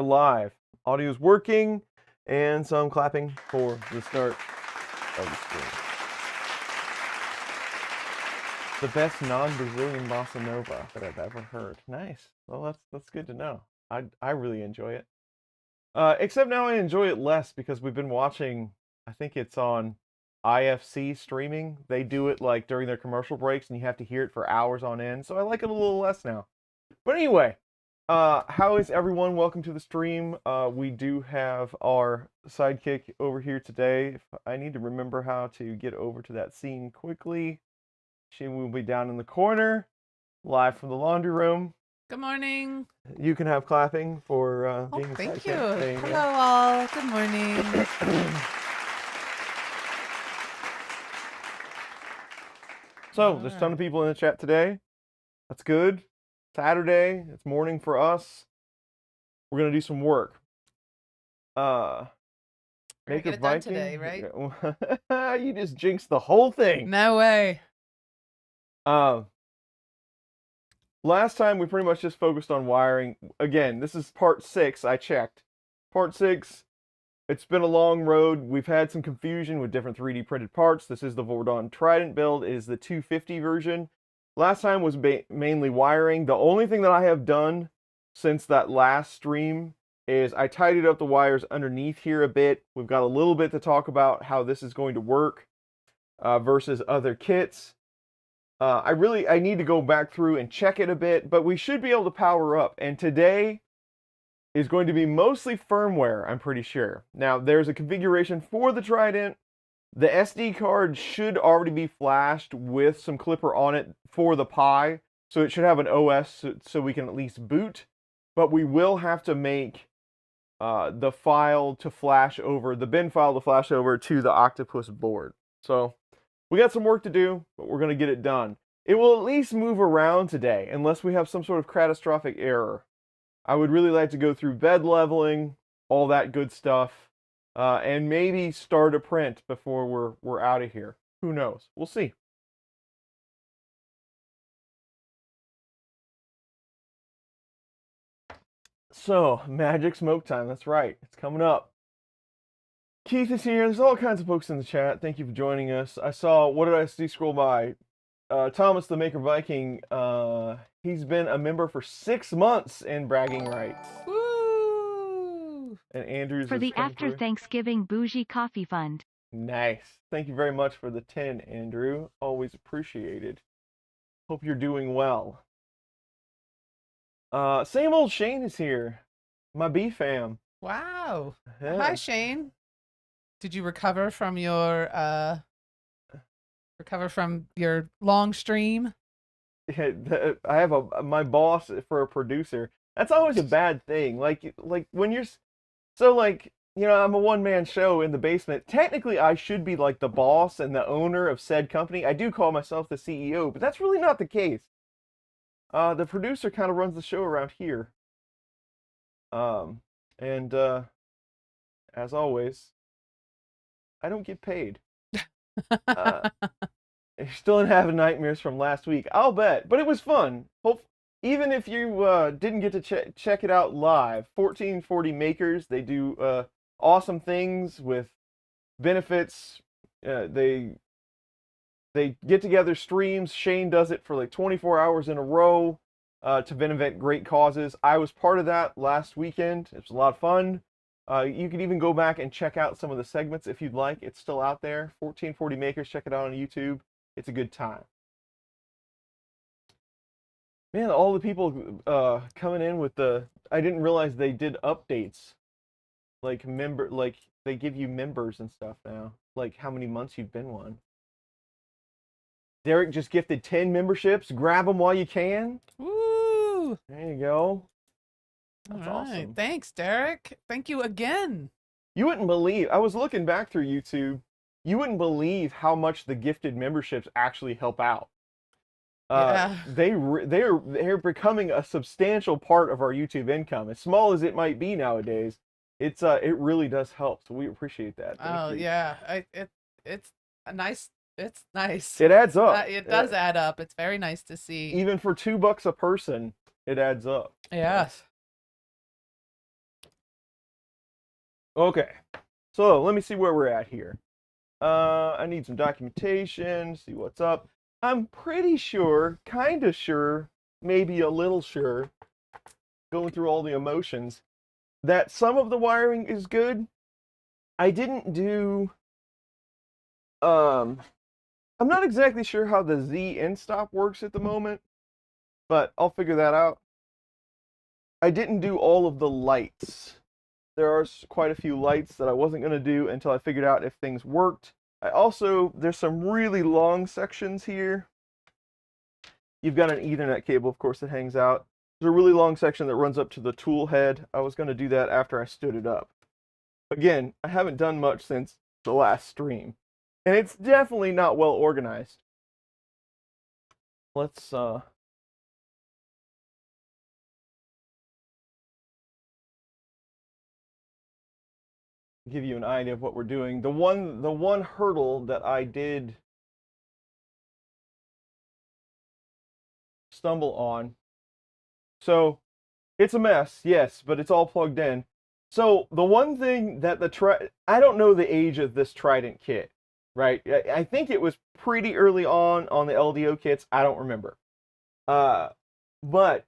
are live. Audio's working, and some clapping for the start of the stream. The best non-Brazilian bossa nova that I've ever heard. Nice. Well, that's good to know. I really enjoy it. Except now I enjoy it less because we've been watching. I think it's on IFC streaming. They do it like during their commercial breaks, and you have to hear it for hours on end. So I like it a little less now. But anyway, how is everyone? Welcome to the stream. We do have our sidekick over here today. I need to remember how to get over to that scene quickly. She will be down in the corner, live from the laundry room. Good morning. You can have clapping for being thank sidekick. you. Hello all. Good morning. So, there's a ton of people in the chat today. That's good. Saturday, it's morning for us. We're gonna do some work. We're gonna get it done today, right? You just jinxed the whole thing. No way. Last time we pretty much just focused on wiring. Again, this is part 6. I checked. Part 6. It's been a long road. We've had some confusion with different 3D printed parts. This is the Voron Trident build. It is the 250 version. Last time was mainly wiring. The only thing that I have done since that last stream is I tidied up the wires underneath here a bit. We've got a little bit to talk about how this is going to work versus other kits. I need to go back through and check it a bit, but we should be able to power up. And today is going to be mostly firmware, I'm pretty sure. Now, there's a configuration for the Trident. The SD card should already be flashed with some clipper on it for the Pi, so it should have an OS so we can at least boot. But we will have to make the file to flash over, the bin file to flash over to the Octopus board. So we got some work to do, but we're going to get it done. It will at least move around today, unless we have some sort of catastrophic error. I would really like to go through bed leveling, all that good stuff. And maybe start a print before we're out of here. Who knows? We'll see. So, magic smoke time. That's right. It's coming up. Keith is here. There's all kinds of folks in the chat. Thank you for joining us. I saw, what did I see scroll by? Thomas the Maker Viking. He's been a member for 6 months in bragging rights. And Andrew's for the after Thanksgiving bougie coffee fund. Nice. Thank you very much for the 10, Andrew. Always appreciated. Hope you're doing well. Same old Shane is here. My B fam. Wow. Yeah. Hi Shane. Did you recover from your long stream? Yeah, I have my boss for a producer. That's always a bad thing. Like when you're so like, you know, I'm a one-man show in the basement. Technically, I should be like the boss and the owner of said company. I do call myself the CEO, but that's really not the case. The producer kind of runs the show around here. And as always, I don't get paid. You're still in having nightmares from last week, I'll bet. But it was fun. Even if you didn't get to check it out live, 1440 Makers, they do awesome things with benefits. They get together streams. Shane does it for like 24 hours in a row to benefit great causes. I was part of that last weekend. It was a lot of fun. You can even go back and check out some of the segments if you'd like. It's still out there. 1440 Makers, check it out on YouTube. It's a good time. Man, all the people coming in with the... I didn't realize they did updates. Like, they give you members and stuff now. Like, how many months you've been one. Derek just gifted 10 memberships. Grab them while you can. Woo! There you go. That's all right. awesome. Thanks, Derek. Thank you again. You wouldn't believe... I was looking back through YouTube. You wouldn't believe how much the gifted memberships actually help out. Yeah. They're becoming a substantial part of our YouTube income. As small as it might be nowadays, it really does help. So we appreciate that. Thank you. Yeah, it's nice. It's nice. It adds up. It does add up. It's very nice to see. Even for $2 a person, it adds up. Yes. Okay, so let me see where we're at here. I need some documentation, see what's up. I'm pretty sure, kind of sure, maybe a little sure, going through all the emotions, that some of the wiring is good. I didn't do, I'm not exactly sure how the Z end stop works at the moment, but I'll figure that out. I didn't do all of the lights. There are quite a few lights that I wasn't going to do until I figured out if things worked. There's some really long sections here. You've got an Ethernet cable, of course, that hangs out. There's a really long section that runs up to the tool head. I was going to do that after I stood it up. Again, I haven't done much since the last stream. And it's definitely not well organized. Let's give you an idea of what we're doing. The one hurdle that I did stumble on. So it's a mess, yes, but it's all plugged in. So the one thing that I don't know the age of this Trident kit, right? I think it was pretty early on the LDO kits. I don't remember. But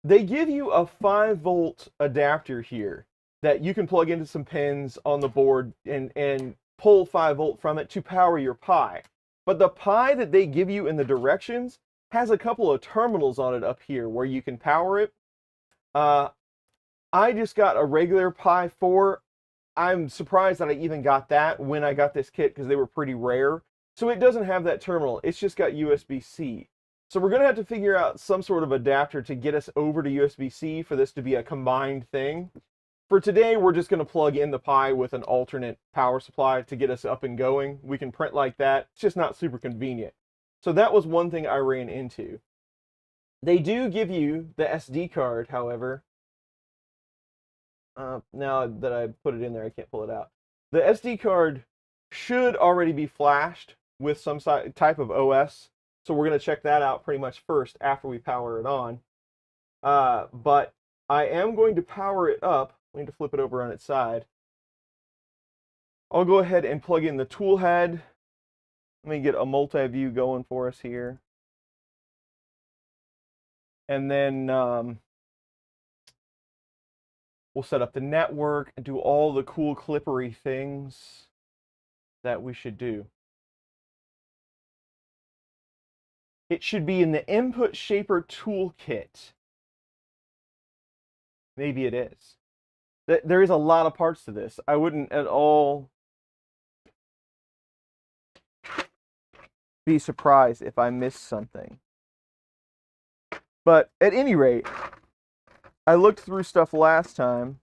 they give you a 5-volt adapter here that you can plug into some pins on the board and pull 5-volt from it to power your Pi. But the Pi that they give you in the directions has a couple of terminals on it up here where you can power it. I just got a regular Pi 4. I'm surprised that I even got that when I got this kit because they were pretty rare. So it doesn't have that terminal. It's just got USB-C. So we're going to have to figure out some sort of adapter to get us over to USB-C for this to be a combined thing. For today, we're just going to plug in the Pi with an alternate power supply to get us up and going. We can print like that. It's just not super convenient. So that was one thing I ran into. They do give you the SD card, however. Now that I put it in there, I can't pull it out. The SD card should already be flashed with some type of OS. So we're going to check that out pretty much first after we power it on. But I am going to power it up. I need to flip it over on its side. I'll go ahead and plug in the tool head. Let me get a multi-view going for us here. And then we'll set up the network and do all the cool clippery things that we should do. It should be in the Input Shaper Toolkit. Maybe it is. There is a lot of parts to this. I wouldn't at all be surprised if I missed something. But at any rate, I looked through stuff last time,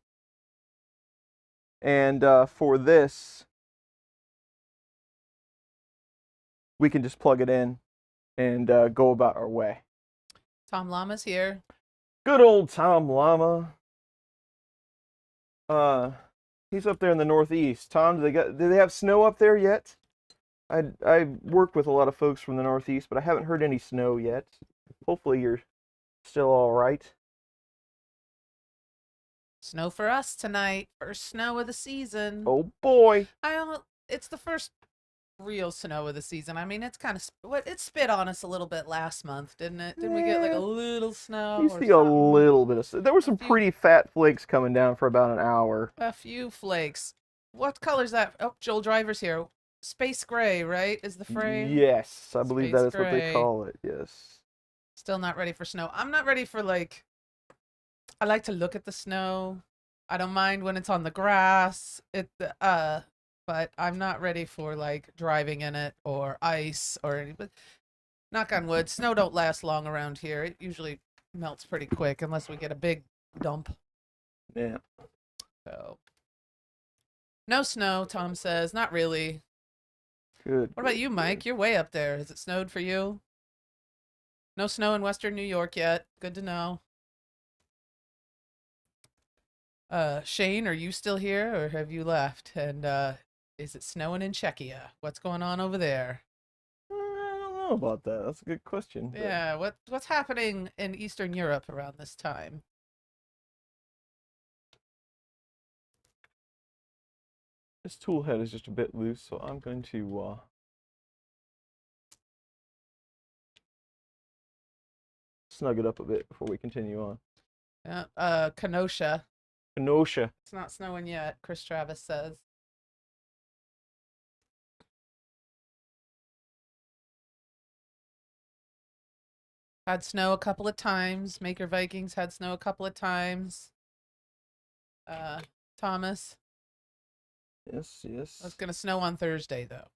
and for this, we can just plug it in and go about our way. Tom Llama's here. Good old Tom Llama. He's up there in the Northeast. Tom, do they have snow up there yet? I worked with a lot of folks from the Northeast, but I haven't heard any snow yet. Hopefully you're still all right. Snow for us tonight. First snow of the season. Oh boy. It's the first real snow of the season. I mean, it's kind of it spit on us a little bit last month, didn't it? Didn't we get like a little snow? You see a little bit of. There were some pretty fat flakes coming down for about an hour. A few flakes. What color's that? Oh, Joel Driver's here. Space gray, right? Is the frame? Yes, I believe that is what they gray. call it. Yes. Still not ready for snow. I'm not ready for I like to look at the snow. I don't mind when it's on the grass. But I'm not ready for driving in it or ice or anything. But knock on wood, snow don't last long around here. It usually melts pretty quick unless we get a big dump. Yeah. So no snow, Tom says. Not really. Good. What about you, Mike? You're way up there. Has it snowed for you? No snow in Western New York yet. Good to know. Shane, are you still here or have you left? And is it snowing in Czechia? What's going on over there? I don't know about that. That's a good question. Yeah, what's happening in Eastern Europe around this time? This tool head is just a bit loose, so I'm going to snug it up a bit before we continue on. Yeah, Kenosha. Kenosha. It's not snowing yet, Chris Travis says. Had snow a couple of times. Maker Vikings had snow a couple of times. Thomas. Yes, yes. It's gonna snow on Thursday though.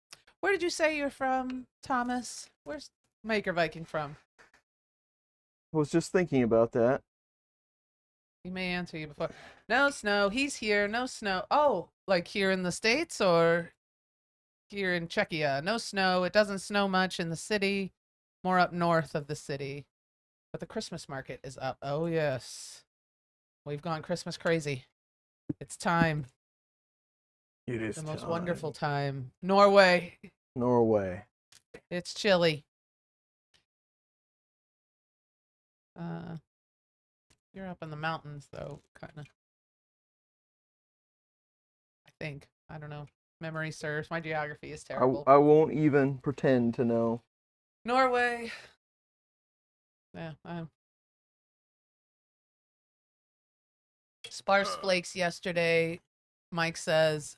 Where did you say you're from, Thomas? Where's Maker Viking from? I was just thinking about that. He may answer you before. No snow. He's here. No snow. Oh, like here in the States or here in Czechia? No snow. It doesn't snow much in the city. More up north of the city. But the Christmas market is up. Oh, yes. We've gone Christmas crazy. It's time. It is The most time. wonderful time. Norway. Norway. It's chilly. You're up in the mountains, though, kind of. I think. I don't know. Memory serves. My geography is terrible. I won't even pretend to know. Norway. Yeah. Sparse flakes yesterday. Mike says.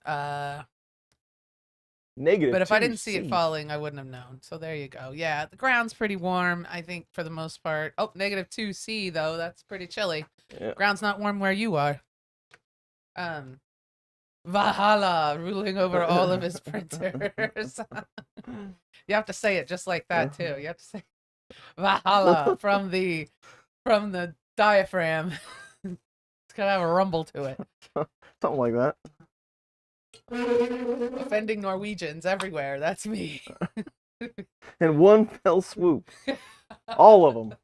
Negative. But if I didn't see 2C. it falling, I wouldn't have known. So there you go. Yeah, the ground's pretty warm, I think, for the most part. Oh, negative 2C, though. That's pretty chilly. Yeah. Ground's not warm where you are. Valhalla ruling over all of his printers. You have to say it just like that, too. You have to say Valhalla from the diaphragm. It's got to have a rumble to it. Something like that. Offending Norwegians everywhere. That's me. In one fell swoop. All of them.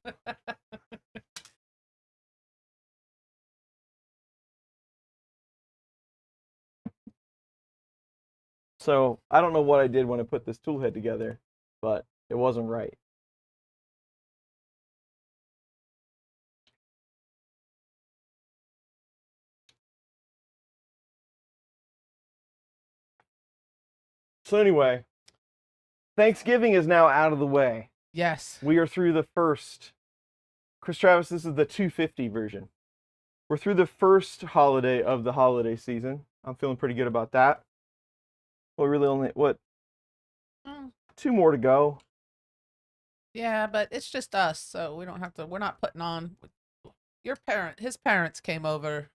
So, I don't know what I did when I put this tool head together, but it wasn't right. So anyway, Thanksgiving is now out of the way. Yes. We are through the first. Chris Travis, this is the 250 version. We're through the first holiday of the holiday season. I'm feeling pretty good about that. Well, really only, what, 2 more to go. Yeah, but it's just us, so we don't have to, we're not putting on. His parents came over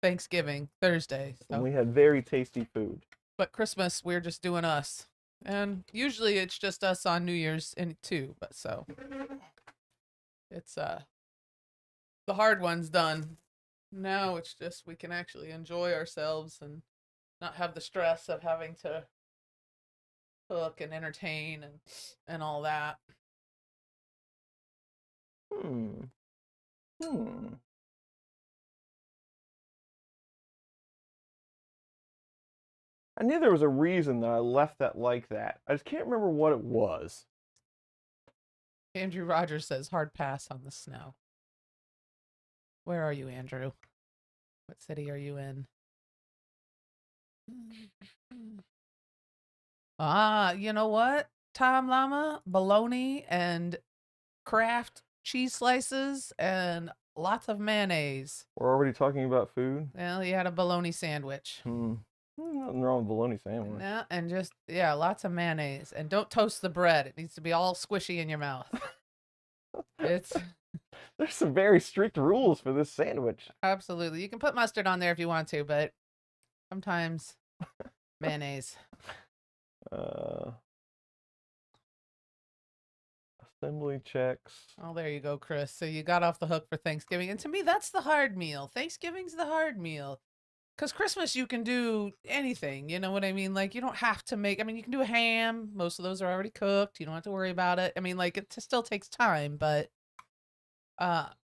Thanksgiving, Thursday. So. And we had very tasty food. But Christmas, we're just doing us. And usually it's just us on New Year's too, but so. It's, the hard one's done. Now it's just, we can actually enjoy ourselves and not have the stress of having to cook and entertain and all that. I knew there was a reason that I left that like that. I just can't remember what it was. Andrew Rogers says hard pass on the snow. Where are you, Andrew? What city are you in? You know what? Tom Llama, bologna and Kraft cheese slices and lots of mayonnaise. We're already talking about food? Well, he had a bologna sandwich. Nothing wrong with bologna sandwich. Yeah, and just, yeah, lots of mayonnaise. And don't toast the bread. It needs to be all squishy in your mouth. There's some very strict rules for this sandwich. Absolutely. You can put mustard on there if you want to, but sometimes mayonnaise. Assembly checks. Oh, there you go, Chris. So you got off the hook for Thanksgiving. And to me, that's the hard meal. Thanksgiving's the hard meal. Because Christmas, you can do anything. You know what I mean? Like, you don't have to make, I mean, you can do a ham. Most of those are already cooked. You don't have to worry about it. I mean, like, it still takes time, but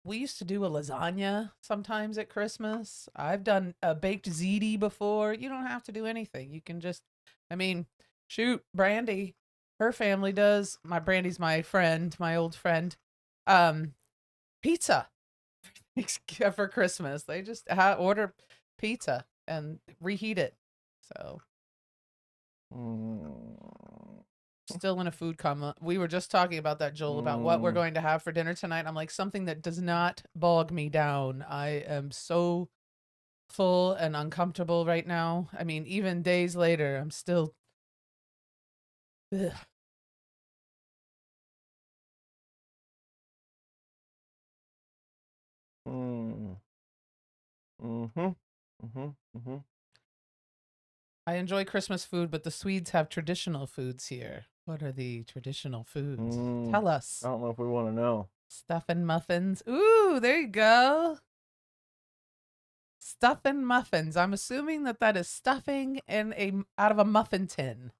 we used to do a lasagna sometimes at Christmas. I've done a baked ziti before. You don't have to do anything. You can just, I mean, shoot, Brandy, her family does. Brandy's my friend, my old friend. Pizza for Christmas. They just order pizza and reheat it So Mm. still in a food coma. We were just talking about that, Joel, about what we're going to have for dinner tonight. I'm like, something that does not bog me down. I am so full and uncomfortable right now. I mean, even days later, I'm still. Ugh. Mm. Mm-hmm. Mm-hmm. Mm-hmm. I enjoy Christmas food, but the Swedes have traditional foods here. What are the traditional foods? Tell us. I don't know if we want to know. Stuffing muffins. Ooh, there you go. Stuffing muffins. I'm assuming that is stuffing out of a muffin tin.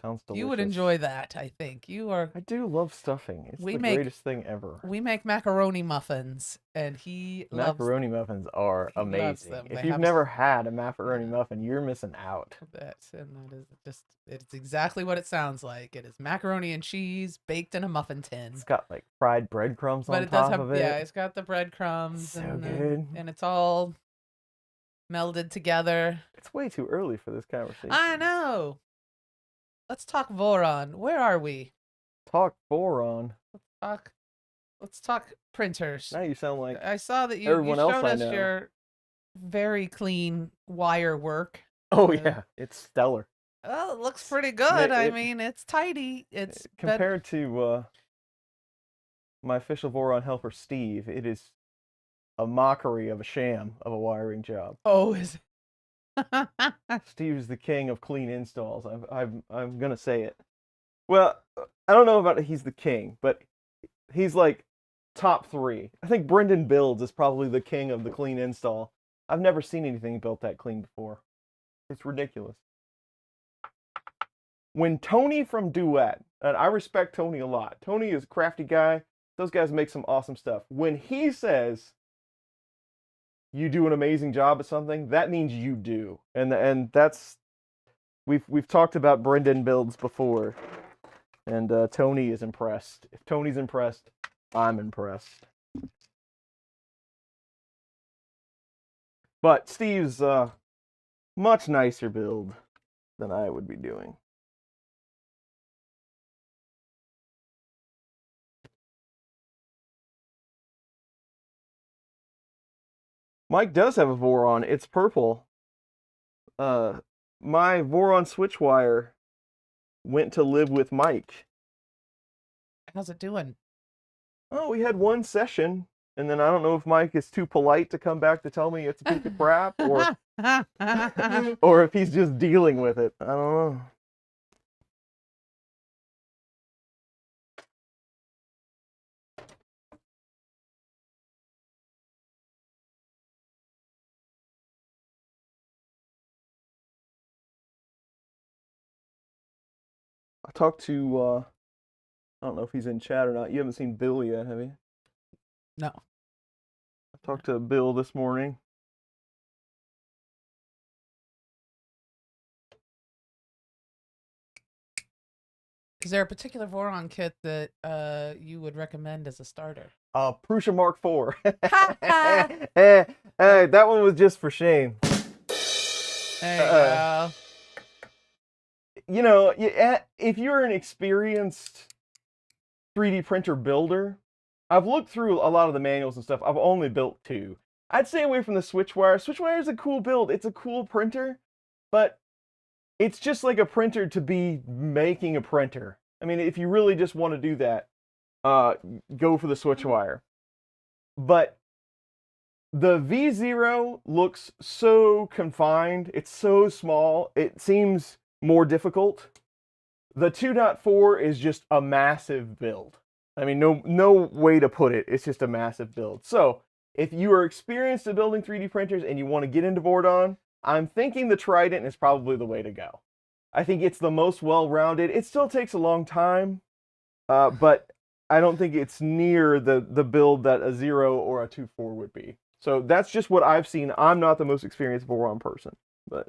Sounds delicious. You would enjoy that, I think. I do love stuffing. It's the greatest thing ever. We make macaroni muffins, and he loves them. Macaroni muffins are He loves amazing. them. If They you've have never had a macaroni muffin, you're missing out. that is just, it's exactly what it sounds like. It is macaroni and cheese baked in a muffin tin. It's got like fried breadcrumbs But on it does top have, of it. yeah, it's got the breadcrumbs So and good. and it's all melded together. It's way too early for this conversation. I know. Let's talk Voron. Where are we? Talk Voron. Let's talk printers. Now you sound like I saw that you everyone else showed I us know. your very clean wire work. Oh yeah, it's stellar. Well, it looks pretty good. I mean, it's tidy. It's compared to my official Voron helper, Steve. It is a mockery of a sham of a wiring job. Oh, is it? Steve is the king of clean installs. I'm gonna say it. Well, I don't know about he's the king, but he's like top 3. I think Brendan Builds is probably the king of the clean install. I've never seen anything built that clean before. It's ridiculous. When Tony from Duet, and I respect Tony a lot. Tony is a crafty guy. Those guys make some awesome stuff. When he says you do an amazing job at something, that means you do. And that's we've talked about Brendan Builds before. And Tony is impressed. If Tony's impressed, I'm impressed. But Steve's much nicer build than I would be doing. Mike does have a Voron. It's purple. My Voron switch wire went to live with Mike. How's it doing? Oh, we had one session, and then I don't know if Mike is too polite to come back to tell me it's a piece of crap, or or if he's just dealing with it. I don't know. I talked to, I don't know if he's in chat or not. You haven't seen Bill yet, have you? No. I talked to Bill this morning. Is there a particular Voron kit that you would recommend as a starter? Prusa Mark IV. Hey, that one was just for Shane. There you go. You know, if you're an experienced 3D printer builder, I've looked through a lot of the manuals and stuff. I've only built 2. I'd stay away from the Switchwire. Switchwire is a cool build. It's a cool printer, but it's just like a printer to be making a printer. I mean, if you really just want to do that, go for the Switchwire. But the V0 looks so confined. It's so small. It seems more difficult. The 2.4 is just a massive build. I mean, no way to put it. It's just a massive build. So if you are experienced at building 3D printers and you want to get into Voron, I'm thinking the Trident is probably the way to go. I think it's the most well-rounded. It still takes a long time, but I don't think it's near the build that a 0 or a 2.4 would be. So that's just what I've seen. I'm not the most experienced Voron person, but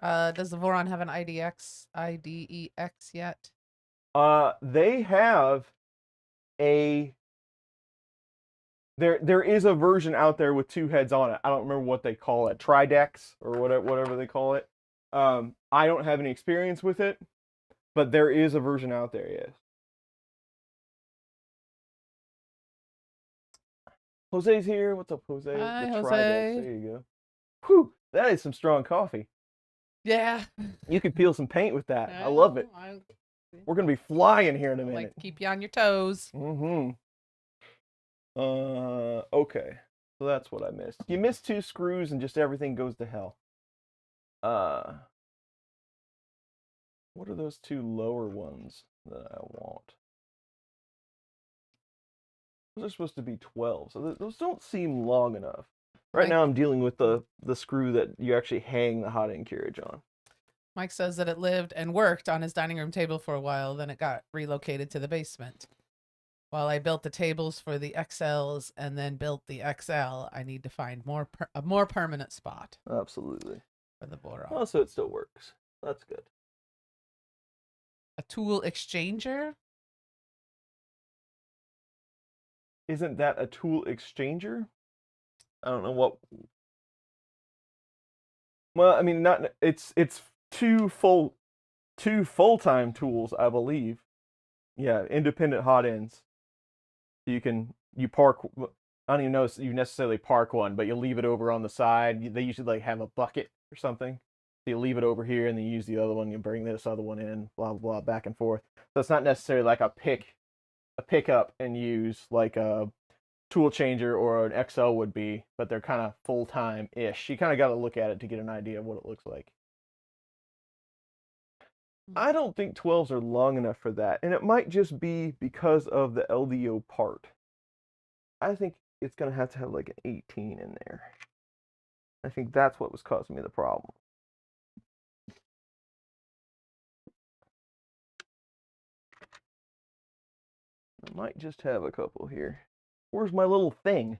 does the Voron have an IDEX yet? They have a There is a version out there with 2 heads on it. I don't remember what they call it, Tridex or whatever they call it. I don't have any experience with it, but there is a version out there, yes. Jose's here. What's up, Jose? Hi, The Jose. Tridex. There you go. Whew, that is some strong coffee. Yeah. You can peel some paint with that. I love it. We're gonna be flying here in a minute. Like to keep you on your toes. Mm-hmm. Okay. So that's what I missed. You missed 2 screws and just everything goes to hell. What are those 2 lower ones that I want? Those are supposed to be 12, so those don't seem long enough. Right now I'm dealing with the screw that you actually hang the hot end carriage on. Mike says that it lived and worked on his dining room table for a while, then it got relocated to the basement. While I built the tables for the XLs and then built the XL, I need to find a more permanent spot. Absolutely. For the Voron. Oh, so it still works. That's good. A tool exchanger? Isn't that a tool exchanger? I don't know what. Well, I mean, not it's 2 full-time tools, I believe. Yeah, independent hot ends. You park. I don't even know if you necessarily park one, but you leave it over on the side. They usually like have a bucket or something. So you leave it over here and then you use the other one. You bring this other one in. Blah blah blah, back and forth. So it's not necessarily like a pickup and use like a tool changer or an XL would be, but they're kind of full-time-ish. You kind of got to look at it to get an idea of what it looks like. I don't think 12s are long enough for that, and it might just be because of the LDO part. I think it's going to have like an 18 in there. I think that's what was causing me the problem. I might just have a couple here. Where's my little thing?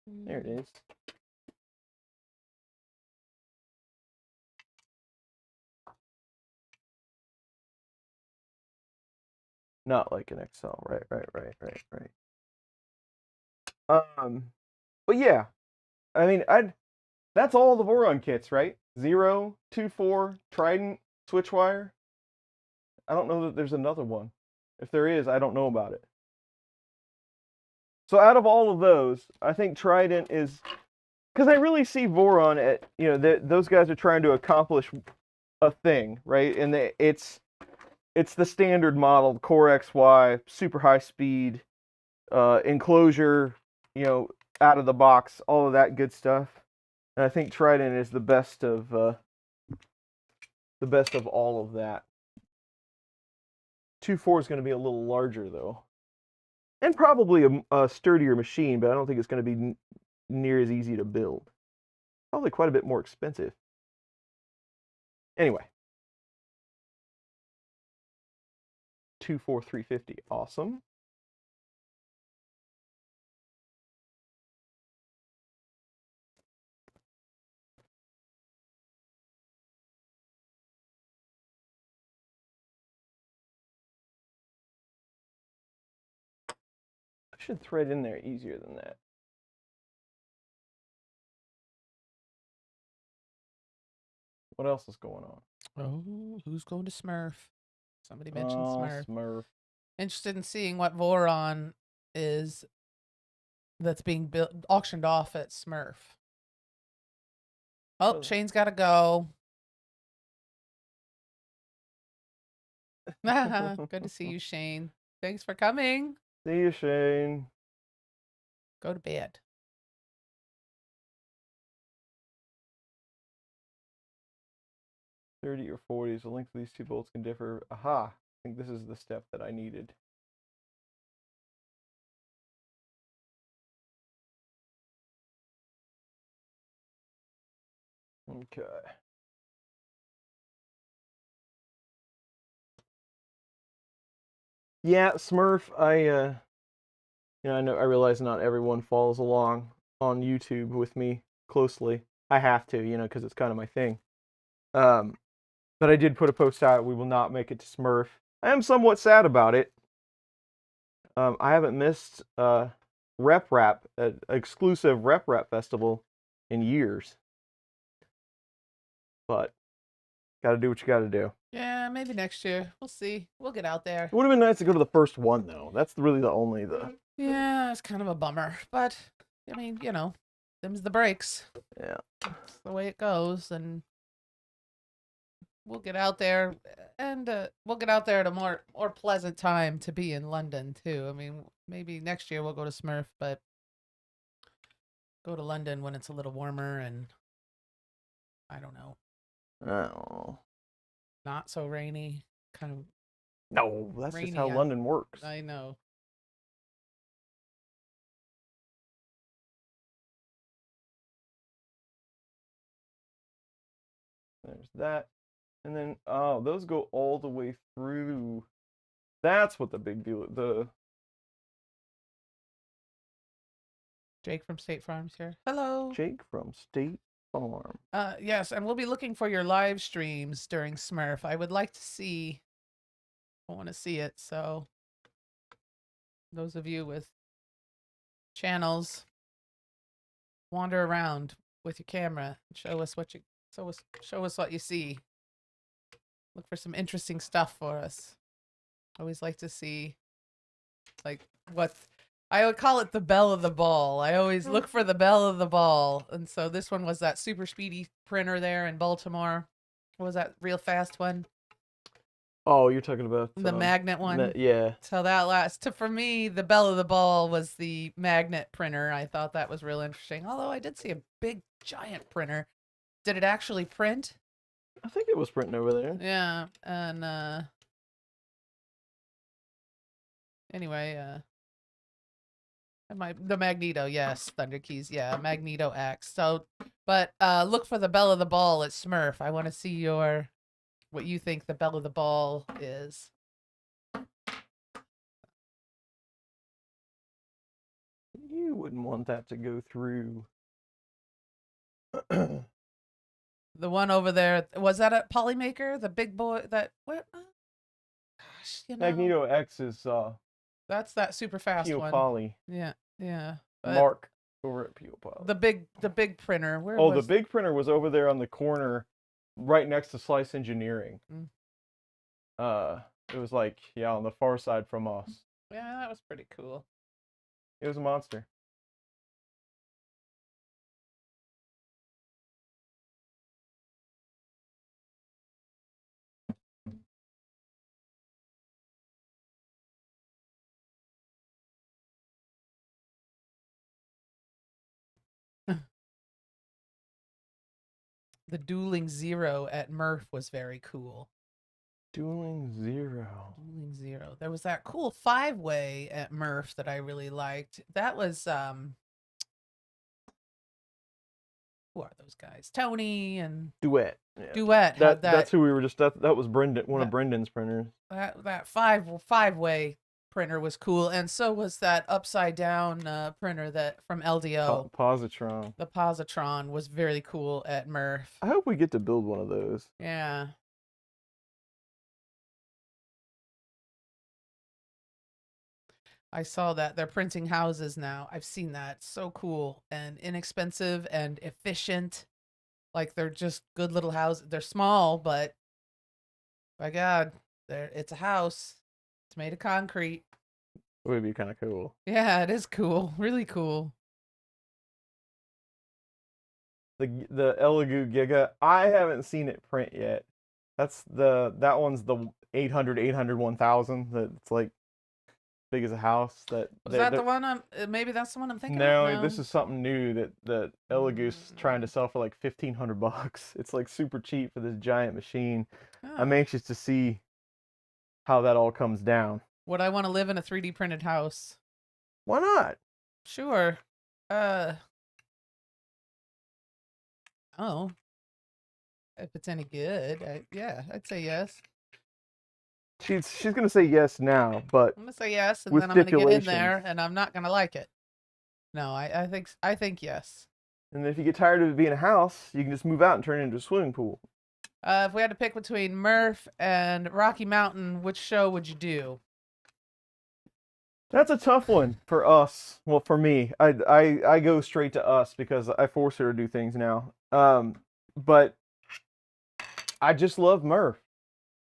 There it is. Not like an XL. Right. But yeah. I mean, that's all the Voron kits, right? 0, 2, 4, Trident, Switchwire. I don't know that there's another one. If there is, I don't know about it. So out of all of those, I think Trident is, because I really see Voron at, those guys are trying to accomplish a thing, right? And it's the standard model, Core XY, super high speed, enclosure, out of the box, all of that good stuff. And I think Trident is the best of all of that. 2.4 is going to be a little larger though, and probably a sturdier machine, but I don't think it's going to be near as easy to build. Probably quite a bit more expensive. Anyway. 2.4 350, awesome. I should thread in there easier than that. What else is going on? Oh, who's going to Smurf? Somebody mentioned Smurf. Smurf. Interested in seeing what Voron is that's being auctioned off at Smurf. Oh, Shane's got to go. Good to see you, Shane. Thanks for coming. See you, Shane. Go to bed. $30 or $40. The length of these 2 bolts can differ. Aha! I think this is the step that I needed. Okay. Yeah, Smurf. I realize not everyone follows along on YouTube with me closely. I have to, because it's kind of my thing. But I did put a post out. We will not make it to Smurf. I am somewhat sad about it. I haven't missed exclusive rep festival in years. But gotta do what you gotta do. Yeah, maybe next year. We'll see. We'll get out there. It would have been nice to go to the first one though. That's really the only Yeah, it's kind of a bummer, but I mean, you know, them's the breaks. yeah. It's the way it goes, and we'll get out there, and we'll get out there at a more pleasant time to be in London too. I mean, maybe next year we'll go to Smurf, but go to London when it's a little warmer and I don't know, Oh. not so rainy, kind of. No, that's just how Rainy, London works. I know. There's that. And then those go all the way through. That's what the big deal. The Jake from State Farm's here. Hello. Jake from State Farm. Yes, and we'll be looking for your live streams during Smurf. I would like to see. I want to see it. So, those of you with channels, wander around with your camera and show us what you show us what you see. Look for some interesting stuff for us. I always like to see, like, what I would call it the belle of the ball. I always look for the belle of the ball, and so this one was that super speedy printer there in Baltimore. What was that real fast one? Oh, you're talking about The magnet one. Yeah. So for me, the belle of the ball was the magnet printer. I thought that was real interesting. Although I did see a big giant printer. Did it actually print? I think it was printing over there. Yeah, and anyway, the Magneto, yes, Thunder Keys, yeah, Magneto X. So, but look for the belle of the ball at Smurf. I want to see what you think the belle of the ball is. You wouldn't want that to go through. The one over there, was that a Polymaker? The big boy that what? Gosh, Magneto X is that's that super fast Pio one. Poly. Yeah. Mark over at Pio Poly. The big printer. The big printer was over there on the corner, right next to Slice Engineering. It was like on the far side from us. Yeah, that was pretty cool. It was a monster. The Dueling Zero at Murph was very cool. Dueling Zero. There was that cool 5-way at Murph that I really liked. That was who are those guys? Tony and Duet. Yeah. Duet. That's who we were just. That was Brendan, one of Brendan's printers. That 5-way printer was cool, and so was that upside down printer that from LDO. Positron. The Positron was very cool at Murph. I hope we get to build one of those. Yeah. I saw that they're printing houses now. I've seen that. So cool and inexpensive and efficient. Like they're just good little houses. They're small, but my God, it's a house. It's made of concrete. It would be kind of cool. Yeah, it is cool. Really cool. The Elegoo Giga. I haven't seen it print yet. That one's the 800 1000. That's like big as a house. Was that the one? Maybe that's the one I'm thinking of. No, this is something new that Elegoo's trying to sell for like $1,500. It's like super cheap for this giant machine. Oh. I'm anxious to see how that all comes down. Would I want to live in a 3D printed house? Why not? Sure. Oh. If it's any good, I'd say yes. She's gonna say yes now, but I'm gonna say yes, and with then I'm gonna get in there, stipulations. and I'm not gonna like it. No, I think yes. And if you get tired of it being a house, you can just move out and turn it into a swimming pool. If we had to pick between Murph and Rocky Mountain, which show would you do? That's a tough one for us. Well, for me, I go straight to us because I force her to do things now. But I just love Murph.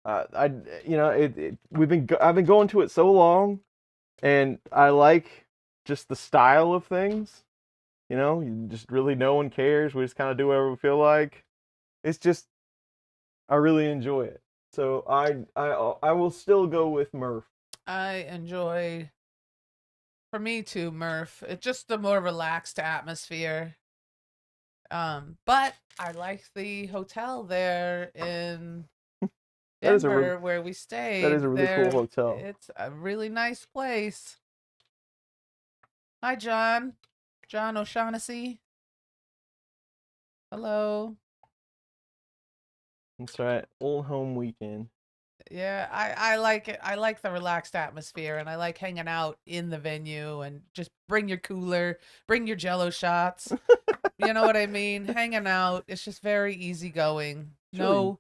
I you know I've been going to it so long, and I like just the style of things. You know, you just really no one cares. We just kind of do whatever we feel like. It's just I really enjoy it. So I will still go with Murph. I enjoy, for me too, Murph. It's just a more relaxed atmosphere. But I like the hotel there in That is a Denver where we stayed. that is a really cool hotel. It's a really nice place. Hi, John. John O'Shaughnessy. Hello. That's right. Old home weekend. Yeah, I like it. I like the relaxed atmosphere, and I like hanging out in the venue and just bring your cooler, bring your Jello shots. You know what I mean? Hanging out. It's just very easygoing. No,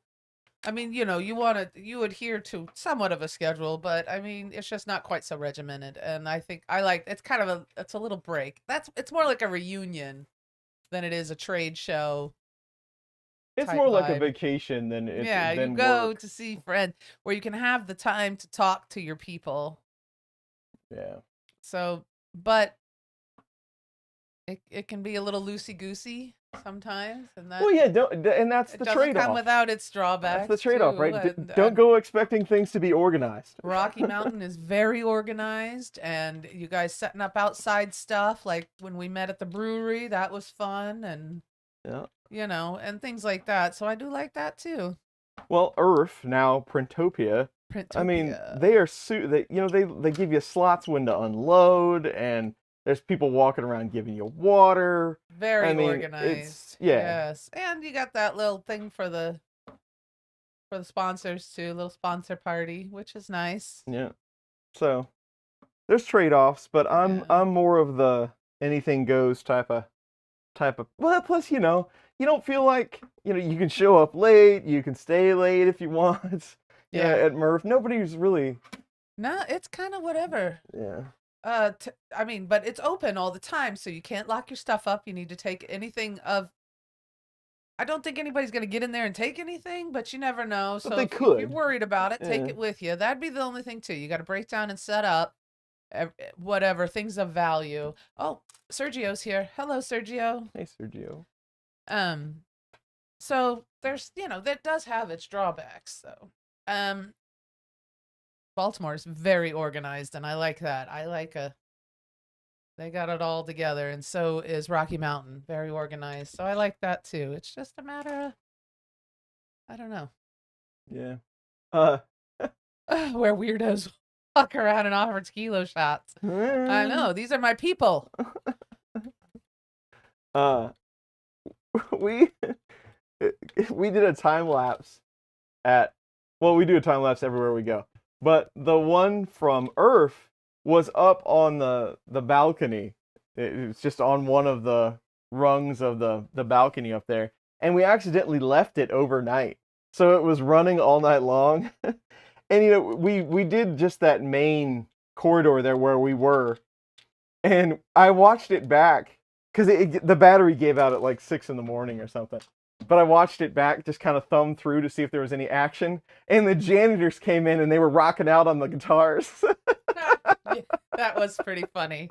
I mean, you adhere to somewhat of a schedule, but I mean, it's just not quite so regimented. And I think I like it's kind of it's a little break. It's more like a reunion than it is a trade show. It's Type more like a vibe. vacation than it Yeah, you than go work. to see friends where you can have the time to talk to your people. Yeah. So, but it can be a little loosey goosey sometimes, and that Well, yeah, and that's it the doesn't come trade-off. without its drawbacks. That's the trade-off, too, right? and, Don't go expecting things to be organized. Rocky Mountain is very organized, and you guys setting up outside stuff like when we met at the brewery, that was fun, and Yeah. and things like that. So I do like that too. Well, Earth, now Printopia. I mean, Printopia. they are they give you slots when to unload, and there's people walking around giving you water. Very I mean, organized. yeah. Yes. And you got that little thing for the sponsors too, little sponsor party, which is nice. Yeah. So there's trade-offs, but Yeah. I'm more of the anything goes type of well, plus you don't feel like you can show up late, you can stay late if you want. Yeah. At Murph, nobody's really No, it's kind of whatever. yeah. I mean, but it's open all the time, so you can't lock your stuff up. You need to take anything of. I don't think anybody's gonna get in there and take anything, but you never know. But So they if you're could. worried about it, take Yeah. it with you. That'd be the only thing too. You got to break down and set up whatever things of value. Oh, Sergio's here. Hello, Sergio. Hey, Sergio. So there's that does have its drawbacks though. Baltimore's very organized, and I like that. They got it all together, and so is Rocky Mountain, very organized. So I like that too. It's just a matter of, I don't know, Yeah. where weirdos walk around and offer tequila shots. I know, these are my people. We we did a time lapse we do a time lapse everywhere we go. But the one from Earth was up on the balcony. It was just on one of the rungs of the balcony up there. And we accidentally left it overnight. So it was running all night long. And we did just that main corridor there where we were. And I watched it back because the battery gave out at like 6 in the morning or something. But I watched it back, just kind of thumbed through to see if there was any action. And the janitors came in and they were rocking out on the guitars. Yeah, that was pretty funny.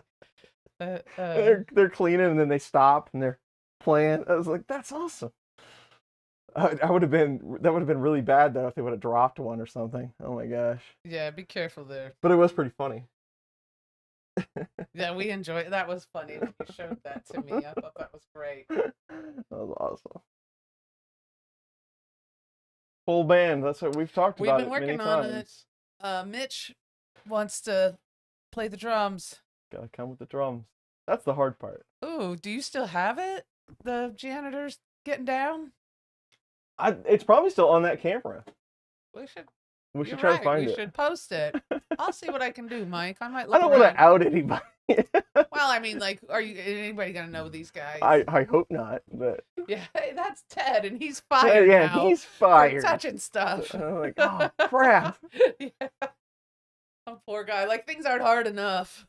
They're cleaning and then they stop and they're playing. I was like, that's awesome. That would have been really bad though if they would have dropped one or something. Oh my gosh. Yeah, be careful there. But it was pretty funny. Yeah, we enjoyed. That was funny that you showed that to me. I thought that was great. That was awesome. Full band. That's what we've talked We've about. been working on it. Mitch wants to play the drums. Gotta come with the drums. That's the hard part. Ooh, do you still have it? The janitor's getting down? It's probably still on that camera. We should. We should You're try right. to find We it. should post it. I'll see what I can do, Mike. I might look I don't want around. to out anybody. Well, I mean, like, are you anybody gonna know these guys? I hope not, but Yeah, hey, that's Ted, and he's fired yeah, now he's for fired. touching stuff. I'm like, oh crap. Yeah. Oh, poor guy. Like, things aren't hard enough.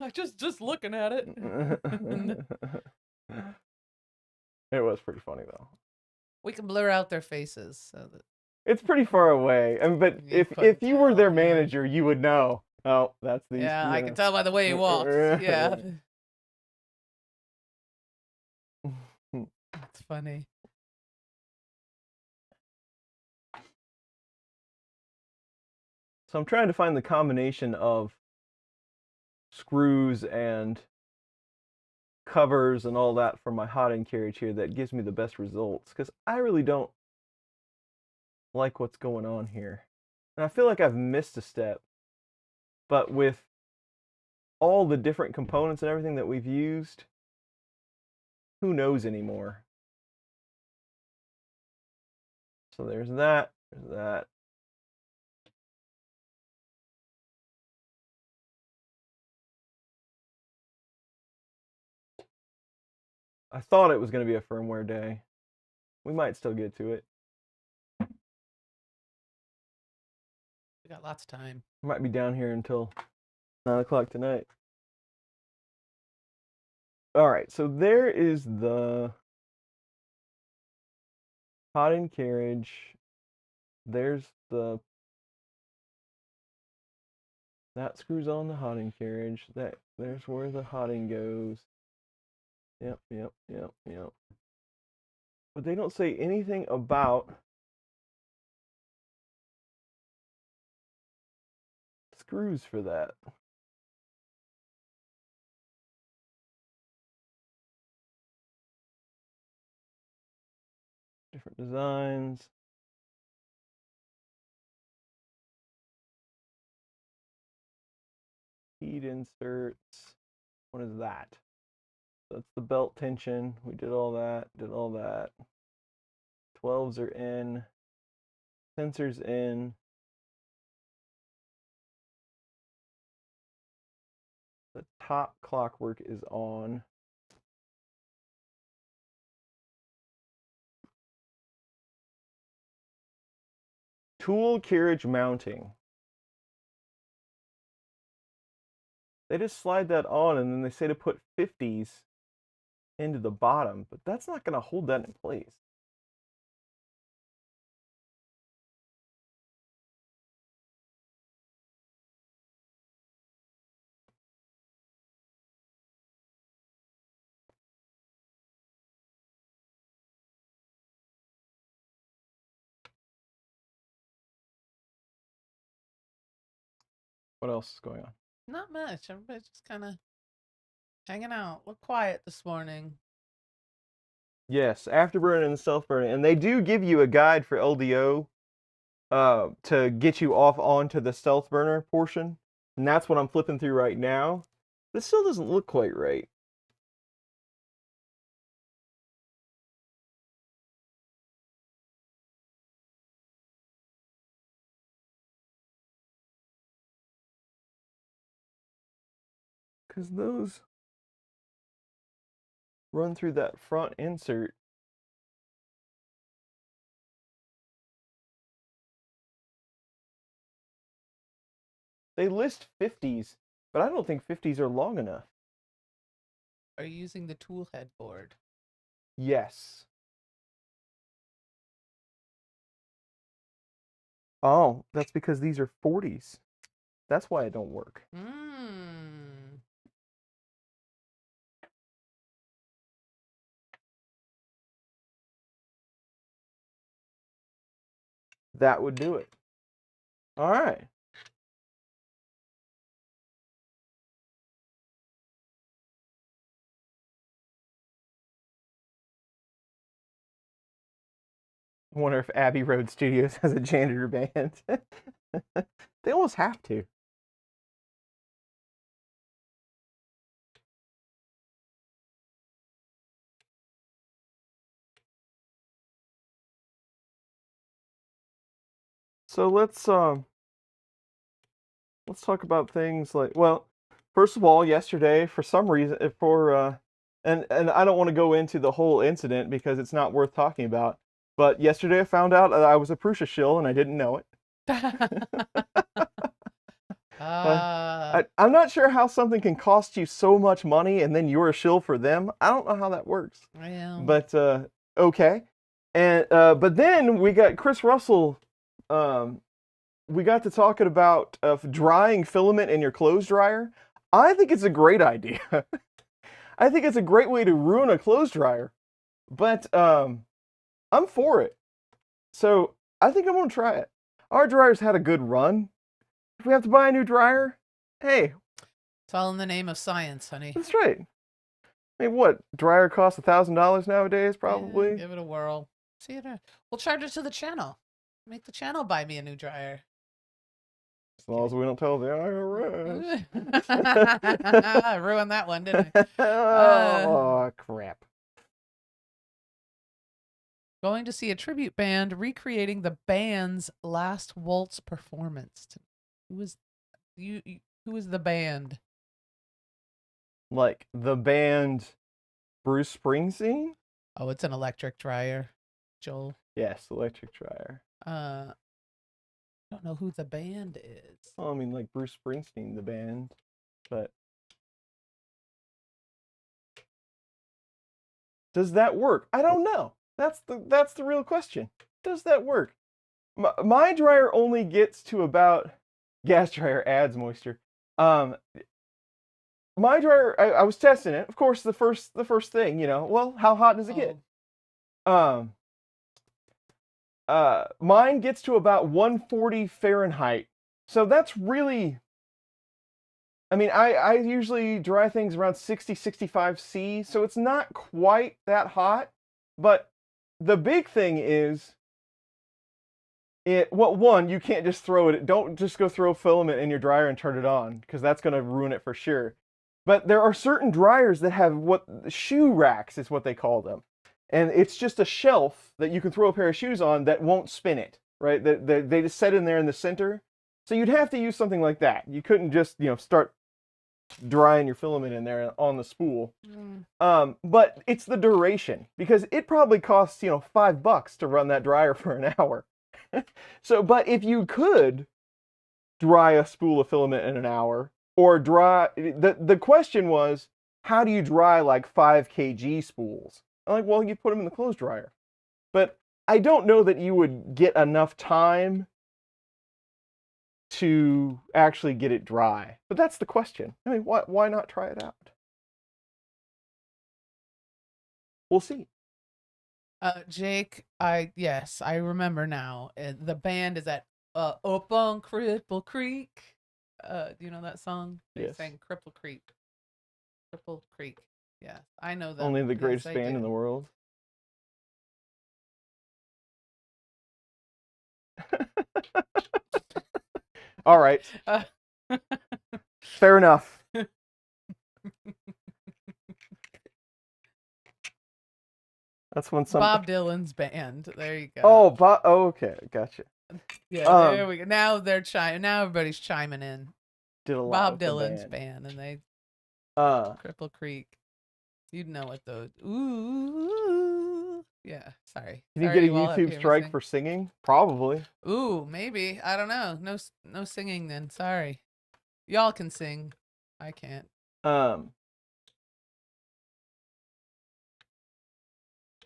Like, just looking at it. It was pretty funny though. We can blur out their faces so that It's pretty far away, but You if couldn't you were tell, their yeah. manager, you would know. Oh, that's these. yeah, I you can tell by the way he walks. Yeah, that's funny. So I'm trying to find the combination of screws and covers and all that for my hot end carriage here that gives me the best results, because I really don't like what's going on here. And I feel like I've missed a step. But with all the different components and everything that we've used, who knows anymore? So there's that, there's that. I thought it was going to be a firmware day. We might still get to it. We got lots of time. I might be down here until 9 o'clock tonight. All right, so there is the hot end carriage. There's the that screws on the hot end carriage. There's where the hot end goes. Yep. But they don't say anything about screws for that. Different designs. Heat inserts. What is that? That's the belt tension. We did all that, 12s are in. Sensors in. The top clockwork is on. Tool carriage mounting. They just slide that on and then they say to put 50s into the bottom, but that's not going to hold that in place. What else is going on? Not much. Everybody's just kind of hanging out. Look quiet this morning. Yes, afterburning and self-burning. And they do give you a guide for LDO to get you off onto the stealth burner portion. And that's what I'm flipping through right now. This still doesn't look quite right. Because those run through that front insert. They list 50s, but I don't think 50s are long enough. Are you using the tool headboard? Yes. Oh, that's because these are 40s. That's why it don't work. That would do it. All right. I wonder if Abbey Road Studios has a janitor band. They almost have to. So let's talk about things like, well, first of all, yesterday for some reason and I don't want to go into the whole incident because it's not worth talking about. But yesterday I found out that I was a Prusa shill and I didn't know it. I'm not sure how something can cost you so much money and then you're a shill for them. I don't know how that works. Well. But okay. And but then we got Chris Russell. We got to talking about drying filament in your clothes dryer. I think it's a great idea. I think it's a great way to ruin a clothes dryer. But I'm for it. So I think I'm gonna try it. Our dryer's had a good run. If we have to buy a new dryer, hey, It's all in the name of science, honey. that's right. I mean, what dryer costs $1,000 nowadays? Probably. Yeah, give it a whirl. See it. We'll charge it to the channel. Make the channel buy me a new dryer. As long as we don't tell the IRS. I ruined that one, didn't I? Oh crap! Going to see a tribute band recreating the band's last waltz performance. Who was you? Who is the band? Like the band Bruce Springsteen? Oh, it's an electric dryer, Joel. Yes, electric dryer. I don't know who the band is. Well, I mean, like Bruce Springsteen, the band, but does that work? I don't know. That's the real question. Does that work? My dryer only gets to about gas dryer adds moisture. My dryer, I was testing it. Of course, the first thing, you know. Well, how hot does it get? Mine gets to about 140 Fahrenheit. So that's really, I mean, I usually dry things around 60, 65 C, so it's not quite that hot. But the big thing is, one, you can't just throw it. Don't just go throw filament in your dryer and turn it on, because that's going to ruin it for sure. But there are certain dryers that have shoe racks is what they call them. And it's just a shelf that you can throw a pair of shoes on that won't spin it, right? They just set in there in the center. So you'd have to use something like that. You couldn't just, start drying your filament in there on the spool. But it's the duration, because it probably costs, $5 to run that dryer for an hour. So, but if you could dry a spool of filament in an hour, or the question was, how do you dry like 5 kg spools? I'm like, well, you put them in the clothes dryer. But I don't know that you would get enough time to actually get it dry. But that's the question. I mean, why not try it out? We'll see. Jake, yes, I remember now. The band is at up on Cripple Creek. Do you know that song? They Yes. sang Cripple Creek. Cripple Creek. Yeah, I know that. Only the Yes, greatest I band do. in the world. All right. Fair enough. That's when some Bob Dylan's band. There you go. Oh, okay, gotcha. Yeah, there we go. Now they're chiming. Now everybody's chiming in. Did a lot Bob with the Dylan's band, and they Uh, Cripple Creek. You'd know what those. Ooh. Yeah. Sorry. can you Sorry, get a all have to YouTube hear me strike sing. for singing? Probably. Ooh, maybe. I don't know. No singing then. Sorry. Y'all can sing. I can't.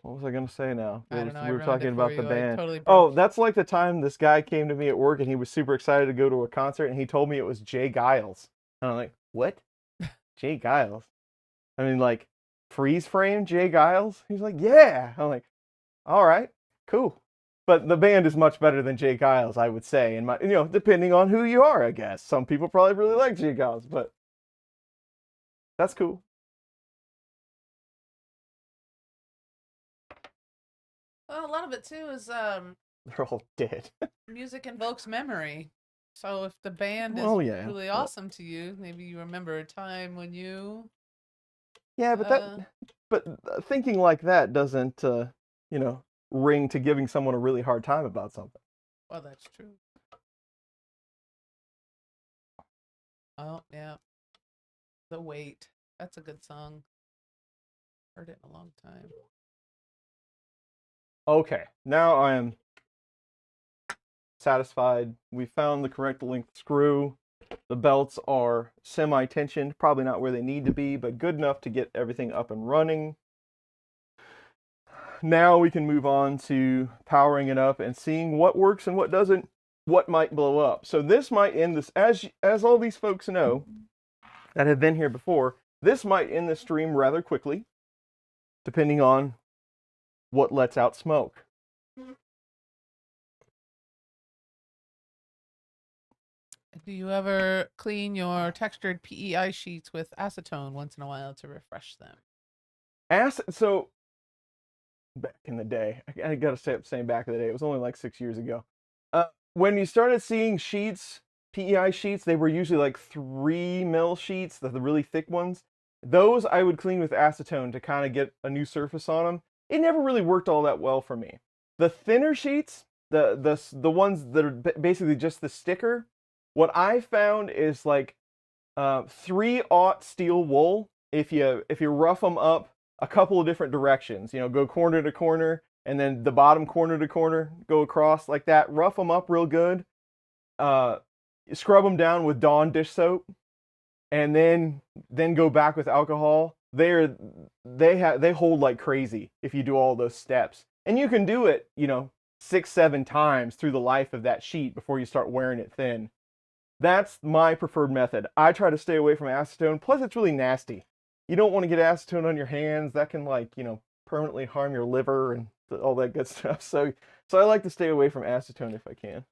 What was I gonna say now? I don't know. I We were ruined talking it about for the you. I band. totally Oh, broke- that's like the time this guy came to me at work and he was super excited to go to a concert and he told me it was Jay Giles. And I'm like, what? Jay Giles? I mean, like, freeze frame Jay Giles? He's like, yeah. I'm like, all right, cool. But the band is much better than Jay Giles, I would say. And depending on who you are, I guess. Some people probably really like Jay Giles, but that's cool. Well, a lot of it too is They're all dead. music invokes memory. So if the band is Well, yeah, really but- awesome to you, maybe you remember a time when you. Yeah, but thinking like that doesn't, ring to giving someone a really hard time about something. Well, that's true. Oh yeah, The Wait. That's a good song. Heard it in a long time. Okay, now I am satisfied. We found the correct length screw. The belts are semi-tensioned, probably not where they need to be, but good enough to get everything up and running. Now we can move on to powering it up and seeing what works and what doesn't, what might blow up. So this might end this, as all these folks know that have been here before, this might end the stream rather quickly, depending on what lets out smoke. Do you ever clean your textured PEI sheets with acetone once in a while to refresh them? So back in the day, I gotta say, saying back in the day, it was only like 6 years ago. When you started seeing sheets, PEI sheets, they were usually like 3 mil sheets, the really thick ones. Those I would clean with acetone to kind of get a new surface on them. It never really worked all that well for me. The thinner sheets, the ones that are basically just the sticker, what I found is like 3/0 steel wool. If you rough them up a couple of different directions, you know, go corner to corner, and then the bottom corner to corner, go across like that. Rough them up real good. Scrub them down with Dawn dish soap, and then go back with alcohol. They hold like crazy if you do all those steps, and you can do it, you know, 6-7 times through the life of that sheet before you start wearing it thin. That's my preferred method. I try to stay away from acetone. Plus, it's really nasty. You don't want to get acetone on your hands. That can, like, you know, permanently harm your liver and all that good stuff. So I like to stay away from acetone if I can.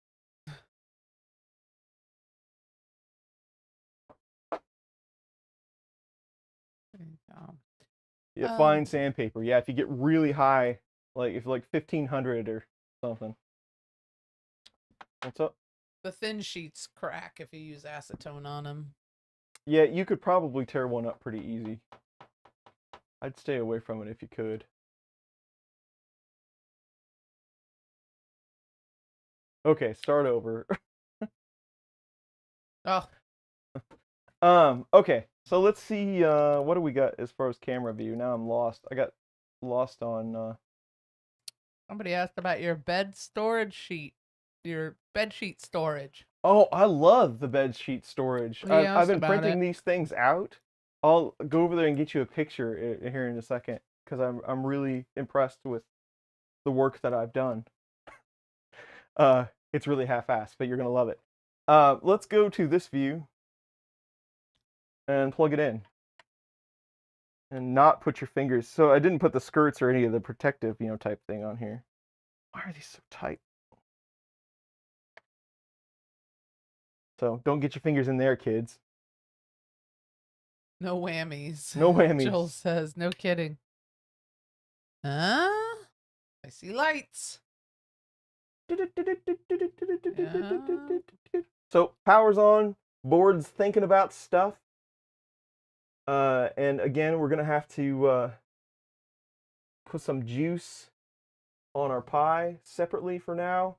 Yeah, fine sandpaper. Yeah, if you get really high, like if like 1500 or something. What's up? The thin sheets crack if you use acetone on them. Yeah, you could probably tear one up pretty easy. I'd stay away from it if you could. Okay, start over. Oh. Okay, so let's see, what do we got as far as camera view? Now I'm lost. I got lost on, Somebody asked about your bed storage sheet. Your bed sheet storage. Oh, I love the bed sheet storage. He I've asked been about printing it. these things out. I'll go over there and get you a picture here in a second, because I'm really impressed with the work that I've done. It's really half-assed, but you're gonna love it. Let's go to this view and plug it in, and not put your fingers. So I didn't put the skirts or any of the protective, you know, type thing on here. Why are these so tight? So don't get your fingers in there, kids. No whammies. No whammies. Joel says, no kidding. Huh? I see lights. So power's on, board's thinking about stuff. And again, we're gonna have to put some juice on our pie separately for now,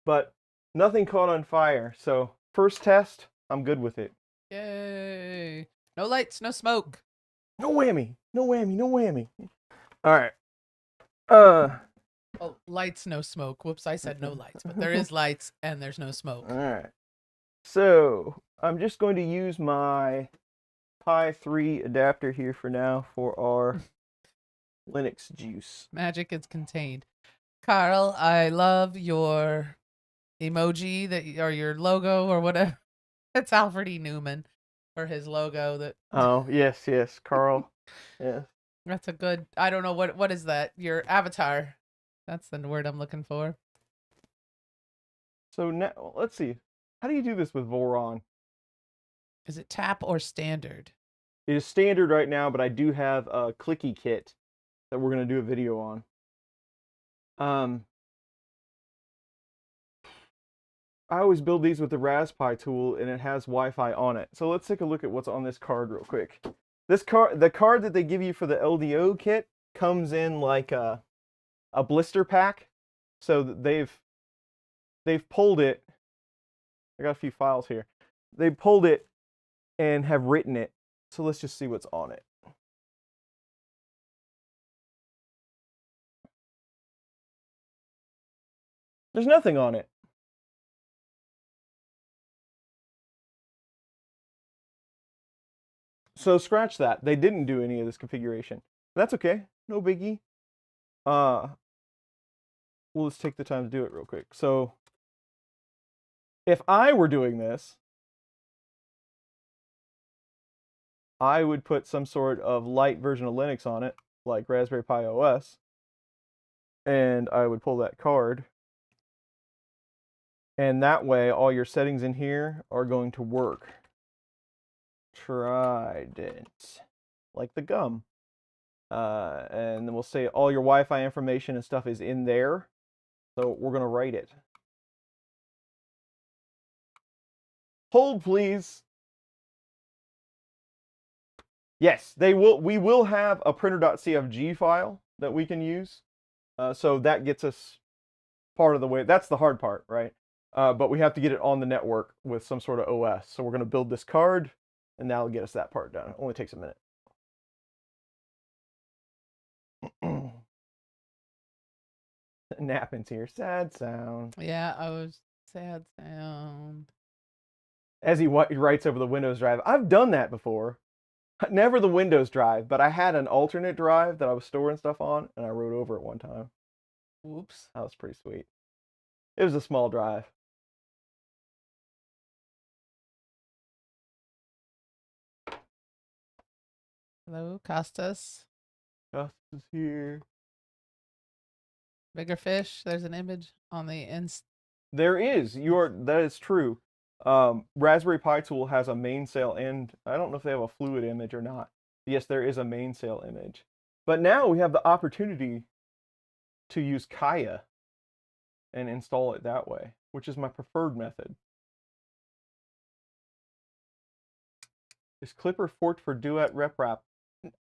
but nothing caught on fire. So first test, I'm good with it. Yay. No lights, no smoke. No whammy, no whammy, no whammy. All right. Oh, lights, no smoke. Whoops, I said no lights, but there is lights and there's no smoke. All right. So I'm just going to use my Pi 3 adapter here for now for our Linux juice. Magic is contained. Carl, I love your emoji or your logo or whatever. It's Alfred E. Newman for his logo. That. Oh, yes, Carl. Yes. That's a good. I don't know what is that. Your avatar. That's the word I'm looking for. So now let's see. How do you do this with Voron? Is it tap or standard? It is standard right now, but I do have a clicky kit that we're going to do a video on. I always build these with the Raspberry tool, and it has Wi-Fi on it. So let's take a look at what's on this card real quick. The card that they give you for the LDO kit comes in like a blister pack. So they've pulled it. I got a few files here. They pulled it and have written it. So let's just see what's on it. There's nothing on it. So scratch that. They didn't do any of this configuration. That's okay. No biggie. We'll just take the time to do it real quick. So if I were doing this, I would put some sort of light version of Linux on it, like Raspberry Pi OS, and I would pull that card. And that way, all your settings in here are going to work. Trident, like the gum. And then we'll say all your Wi-Fi information and stuff is in there. So we're going to write it. Hold, please. Yes, they will. We will have a printer.cfg file that we can use. So that gets us part of the way. That's the hard part, right? But we have to get it on the network with some sort of OS. So we're going to build this card, and that'll get us that part done. It only takes a minute. Nappin's here. Sad sound. Yeah, I was sad sound. As he writes over the Windows drive. I've done that before. Never the Windows drive, but I had an alternate drive that I was storing stuff on, and I wrote over it one time. Whoops. That was pretty sweet. It was a small drive. Hello, Costas. Gus is here. Bigger fish. There's an image on the There is. That is true. Raspberry Pi tool has a mainsail, and I don't know if they have a fluid image or not. Yes, there is a mainsail image. But now we have the opportunity to use Kaya and install it that way, which is my preferred method. Is Clipper forked for Duet RepRap?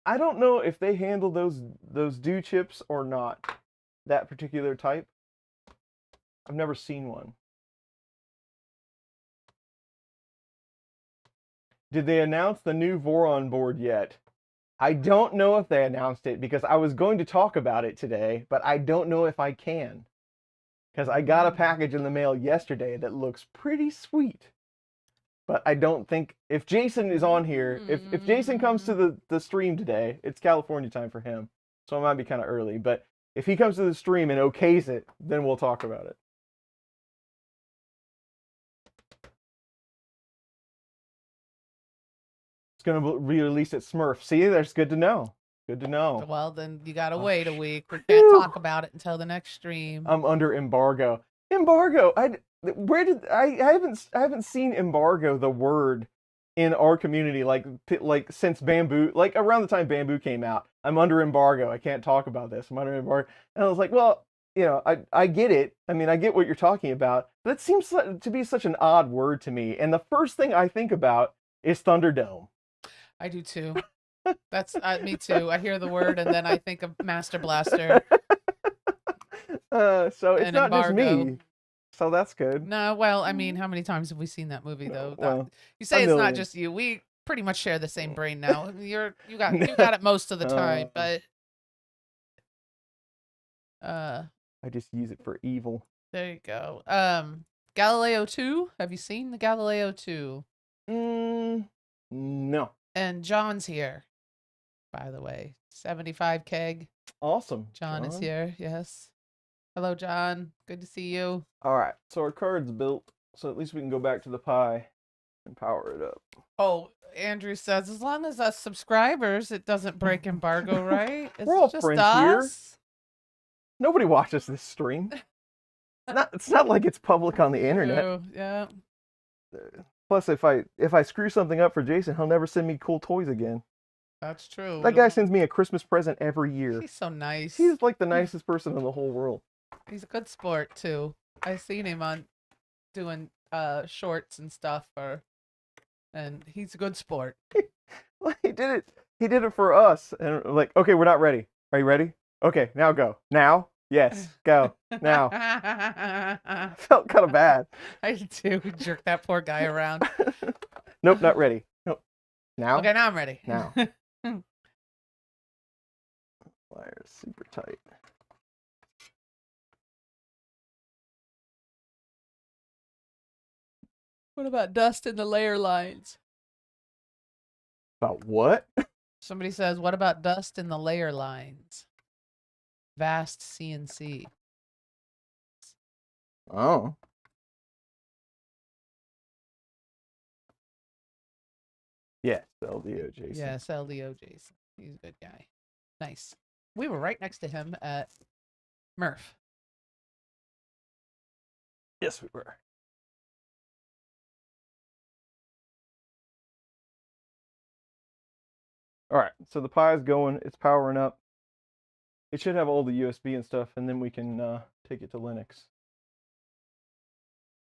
I don't know if they handle those do chips or not. That particular type. I've never seen one. Did they announce the new Voron board yet? I don't know if they announced it because I was going to talk about it today, but I don't know if I can. Because I got a package in the mail yesterday that looks pretty sweet. But I don't think, if Jason is on here, if Jason comes to the stream today, it's California time for him. So it might be kind of early, but if he comes to the stream and okays it, then we'll talk about it. It's going to be released at Smurf. See, that's good to know. Good to know. Well, then you gotta wait a week. We can't talk about it until the next stream. I'm under embargo. Embargo. I haven't seen embargo, the word, in our community like since Bamboo, like around the time Bamboo came out. I'm under embargo. I can't talk about this. I'm under embargo. And I was like, well, you know, I get it. I mean, I get what you're talking about. But it seems to be such an odd word to me. And the first thing I think about is Thunderdome. I do too. That's me too. I hear the word and then I think of Master Blaster. So it's and not embargo. just me. So that's good. No, well, I mean, how many times have we seen that movie though? Well, you say it's million. not just you. We pretty much share the same brain now. You got it most of the time, but I just use it for evil. there you go. Galileo 2. Have you seen the Galileo 2? No. And John's here, by the way. 75 keg. Awesome. John is here. Yes. Hello, John. Good to see you. All right. So our card's built, so at least we can go back to the Pi and power it up. Oh, Andrew says, as long as us subscribers, it doesn't break embargo, right? We're all just friends us? Nobody watches this stream. It's not like it's public on the internet. True, yeah. Plus, if I screw something up for Jason, he'll never send me cool toys again. That's true. That guy sends me a Christmas present every year. He's so nice. He's like the nicest person in the whole world. He's a good sport too. I've seen him on doing shorts and stuff and he's a good sport. Well, he did it for us. And like, okay, we're not ready. Are you ready? Okay, now go. Now? Yes, go. Now. Felt kind of bad. I did too. Jerk that poor guy around. Nope, not ready. Nope. Now? Okay, now I'm ready. Now. Wire super tight. What about dust in the layer lines? About what? Somebody says, what about dust in the layer lines? Vast CNC. Oh. Yes, LDO Jason. Yes, LDO Jason. He's a good guy. Nice. We were right next to him at Murph. Yes, we were. All right, so the Pi is going. It's powering up. It should have all the USB and stuff, and then we can take it to Linux.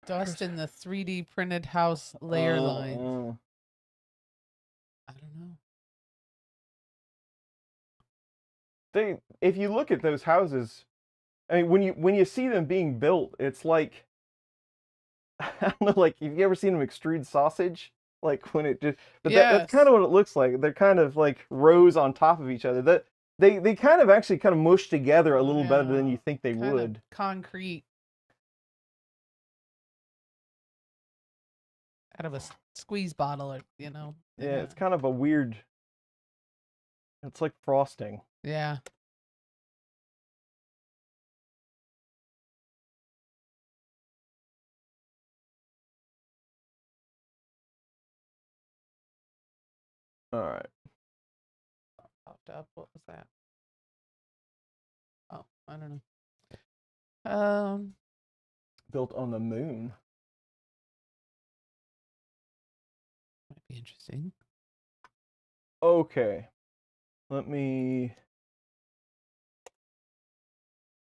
Dust in the 3D printed house layer lines. I don't know. If you look at those houses, I mean, when you see them being built, it's like, I don't know, like, have you ever seen them extrude sausage? Like when it just, but that's kind of what it looks like. They're kind of like rows on top of each other. That they kind of actually kind of mush together a little better than you think they kind would. Of concrete. Out of a squeeze bottle, or you know. Yeah, it's kind of a weird. It's like frosting. Yeah. All right. Popped up. What was that? Oh, I don't know. Built on the moon. Might be interesting. Okay. Let me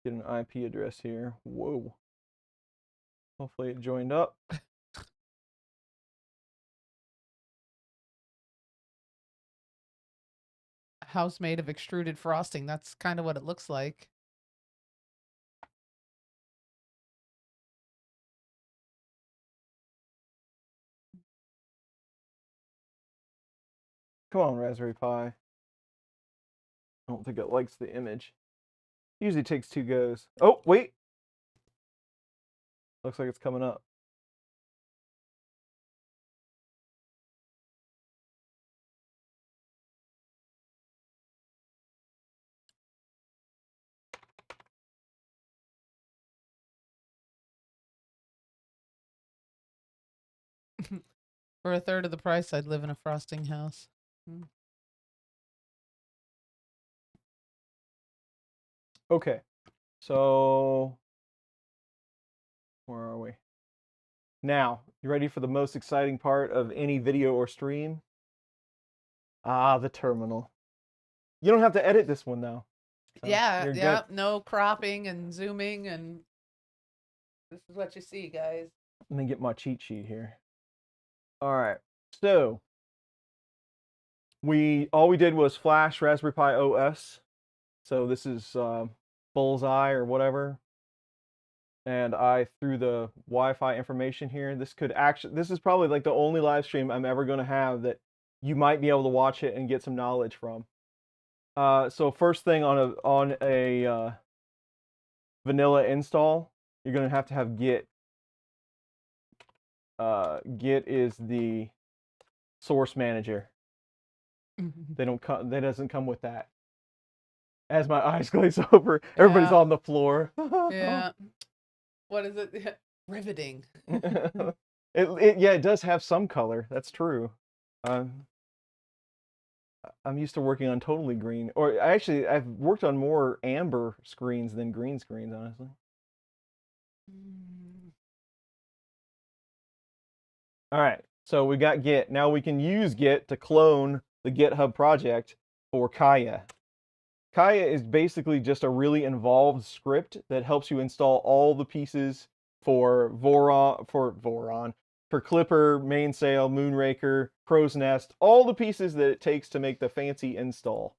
get an IP address here. Whoa. Hopefully it joined up. House made of extruded frosting. That's kind of what it looks like. Come on, Raspberry Pi. I don't think it likes the image. Usually takes 2 goes. Oh, wait. Looks like it's coming up. For a third of the price, I'd live in a frosting house. Okay. So, where are we? Now, you ready for the most exciting part of any video or stream? Ah, the terminal. You don't have to edit this one now. So Yeah, good. no cropping and zooming, and this is what you see, guys. Let me get my cheat sheet here. All right. So, all we did was flash Raspberry Pi OS. So this is Bullseye or whatever. And I threw the Wi-Fi information here. This is probably like the only live stream I'm ever going to have that you might be able to watch it and get some knowledge from. So first thing on a vanilla install, you're going to have Git. Git is the source manager. That doesn't come with that. As my eyes glaze over, everybody's on the floor. Yeah. What is it? Riveting. It does have some color. That's true. I'm used to working on totally green, or I've worked on more amber screens than green screens, honestly. All right, so we got Git. Now we can use Git to clone the GitHub project for Kaya. Kaya is basically just a really involved script that helps you install all the pieces for Voron, for Clipper, Mainsail, Moonraker, Crow's Nest, all the pieces that it takes to make the fancy install.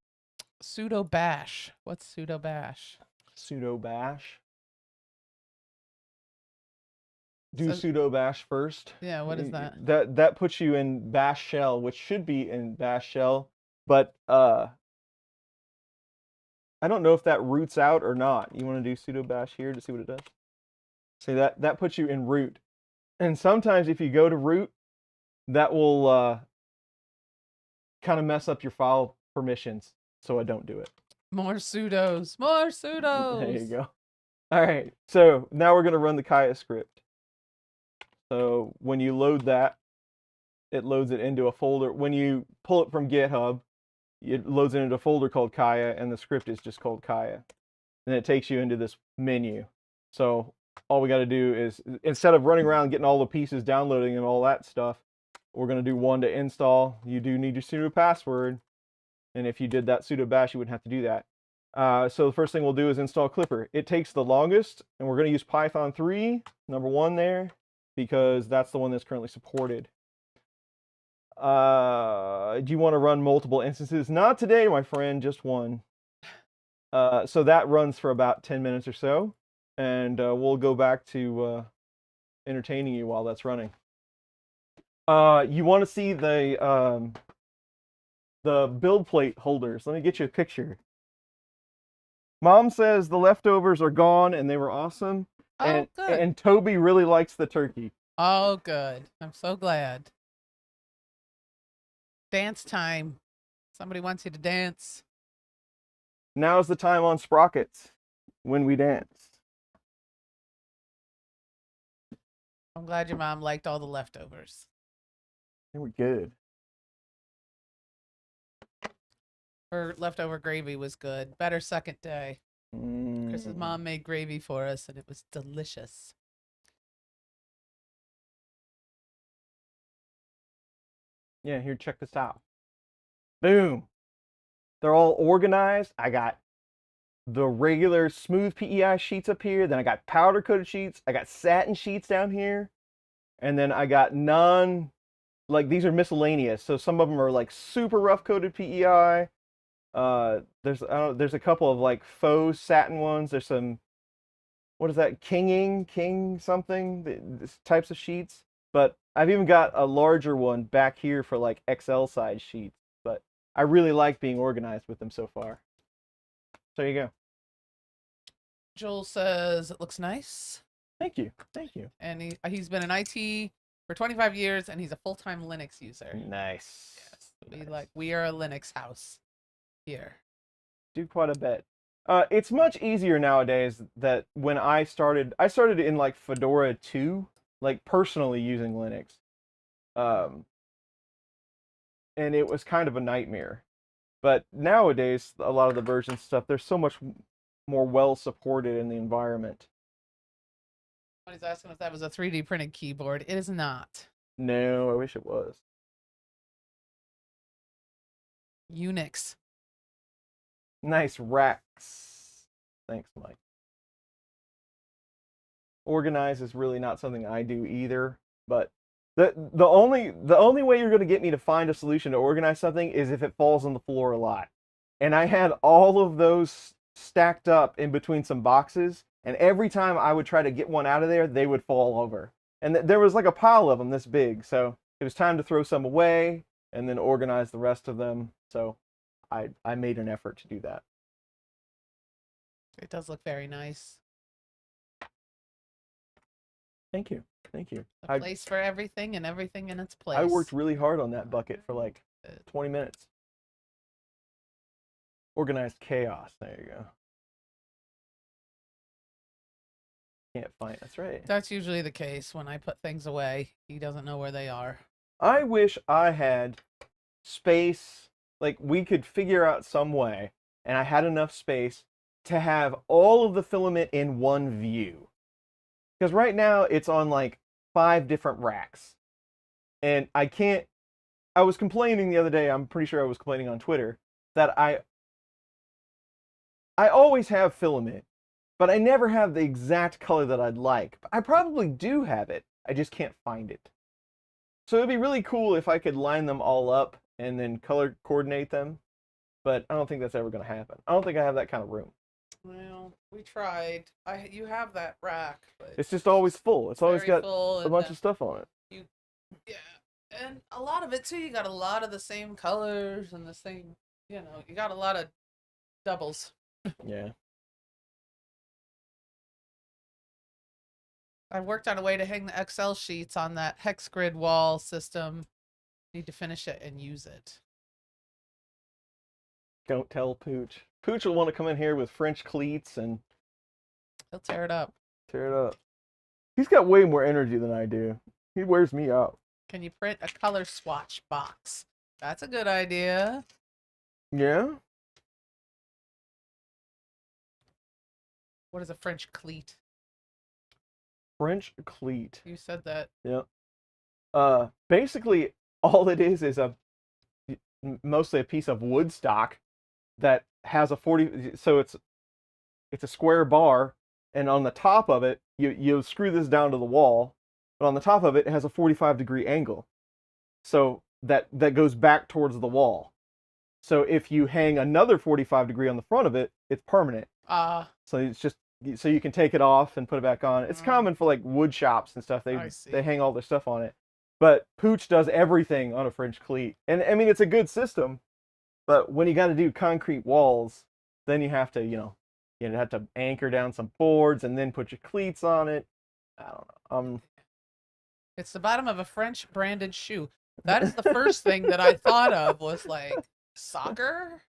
Sudo bash. What's sudo bash? Sudo bash. Do sudo bash first. Yeah, what is that? That puts you in bash shell, which should be in bash shell, but I don't know if that roots out or not. You want to do sudo bash here to see what it does? See, that puts you in root. And sometimes if you go to root, that will kind of mess up your file permissions, so I don't do it. More sudos. More sudos. There you go. All right, so now we're going to run the Kaya script. So when you load that, it loads it into a folder. When you pull it from GitHub, it loads it into a folder called Kaya, and the script is just called Kaya. And it takes you into this menu. So all we got to do is, instead of running around getting all the pieces, downloading and all that stuff, we're going to do one to install. You do need your sudo password. And if you did that sudo bash, you wouldn't have to do that. So the first thing we'll do is install Clipper. It takes the longest, and we're going to use Python 3, number 1 there, because that's the one that's currently supported. Do you want to run multiple instances? Not today, my friend, just one. So that runs for about 10 minutes or so, and we'll go back to entertaining you while that's running. You want to see the build plate holders. Let me get you a picture. Mom says the leftovers are gone and they were awesome. Oh, good. And Toby really likes the turkey. Oh, good. I'm so glad. Dance time. Somebody wants you to dance. Now's the time on Sprockets when we dance. I'm glad your mom liked all the leftovers. They were good. Her leftover gravy was good. Better second day. Chris's mom made gravy for us, and it was delicious. Yeah, here, check this out. Boom. They're all organized. I got the regular smooth PEI sheets up here. Then I got powder coated sheets. I got satin sheets down here. And then I got like these are miscellaneous. So some of them are like super rough coated PEI. There's a couple of like faux satin ones. There's some, what is that? King something, types of sheets. But I've even got a larger one back here for like XL size sheets. But I really like being organized with them so far. So there you go. Joel says it looks nice. Thank you. Thank you. And he's been in IT for 25 years, and he's a full-time Linux user. Nice. Yes, Nice. we are a Linux house here. Do quite a bit. It's much easier nowadays that when I started in like Fedora 2, like personally using Linux. And it was kind of a nightmare. But nowadays, a lot of the version stuff, there's so much more well supported in the environment. He's asking if that was a 3D printed keyboard. It is not. No, I wish it was. Unix. Nice racks. Thanks, Mike. Organize is really not something I do either, but the only way you're going to get me to find a solution to organize something is if it falls on the floor a lot. And I had all of those stacked up in between some boxes, and every time I would try to get one out of there, they would fall over. And there was like a pile of them this big, so it was time to throw some away and then organize the rest of them. So I made an effort to do that. It does look very nice. Thank you. Thank you. A place for everything and everything in its place. I worked really hard on that bucket for like 20 minutes. Organized chaos. There you go. Can't find. That's right. That's usually the case when I put things away. He doesn't know where they are. I wish I had space, like we could figure out some way, and I had enough space to have all of the filament in one view. Because right now it's on like 5 different racks. And I was complaining the other day, I'm pretty sure I was complaining on Twitter, that I always have filament, but I never have the exact color that I'd like. I probably do have it, I just can't find it. So it'd be really cool if I could line them all up and then color coordinate them, but I don't think that's ever going to happen. I don't think I have that kind of room. Well, we tried. You have that rack, but It's just always full. It's always got full, a bunch of stuff on it. Yeah, and a lot of it too. You got a lot of the same colors and the same. You got a lot of doubles. Yeah. I worked on a way to hang the Excel sheets on that hex grid wall system. Need to finish it and use it. Don't tell Pooch. Pooch will want to come in here with French cleats and He'll tear it up. tear it up. He's got way more energy than I do. He wears me out. Can you print a color swatch box? That's a good idea. Yeah? What is a French cleat? French cleat. You said that. Yep. Basically, all it is mostly a piece of wood stock that has a 40. So it's a square bar, and on the top of it, you screw this down to the wall, but on the top of it, it has a 45-degree angle, so that goes back towards the wall. So if you hang another 45-degree on the front of it, it's permanent. So it's just so you can take it off and put it back on. It's common for like wood shops and stuff. They hang all their stuff on it. But Pooch does everything on a French cleat. And I mean, it's a good system, but when you got to do concrete walls, then you have to, you have to anchor down some boards and then put your cleats on it. I don't know. It's the bottom of a French branded shoe. That is the first thing that I thought of was like soccer,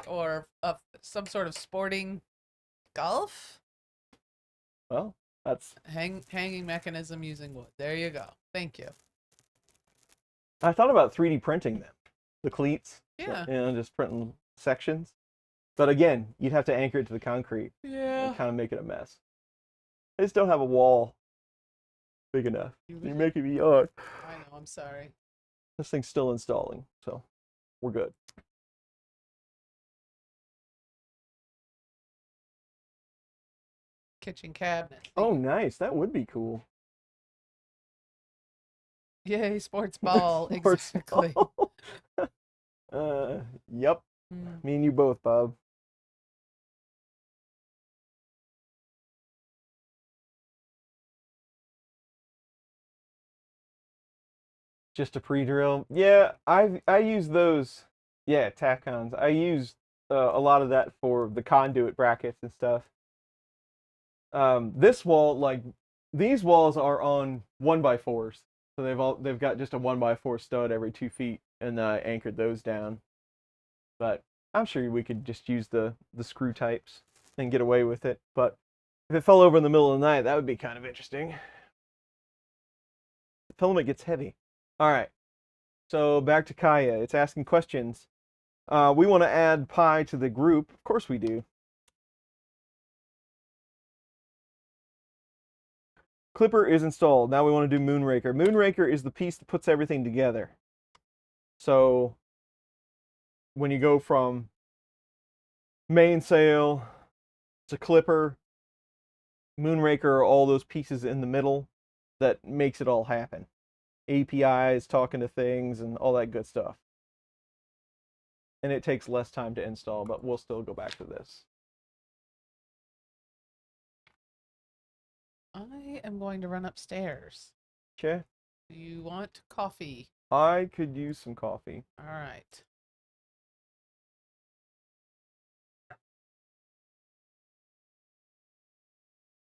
or some sort of sporting golf. Well, that's hanging mechanism using wood. There you go. Thank you. I thought about 3D printing them, the cleats. Yeah. Just printing sections. But again, you'd have to anchor it to the concrete. Yeah. And kind of make it a mess. I just don't have a wall big enough. You're making me yawn. I know. I'm sorry. This thing's still installing, so we're good. Kitchen cabinet. Oh, nice. That would be cool. Yay, sports ball. Sports exactly. Ball. Yep. Me and you both, Bob. Just a pre-drill. Yeah, I use those. Yeah, tack-ons. I use a lot of that for the conduit brackets and stuff. This wall, like these walls are on 1x4s, so they've got just a 1x4 stud every 2 feet, and I anchored those down. But I'm sure we could just use the screw types and get away with it. But if it fell over in the middle of the night, that would be kind of interesting. The filament gets heavy. All right, so back to Kaya. It's asking questions. We want to add Pi to the group. Of course we do. Clipper is installed. Now we want to do Moonraker. Moonraker is the piece that puts everything together. So when you go from mainsail to Clipper, Moonraker are all those pieces in the middle that makes it all happen. APIs, talking to things, and all that good stuff. And it takes less time to install, but we'll still go back to this. I am going to run upstairs. Okay. Do you want coffee? I could use some coffee. All right.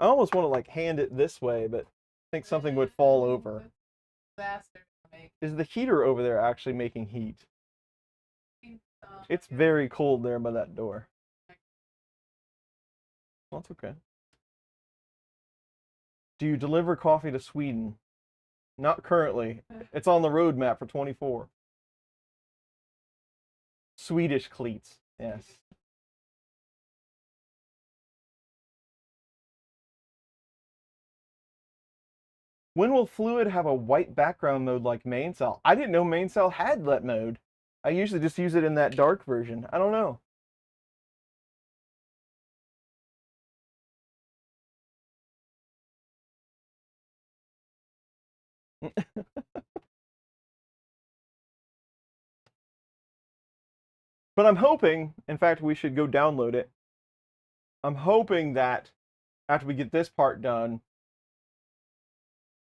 I almost want to like hand it this way, but I think something would fall over. Is the heater over there actually making heat? It's very cold there by that door. Well, that's okay. Do you deliver coffee to Sweden? Not currently. It's on the roadmap for 24. Swedish cleats, yes. When will Fluid have a white background mode like Mainsail? I didn't know Mainsail had that mode. I usually just use it in that dark version. I don't know. But I'm hoping, in fact, we should go download it. I'm hoping that after we get this part done,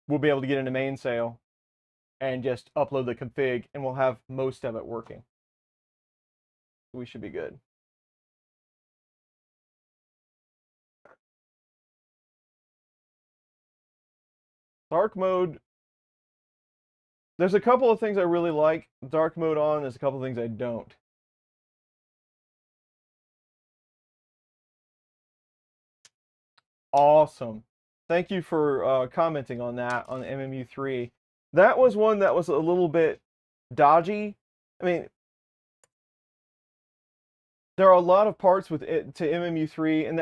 we'll be able to get into Mainsail and just upload the config, and we'll have most of it working. We should be good. Dark mode. There's a couple of things I really like dark mode on. There's a couple of things I don't. awesome. Thank you for commenting on that on MMU3. That was one that was a little bit dodgy. I mean, there are a lot of parts with it to MMU3, and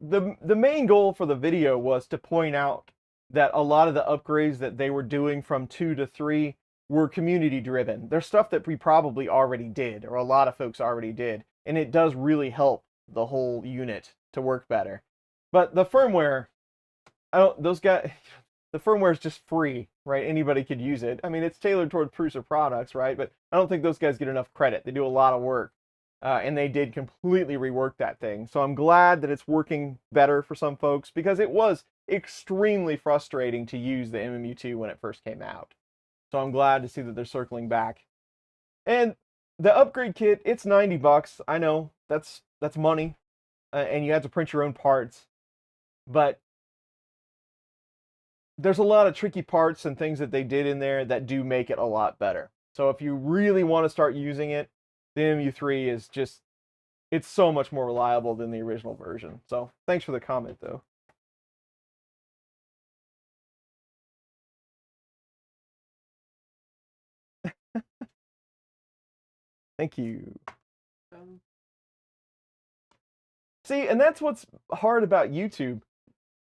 the main goal for the video was to point out that a lot of the upgrades that they were doing from 2 to 3 were community driven. There's stuff that we probably already did, or a lot of folks already did, and it does really help the whole unit to work better. But the firmware, the firmware is just free, right? Anybody could use it. I mean, it's tailored toward Prusa products, right? But I don't think those guys get enough credit. They do a lot of work. And they did completely rework that thing. So I'm glad that it's working better for some folks, because it was extremely frustrating to use the MMU2 when it first came out. So I'm glad to see that they're circling back. And the upgrade kit, it's $90. I know that's money, and you have to print your own parts. But there's a lot of tricky parts and things that they did in there that do make it a lot better. So if you really want to start using it, the MU3 is just, it's so much more reliable than the original version. So thanks for the comment, though. Thank you. See, and that's what's hard about YouTube.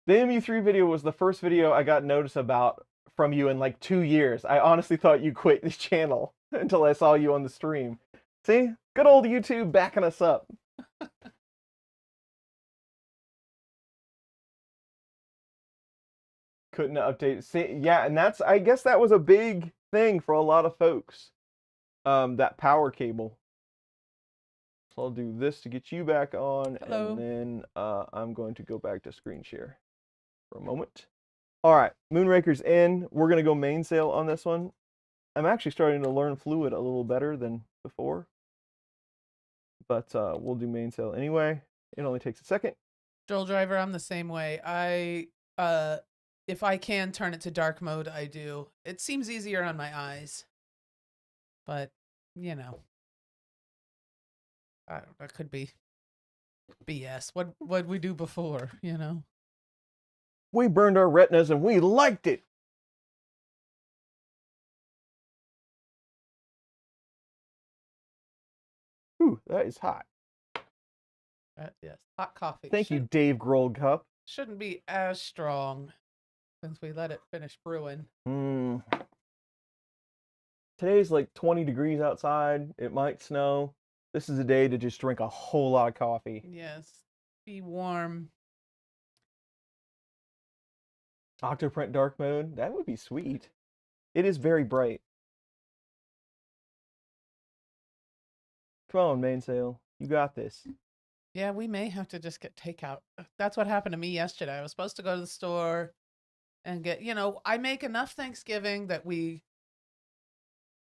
The MU3 video was the first video I got notice about from you in like 2 years. I honestly thought you quit this channel until I saw you on the stream. See? Good old YouTube backing us up. Couldn't update. See, yeah, and I guess that was a big thing for a lot of folks. That power cable. So I'll do this to get you back on. Hello. And then I'm going to go back to screen share for a moment. All right, Moonraker's in. We're going to go mainsail on this one. I'm actually starting to learn Fluid a little better than before. But we'll do mainsail anyway. It only takes a second. Joel Driver, I'm the same way. If I can turn it to dark mode, I do. It seems easier on my eyes. But, you know. That could be BS. What'd we do before, you know? We burned our retinas and we liked it. Ooh, that is hot. Yes, hot coffee. Thank you, Dave Grohl Cup. Shouldn't be as strong since we let it finish brewing. Today's like 20 degrees outside. It might snow. This is a day to just drink a whole lot of coffee. Yes, be warm. Octoprint dark mode, that would be sweet. It is very bright. Come on, mainsail. You got this. Yeah, we may have to just get takeout. That's what happened to me yesterday. I was supposed to go to the store and get, I make enough Thanksgiving that we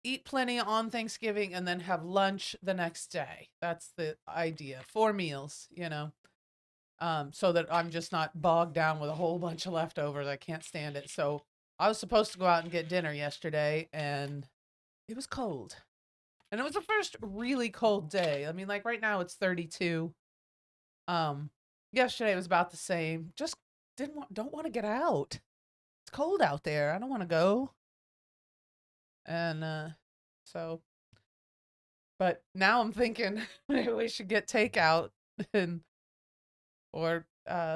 eat plenty on Thanksgiving and then have lunch the next day. That's the idea. 4 meals, so that I'm just not bogged down with a whole bunch of leftovers. I can't stand it. So I was supposed to go out and get dinner yesterday, and it was cold. And it was the first really cold day. I mean, like right now it's 32. Yesterday it was about the same. Just don't want to get out. It's cold out there. I don't want to go. And but now I'm thinking maybe we should get takeout or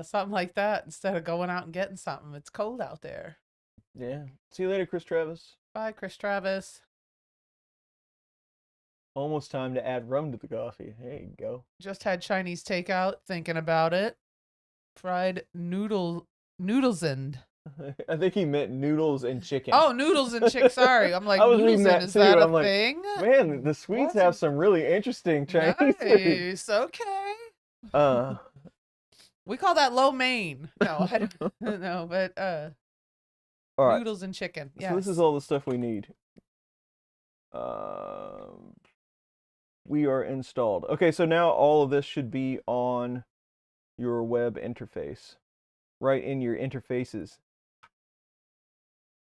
something like that instead of going out and getting something. It's cold out there. Yeah. See you later, Chris Travis. Bye, Chris Travis. Almost time to add rum to the coffee. There you go. Just had Chinese takeout, thinking about it. Fried noodles and I think he meant noodles and chicken. oh, noodles and chicken. Sorry, I'm like, I was noodles reading and that is too. that a I'm like, thing? Man, the Swedes have some really interesting Chinese food. Nice. Okay. We call that lo mein. No, I don't know, but all right. noodles and chicken. Yes. So this is all the stuff we need. We are installed. Okay, so now all of this should be on your web interface, right in your interfaces.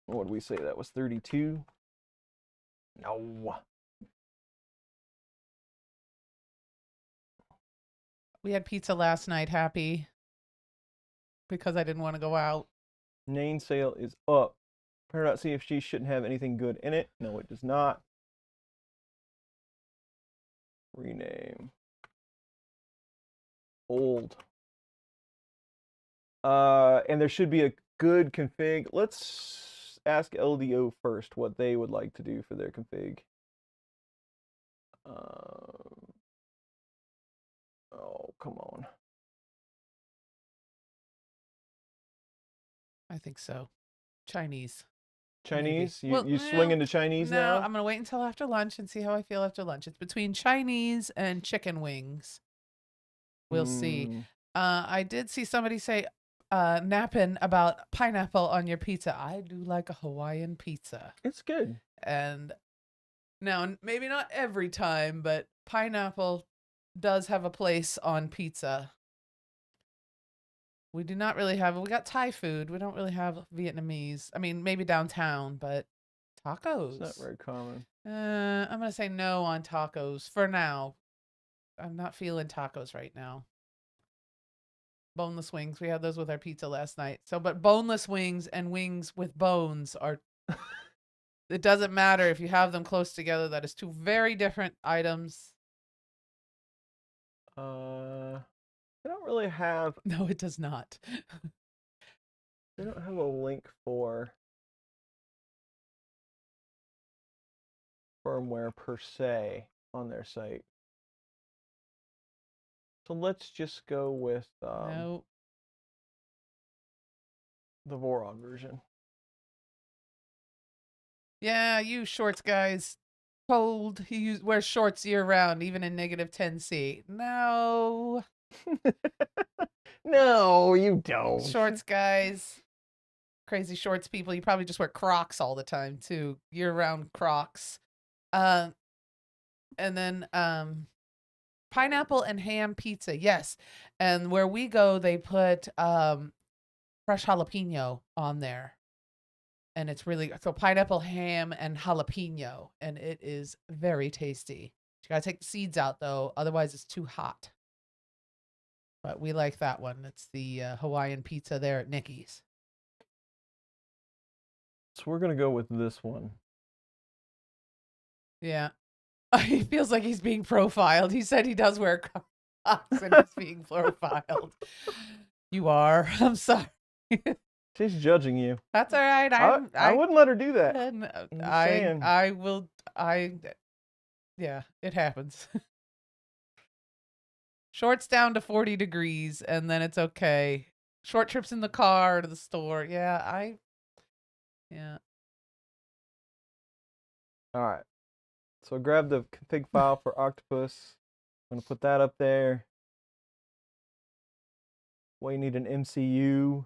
What did we say? That was 32? No. We had pizza last night, Happy. because I didn't want to go out. Main sale is up. Printer.cfg shouldn't have anything good in it. No, it does not. Rename. Old. And there should be a good config. Let's ask LDO first what they would like to do for their config. Oh, come on. I think so. Chinese. Chinese? Maybe. You swing into Chinese no, now? I'm gonna wait until after lunch and see how I feel after lunch. It's between Chinese and chicken wings. We'll see. I did see somebody say napping about pineapple on your pizza. I do like a Hawaiian pizza. It's good. And now, maybe not every time, but pineapple does have a place on pizza. We do not really have, we got Thai food. We don't really have Vietnamese. I mean, maybe downtown, but tacos. It's not very common. I'm going to say no on tacos for now. I'm not feeling tacos right now. Boneless wings. We had those with our pizza last night. So, but boneless wings and wings with bones are, it doesn't matter if you have them close together. That is two very different items. They don't really have. No, it does not. They don't have a link for firmware per se on their site. So let's just go with No. the Voron version. Yeah, you shorts guys. Cold. He wears shorts year round, even in negative 10C. No. No, you don't. Shorts guys. Crazy shorts people. You probably just wear Crocs all the time too. Year round Crocs. And then pineapple and ham pizza. Yes. And where we go, they put fresh jalapeno on there. And it's really, so pineapple, ham, and jalapeno. And it is very tasty. You gotta take the seeds out though, otherwise it's too hot. But we like that one. It's the Hawaiian pizza there at Nikki's. So we're gonna go with this one. Yeah. He feels like he's being profiled. He said he does wear Crocs and he's being profiled. You are. I'm sorry. She's judging you. That's all right. I wouldn't let her do that. Yeah, it happens. Shorts down to 40 degrees and then it's okay. Short trips in the car to the store. Yeah. All right. So grab the config file for Octopus. I'm gonna put that up there. Well, you need an MCU.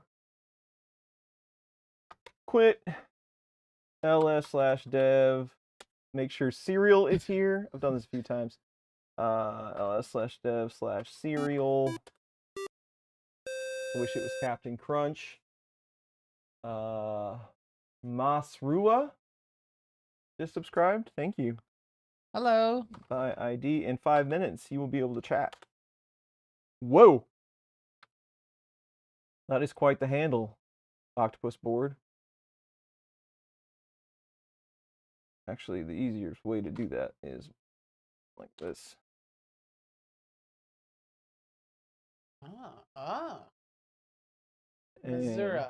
Quit. ls/dev. Make sure serial is here. I've done this a few times. ls/dev/serial. I wish it was Captain Crunch. Masrua just subscribed. Thank you. Hello. By ID. In 5 minutes, you will be able to chat. Whoa! That is quite the handle, Octopus board. Actually, the easiest way to do that is like this. Missouri.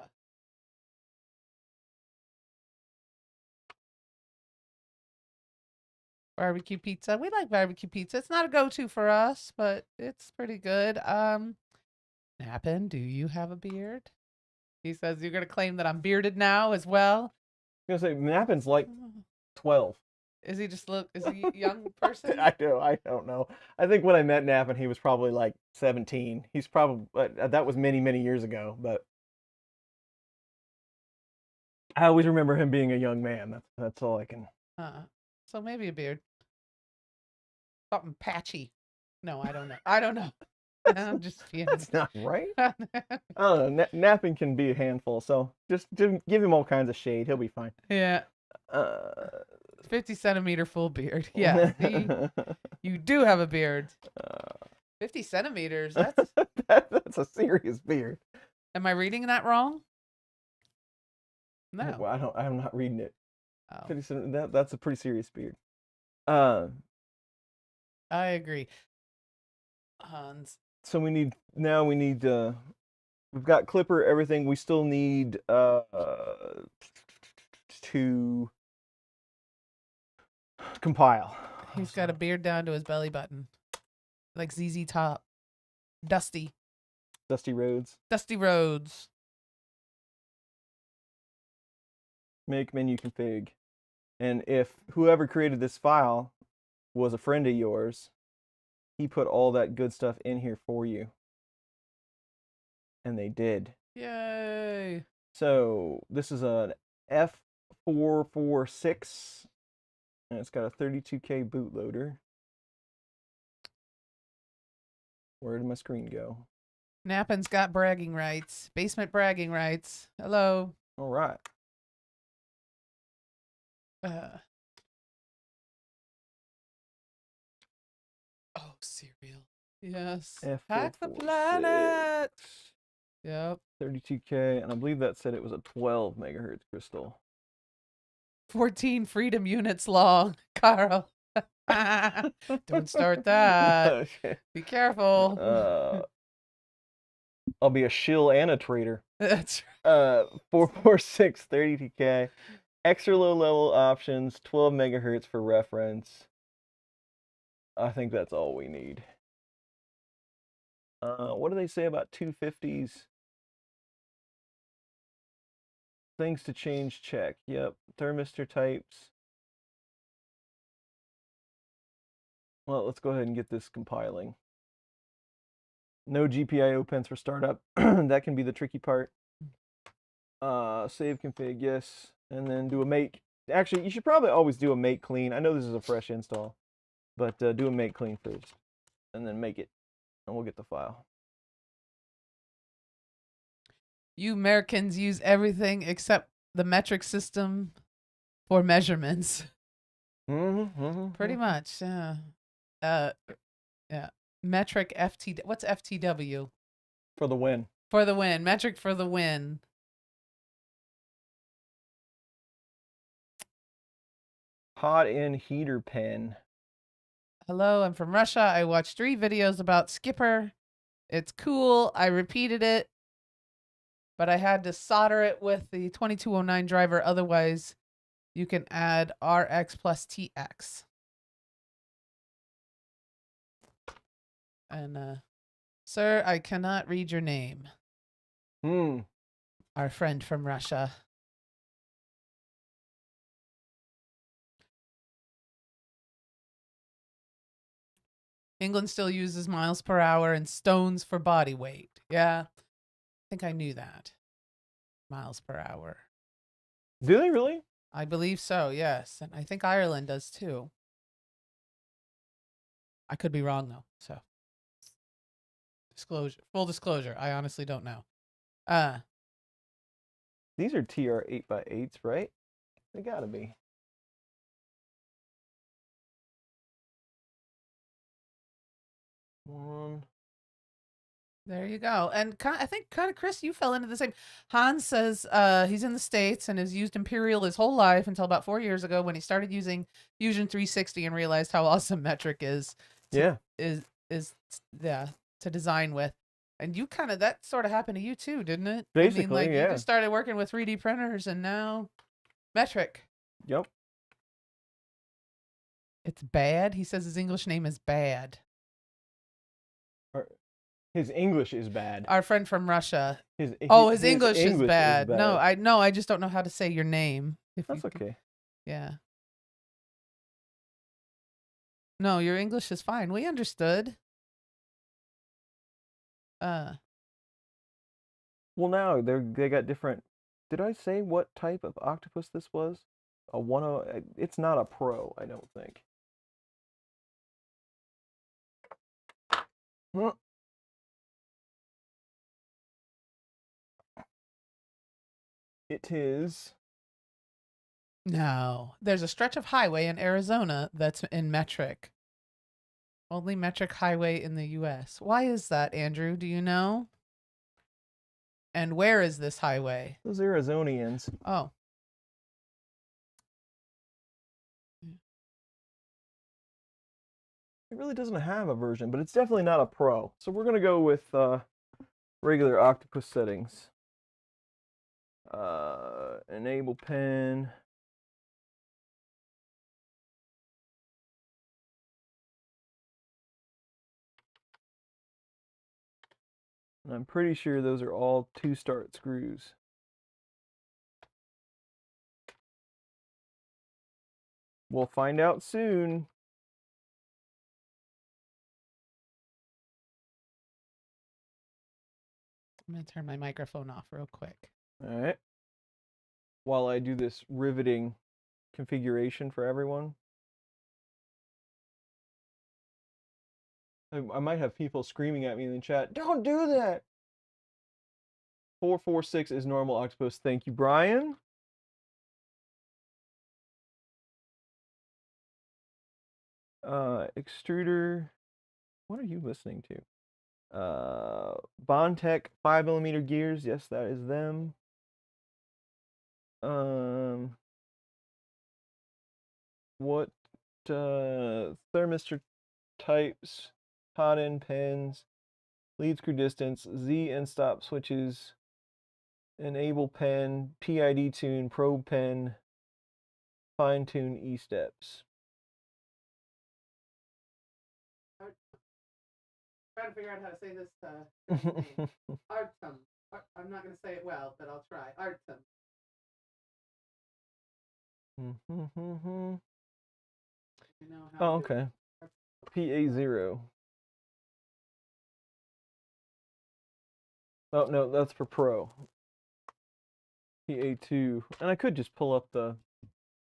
Barbecue pizza. We like barbecue pizza. It's not a go-to for us, but it's pretty good. Nappin, do you have a beard? He says you're gonna claim that I'm bearded now as well. I was gonna say Nappin's like 12. Is he just is he a young person? I don't know. I think when I met Nappin, he was probably like 17. He's probably, that was many, many years ago, but I always remember him being a young man. That's all I can. So maybe a beard. Something patchy. No, I don't know. I don't know. I'm just being. That's not right. I don't know. Napping can be a handful, so just give him all kinds of shade. He'll be fine. Yeah. 50-centimeter full beard. Yeah. You do have a beard. 50 centimeters. That's that's a serious beard. Am I reading that wrong? No. Well, I'm not reading it. Oh, That's a pretty serious beard. I agree. Hans. So we need we've got Clipper, everything. We still need to compile. He's got a beard down to his belly button. Like ZZ Top. Dusty. Dusty Roads. Dusty Roads. Make menu config. And if whoever created this file was a friend of yours, he put all that good stuff in here for you. And they did. Yay. So this is an F446, and it's got a 32K bootloader. Where did my screen go? Nappin's got bragging rights. Basement bragging rights. Hello. All right. Oh, cereal. Yes. Hack the planet. Yep. 32K, and I believe that said it was a 12 megahertz crystal. 14 freedom units long, Carl. Don't start that. Okay. Be careful. I'll be a shill and a traitor. That's 446, 32K. Extra low level options, 12 megahertz for reference. I think that's all we need. What do they say about 250s? Things to change, check. Yep, thermistor types. Well, let's go ahead and get this compiling. No GPIO pins for startup. That can be the tricky part. Save config, yes. And then do a make. Actually, you should probably always do a make clean. I know this is a fresh install, but do a make clean first. And then make it. And we'll get the file. You Americans use everything except the metric system for measurements. Pretty much, yeah. Yeah. Metric FT. What's FTW? For the win. For the win. Metric for the win. Hot in heater pen. Hello, I'm from Russia. I watched 3 videos about Skipper. It's cool. I repeated it, but I had to solder it with the 2209 driver. Otherwise, you can add RX plus TX. And, sir, I cannot read your name. Our friend from Russia. England still uses miles per hour and stones for body weight. Yeah, I think I knew that. Miles per hour. Do they really? I believe so, yes. And I think Ireland does too. I could be wrong though, so. Full disclosure, I honestly don't know. These are TR 8x8s, right? They gotta be. One. There you go. And I think kind of Chris, you fell into the same. Hans says he's in the States and has used Imperial his whole life until about 4 years ago when he started using Fusion 360 and realized how awesome metric is. To design with. And you that sort of happened to you too, didn't it? Basically, you just started working with 3D printers and now metric. Yep. It's Bad. He says his English name is Bad. His English is bad. Our friend from Russia. His English is bad. No, I just don't know how to say your name. That's okay. Yeah. No, your English is fine. We understood. Well, now they got different. Did I say what type of octopus this was? A 10. It's not a Pro, I don't think. Huh. It is. No, there's a stretch of highway in Arizona that's in metric. Only metric highway in the U.S. Why is that, Andrew? Do you know? And where is this highway? Those Arizonians. Oh. It really doesn't have a version, but it's definitely not a pro. So we're gonna go with regular Octopus settings. Enable pen. And I'm pretty sure those are all 2-start screws. We'll find out soon. I'm going to turn my microphone off real quick. All right. While I do this riveting configuration for everyone. I might have people screaming at me in the chat, don't do that! 446 is normal Octopus. Thank you, Brian. Extruder. What are you listening to? Bondtech 5mm gears. Yes, that is them. What thermistor types, Hotend pins, lead screw distance, Z and stop switches, enable pen, PID tune, probe pen, fine tune E steps. Trying to figure out how to say this name. Artem. I'm not going to say it well, but I'll try. Artem. Oh, okay. PA0. Oh, no, that's for Pro. PA2. And I could just pull up the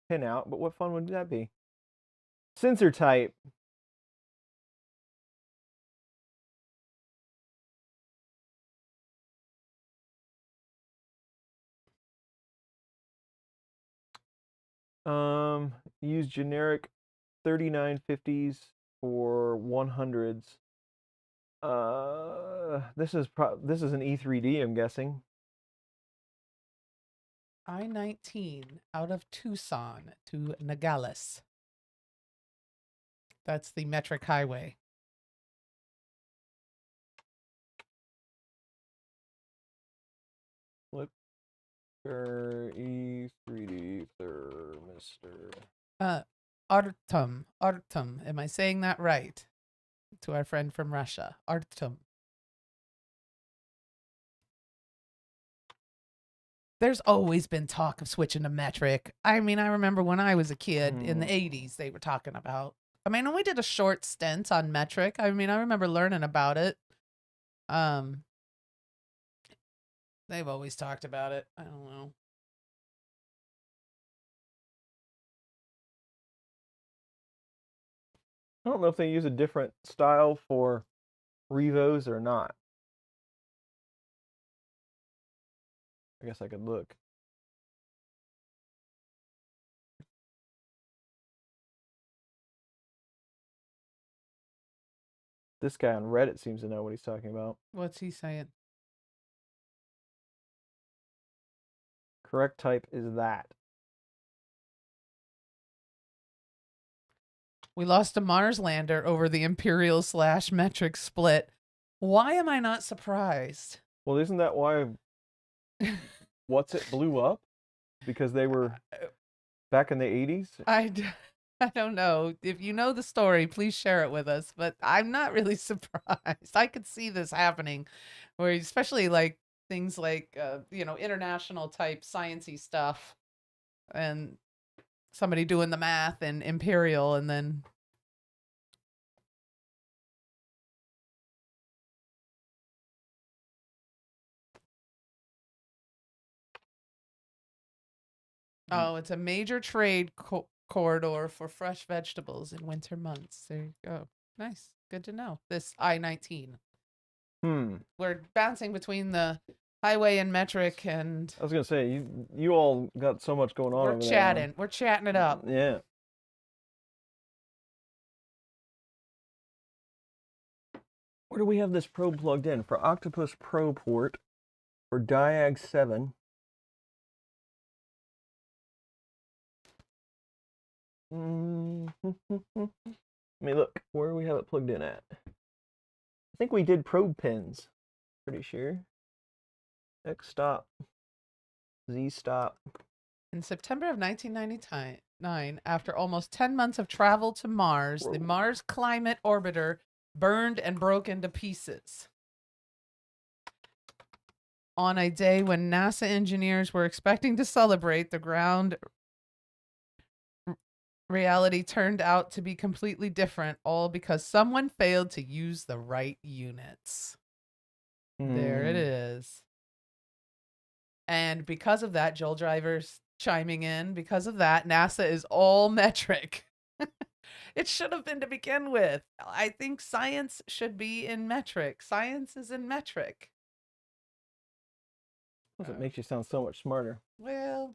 pin out, but what fun would that be? Sensor type. Use generic 3950s for 100s. This is an E3D, I'm guessing. I-19 out of Tucson to Nogales. That's the metric highway. Flip E3D thermistor. Artem. Am I saying that right? To our friend from Russia. Artem. There's always been talk of switching to metric. I mean, I remember when I was a kid in the 80s, they were talking about. I mean, we did a short stint on metric. I mean, I remember learning about it. They've always talked about it. I don't know. I don't know if they use a different style for Revos or not. I guess I could look. This guy on Reddit seems to know what he's talking about. What's he saying? Correct type is that. We lost a Mars lander over the Imperial / metric split. Why am I not surprised? Well, isn't that why What's It blew up? Because they were back in the 80s? I don't know. If you know the story, please share it with us. But I'm not really surprised. I could see this happening, where especially like things like international type sciencey stuff, and somebody doing the math and Imperial, and then it's a major trade corridor for fresh vegetables in winter months. There you go. Nice. Good to know. This I-19. We're bouncing between the highway and metric, and I was gonna say you all got so much going on over there. chatting. We're chatting it up. Yeah. Where do we have this probe plugged in? For Octopus Pro port, for Diag 7. Let me look where we have it plugged in at. I think we did probe pins. Pretty sure. X stop. Z stop. In September of 1999, after almost 10 months of travel to Mars, the Mars Climate Orbiter burned and broke into pieces. On a day when NASA engineers were expecting to celebrate, the ground reality turned out to be completely different, all because someone failed to use the right units. There it is. And because of that, Joel Driver's chiming in, because of that, NASA is all metric. It should have been to begin with. I think science should be in metric. Science is in metric. It makes you sound so much smarter. Well,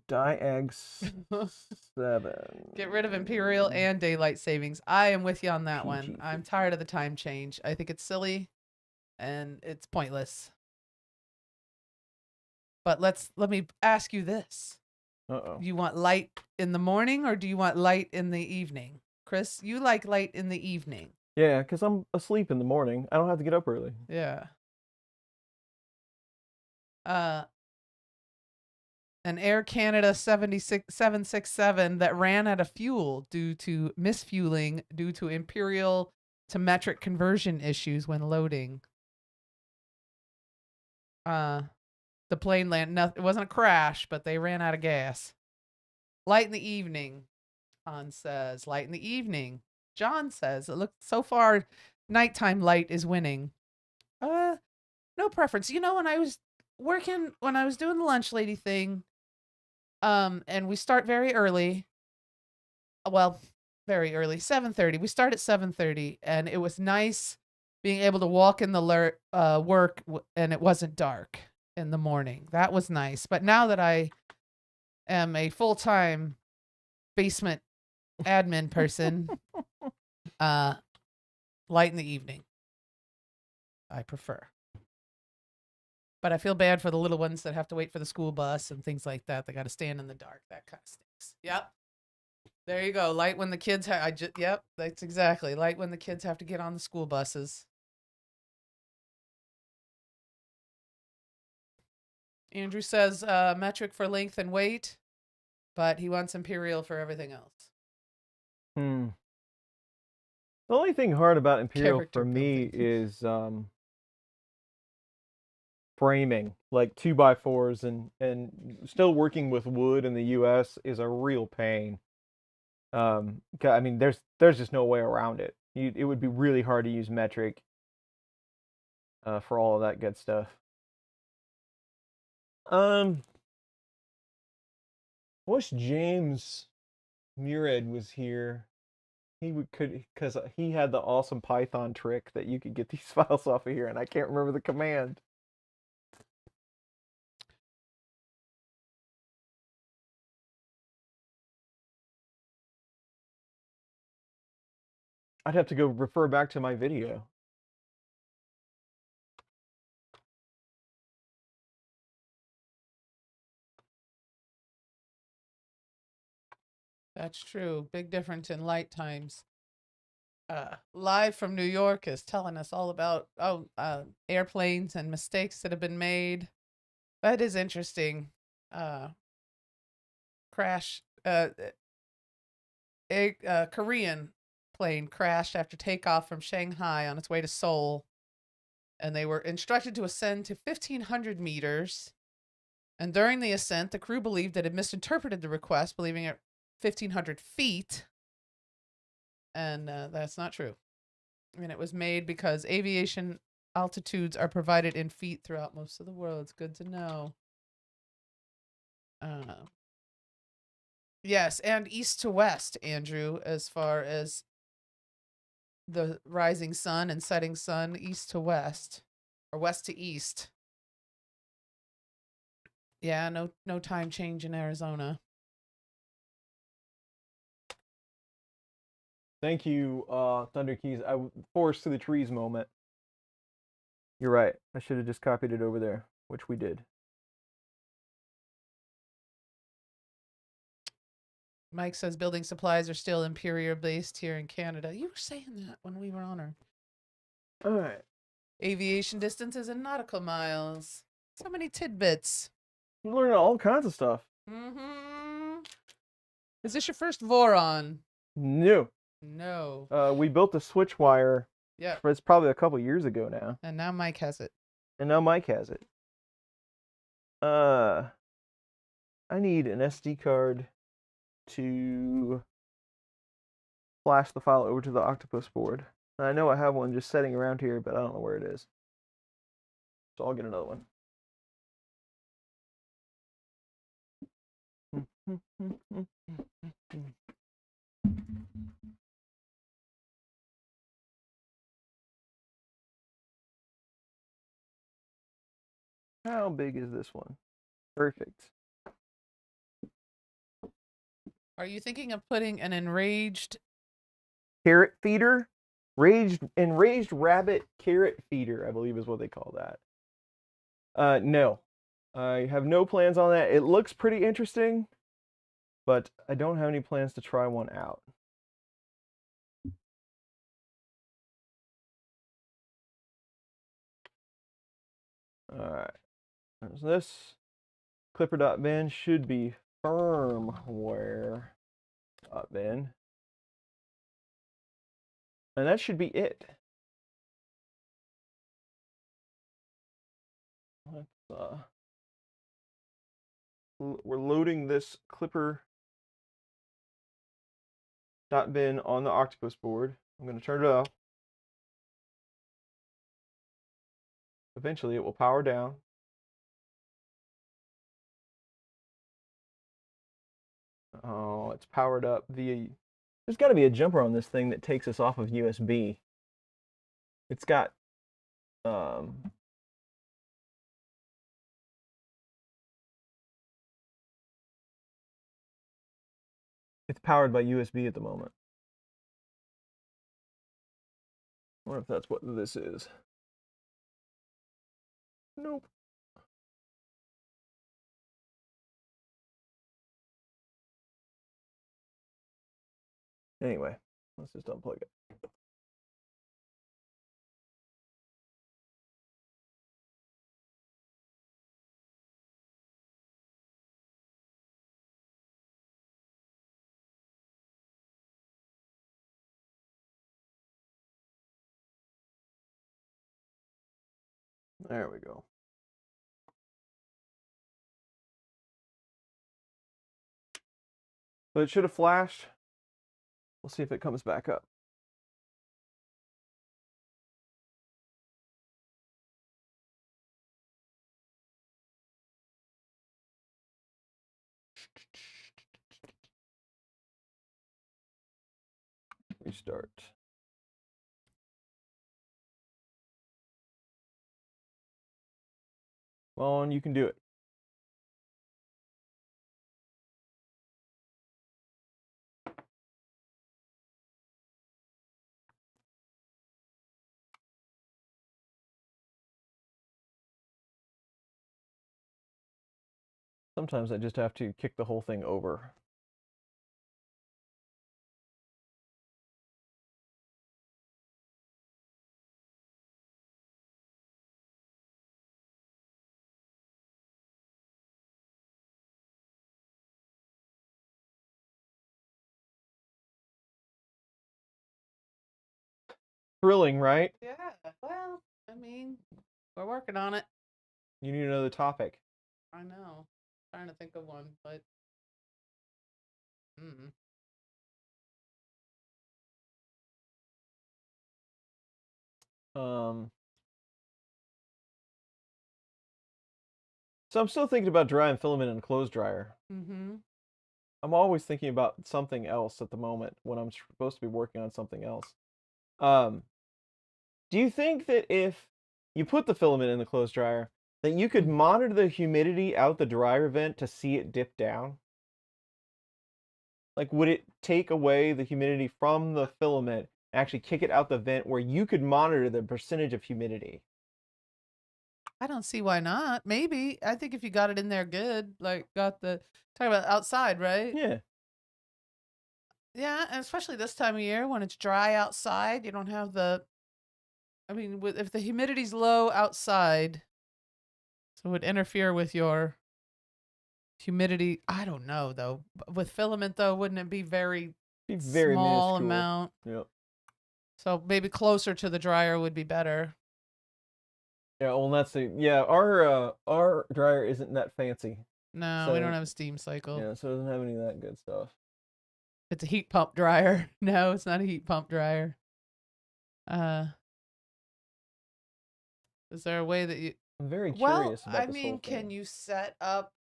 Diag 7. get rid of Imperial and Daylight Savings. I am with you on that one. I'm tired of the time change. I think it's silly and it's pointless. But let me ask you this. Uh-oh. You want light in the morning or do you want light in the evening? Chris, you like light in the evening. Yeah, because I'm asleep in the morning. I don't have to get up early. Yeah. An Air Canada 767 that ran out of fuel due to misfueling due to Imperial to metric conversion issues when loading. The plane landed. It wasn't a crash, but they ran out of gas. Light in the evening, Hans says. Light in the evening. John says, it looks so far, nighttime light is winning. No preference. You know, when I was doing the lunch lady thing, and we start very early. Well, very early, 7:30. We start at 7:30, and it was nice being able to walk in the work and it wasn't dark in the morning. That was nice. But now that I am a full-time basement admin person, light in the evening, I prefer. But I feel bad for the little ones that have to wait for the school bus and things like that. They got to stand in the dark. That kind of stinks. Yep. There you go. Light when the kids yep, that's exactly. Light when the kids have to get on the school buses. Andrew says metric for length and weight, but he wants Imperial for everything else. The only thing hard about Imperial Character for me building. is framing, like 2x4s, and still working with wood in the US is a real pain. I mean, there's just no way around it. It would be really hard to use metric for all of that good stuff. Wish James Murad was here. Because he had the awesome Python trick that you could get these files off of here, and I can't remember the command. I'd have to go refer back to my video. That's true. Big difference in light times. Live from New York is telling us all about airplanes and mistakes that have been made. That is interesting. Crash. A Korean plane crashed after takeoff from Shanghai on its way to Seoul, and they were instructed to ascend to 1,500 meters. And during the ascent, the crew believed it had misinterpreted the request, believing it 1,500 feet. And that's not true. I mean, it was made because aviation altitudes are provided in feet throughout most of the world. It's good to know. Yes, and east to west, Andrew, as far as the rising sun and setting sun, east to west, or west to east. Yeah, no time change in Arizona. Thank you, Thunder Keys. Forest to the trees moment. You're right. I should have just copied it over there, which we did. Mike says building supplies are still Imperial based here in Canada. You were saying that when we were on her. All right. Aviation distances and nautical miles. So many tidbits. You're learning all kinds of stuff. Mm-hmm. Is this your first Voron? No. No. We built the switch wire. Yeah. It's probably a couple years ago now. And now Mike has it. And now Mike has it. I need an SD card to flash the file over to the octopus board. And I know I have one just sitting around here, but I don't know where it is. So I'll get another one. How big is this one? Perfect. Are you thinking of putting an enraged Carrot feeder? Enraged rabbit carrot feeder, I believe is what they call that. No. I have no plans on that. It looks pretty interesting, but I don't have any plans to try one out. Alright. There's this. Clipper.bin should be firmware.bin. And that should be it. Let's, we're loading this clipper.bin on the octopus board. I'm going to turn it off. Eventually it will power down. Oh, it's powered up via... There's got to be a jumper on this thing that takes us off of USB. It's got... It's powered by USB at the moment. I wonder if that's what this is. Nope. Anyway, let's just unplug it. There we go. So it should have flashed. We'll see if it comes back up. Restart. Come on, you can do it. Sometimes I just have to kick the whole thing over. Thrilling, right? Yeah, well, I mean, we're working on it. You need another topic. I know. Trying to think of one, but So I'm still thinking about drying filament in a clothes dryer. I'm always thinking about something else at the moment when I'm supposed to be working on something else. Do you think that if you put the filament in the clothes dryer, that you could monitor the humidity out the dryer vent to see it dip down? Like, would it take away the humidity from the filament and actually kick it out the vent where you could monitor the percentage of humidity? I don't see why not. Maybe. I think if you got it in there good, like got the talking about outside, right? Yeah. Yeah, and especially this time of year when it's dry outside, you don't have the. I mean, if the humidity's low outside, so it would interfere with your humidity. I don't know though. With filament though, wouldn't it be very Be very small minuscule. amount? Yep. So maybe closer to the dryer would be better. Yeah, well, that's the our dryer isn't that fancy. No, we So- don't have a steam cycle. Yeah, so it doesn't have any of that good stuff. It's a heat pump dryer. No, it's not a heat pump dryer. Is there a way that you? I'm very Well, curious about I this mean, whole can thing. you set up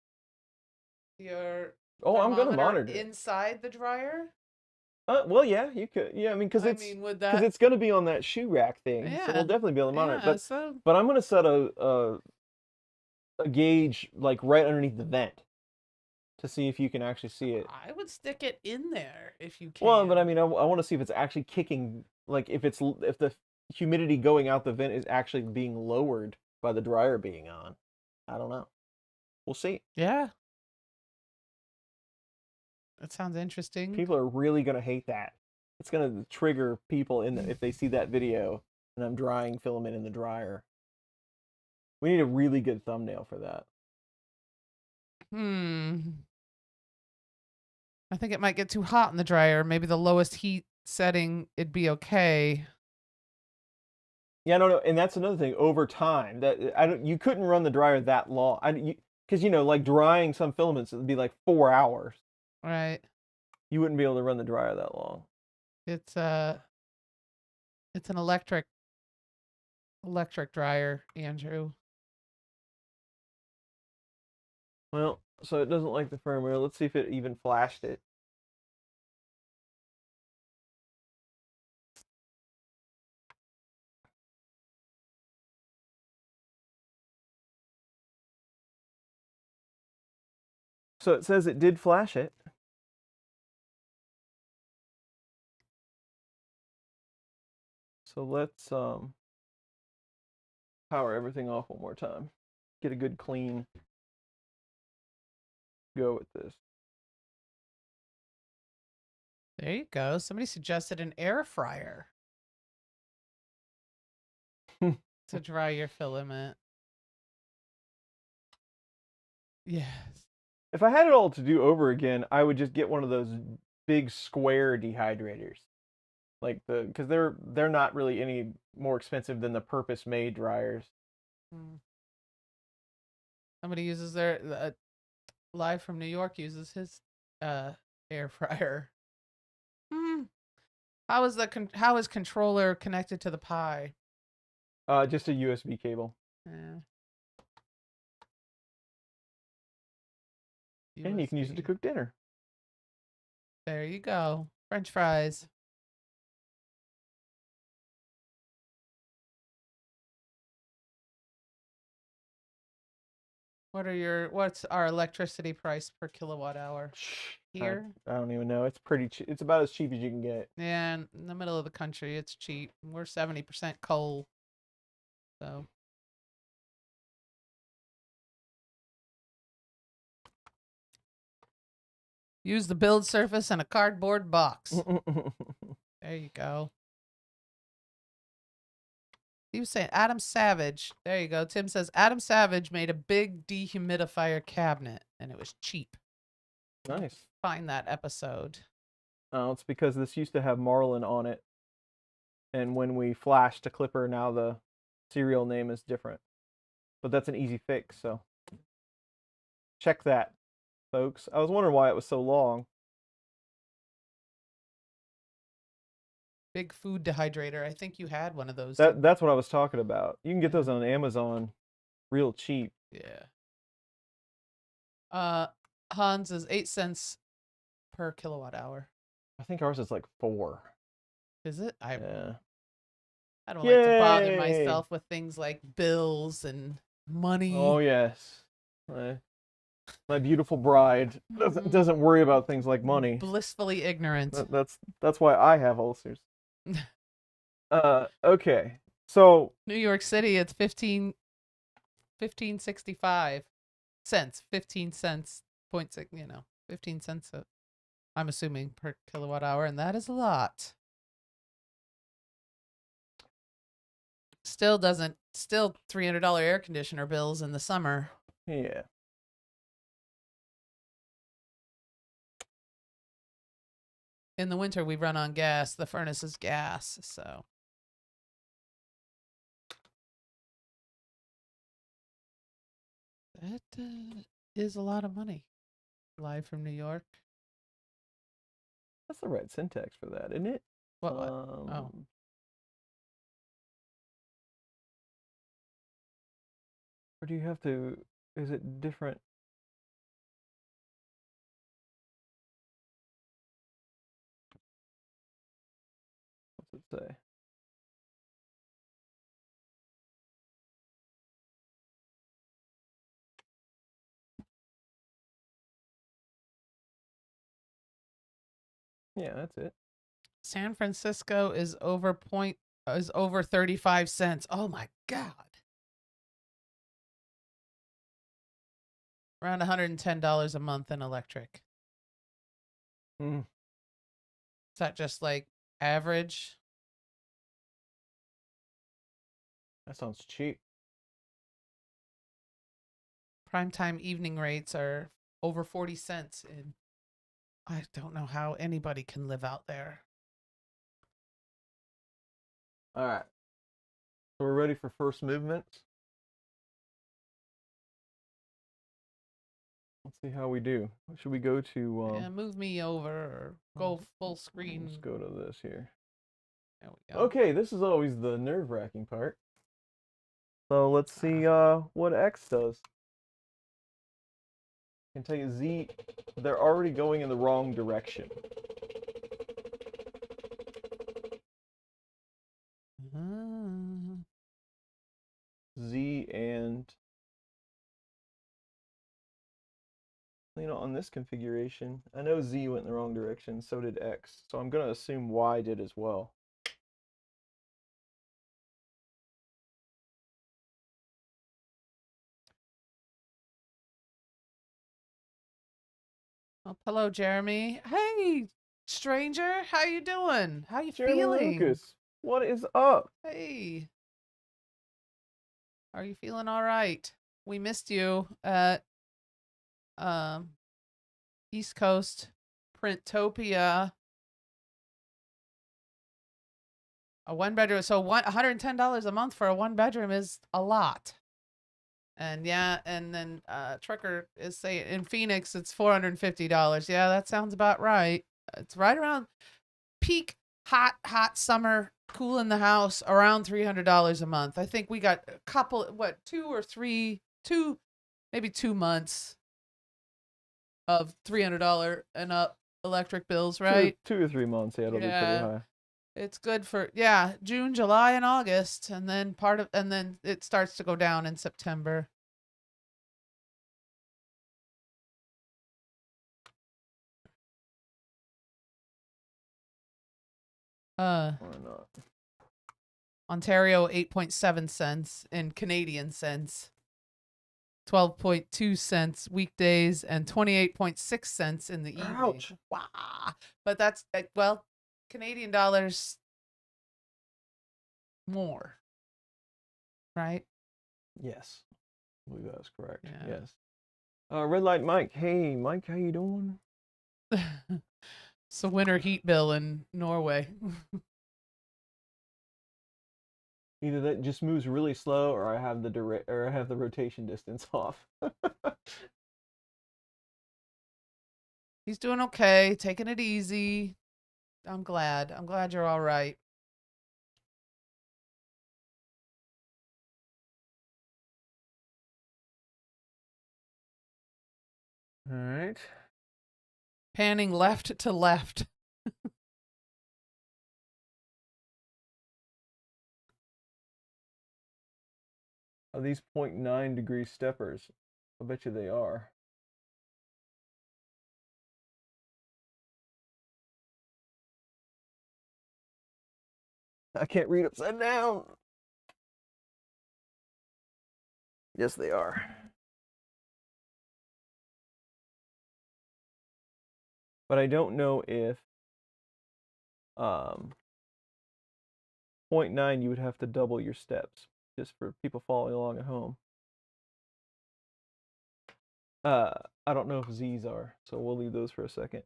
your Oh, I'm gonna thermometer monitor it. inside the dryer? Well, yeah, you could. Yeah, I mean, because I it's mean, would because that? it's gonna be on that shoe rack thing, so Yeah. we'll definitely be able to monitor it. Yeah. So But I'm gonna set a gauge like right underneath the vent to see if you can actually see it. I would stick it in there if you can. Well, but I mean, I want to see if it's actually kicking, like if the humidity going out the vent is actually being lowered by the dryer being on. I don't know. We'll see. Yeah. That sounds interesting. People are really gonna hate that. It's gonna trigger people if they see that video and I'm drying filament in the dryer. We need a really good thumbnail for that. I think it might get too hot in the dryer. Maybe the lowest heat setting, it'd be okay. Yeah, no, and that's another thing. Over time, you couldn't run the dryer that long. Because like drying some filaments, it'd be like 4 hours. Right. You wouldn't be able to run the dryer that long. It's an electric dryer, Andrew. Well, so it doesn't like the firmware. Let's see if it even flashed it. So it says it did flash it. So let's power everything off one more time. Get a good clean go with this. There you go. Somebody suggested an air fryer to dry your filament. Yes. If I had it all to do over again, I would just get one of those big square dehydrators. Like because they're not really any more expensive than the purpose-made dryers. Somebody uses their live from New York uses his air fryer. How is controller connected to the Pi? Just a USB cable. Yeah. And you can use it to USB. cook dinner. There you go. French fries. What's our electricity price per kilowatt hour here? I don't even know. It's pretty cheap. It's about as cheap as you can get. Yeah, in the middle of the country, it's cheap. We're 70% coal. So use the build surface and a cardboard box. There you go. He was saying Adam Savage. There you go. Tim says Adam Savage made a big dehumidifier cabinet and it was cheap. Nice. Find that episode. Oh, it's because this used to have Marlin on it. And when we flashed a clipper, now the serial name is different. But that's an easy fix, so check that, folks. I was wondering why it was so long. Big food dehydrator. I think you had one of those. That's what I was talking about. You can get those on Amazon real cheap. Yeah. Hans is 8 cents per kilowatt hour. I think ours is like 4. Is it? Yeah. I don't like to bother Yay! myself with things like bills and money. Oh yes. My beautiful bride doesn't worry about things like money. Blissfully ignorant. That's why I have ulcers. Okay. So New York City, it's 15 15.65 cents, 15 cents, 0.6, 15 cents, I'm assuming, per kilowatt hour, and that is a lot. Still $300 air conditioner bills in the summer. Yeah. In the winter, we run on gas. The furnace is gas, so. That is a lot of money. Live from New York. That's the right syntax for that, isn't it? What? Oh. Or do you have to, is it different? What's it say? Yeah, that's it. San Francisco is over 35 cents. Oh my God. Around $110 a month in electric. Mm. Is that just like average? That sounds cheap. Primetime evening rates are over 40 cents. And I don't know how anybody can live out there. All right. So we're ready for first movements. Let's see how we do. Should we go to? Yeah, move me over or go full screen. Let's go to this here. There we go. Okay, this is always the nerve-wracking part. So let's see what X does. I can tell you Z, they're already going in the wrong direction. Z and, on this configuration, I know Z went in the wrong direction, so did X. So I'm going to assume Y did as well. Oh, hello, Jeremy. Hey, stranger. How you doing? How you Jeremy feeling? Lucas, what is up? Hey. Are you feeling all right? We missed you at East Coast Printopia. A one bedroom. So $110 a month for a one bedroom is a lot. And yeah, and then Trucker is saying in Phoenix it's $450. Yeah, that sounds about right. It's right around peak hot summer, cool in the house, around $300 a month. I think we got a couple, maybe 2 months of $300 and up electric bills, right? 2 or 3 months, yeah, it'll be pretty high. It's good for June, July, and August, and then then it starts to go down in September. Why not? Ontario 8.7 cents in Canadian cents. 12.2 cents weekdays and 28.6 cents in the evening. Ouch. Wow. But that's Canadian dollars more. Right? Yes. I believe that's correct. Yeah. Yes. Red Light Mike. Hey, Mike, how you doing? It's a winter heat bill in Norway. Either that just moves really slow, or I have the rotation distance off. He's doing okay, taking it easy. I'm glad you're all right. All right. Panning left to left. Are these 0.9 degree steppers? I bet you they are. I can't read upside down. Yes, they are. But I don't know if 0.9 you would have to double your steps, just for people following along at home. I don't know if Z's are, so we'll leave those for a second.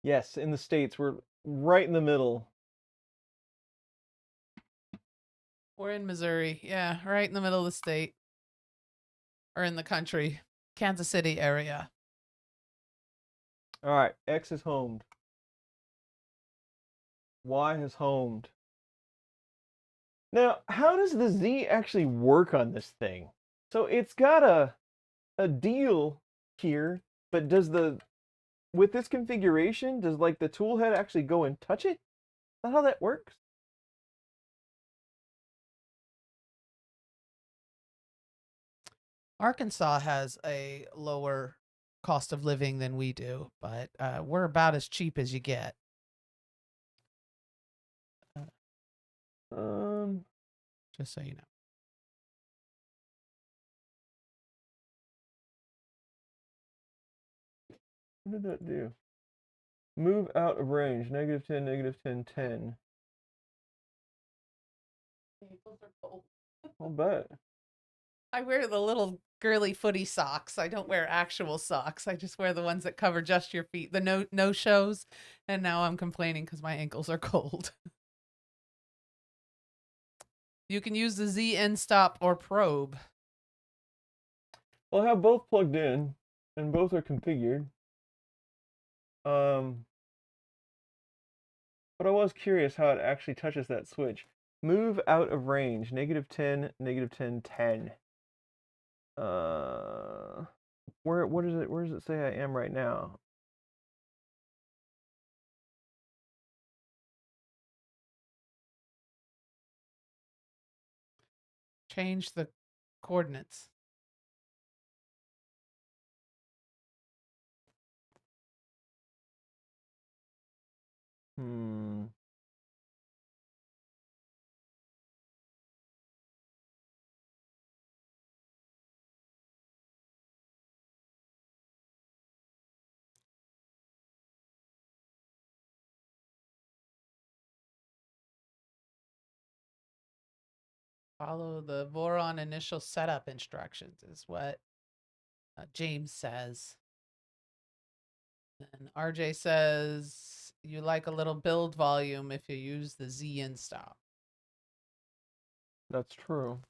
Yes, in the States, we're right in the middle. We're in Missouri. Yeah, right in the middle of the state. Or in the country. Kansas City area. All right, X is homed. Y is homed. Now, how does the Z actually work on this thing? So it's got a deal here, but does with this configuration, does like the tool head actually go and touch it? Is that how that works? Arkansas has a lower cost of living than we do, but we're about as cheap as you get. Just so you know. What did that do? Move out of range, -10, -10, 10. I'll bet. I wear the little girly footy socks. I don't wear actual socks. I just wear the ones that cover just your feet. The no shows. And now I'm complaining because my ankles are cold. You can use the Z end stop or probe. Well, I have both plugged in, and both are configured. But I was curious how it actually touches that switch. Move out of range, -10, -10, 10. Where does it say I am right now? Change the coordinates. Follow the Voron initial setup instructions is what James says. And RJ says you like a little build volume if you use the Z in stop. That's true.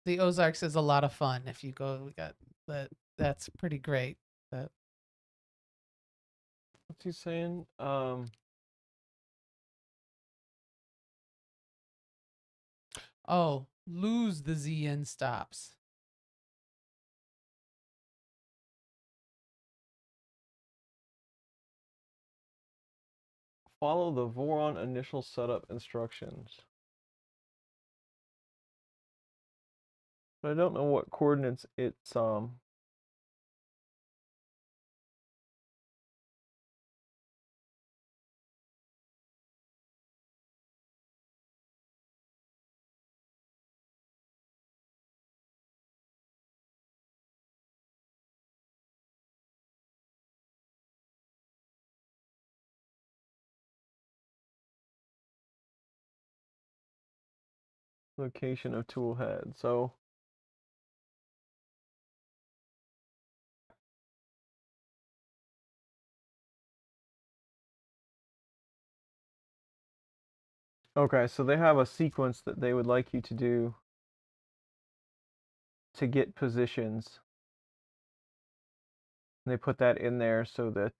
The Ozarks is a lot of fun. If you go, we got that. That's pretty great. What's he saying? Oh, lose the Z in stops. Follow the Voron initial setup instructions. But I don't know what coordinates it's location of tool head. So okay, so they have a sequence that they would like you to do to get positions. And they put that in there so that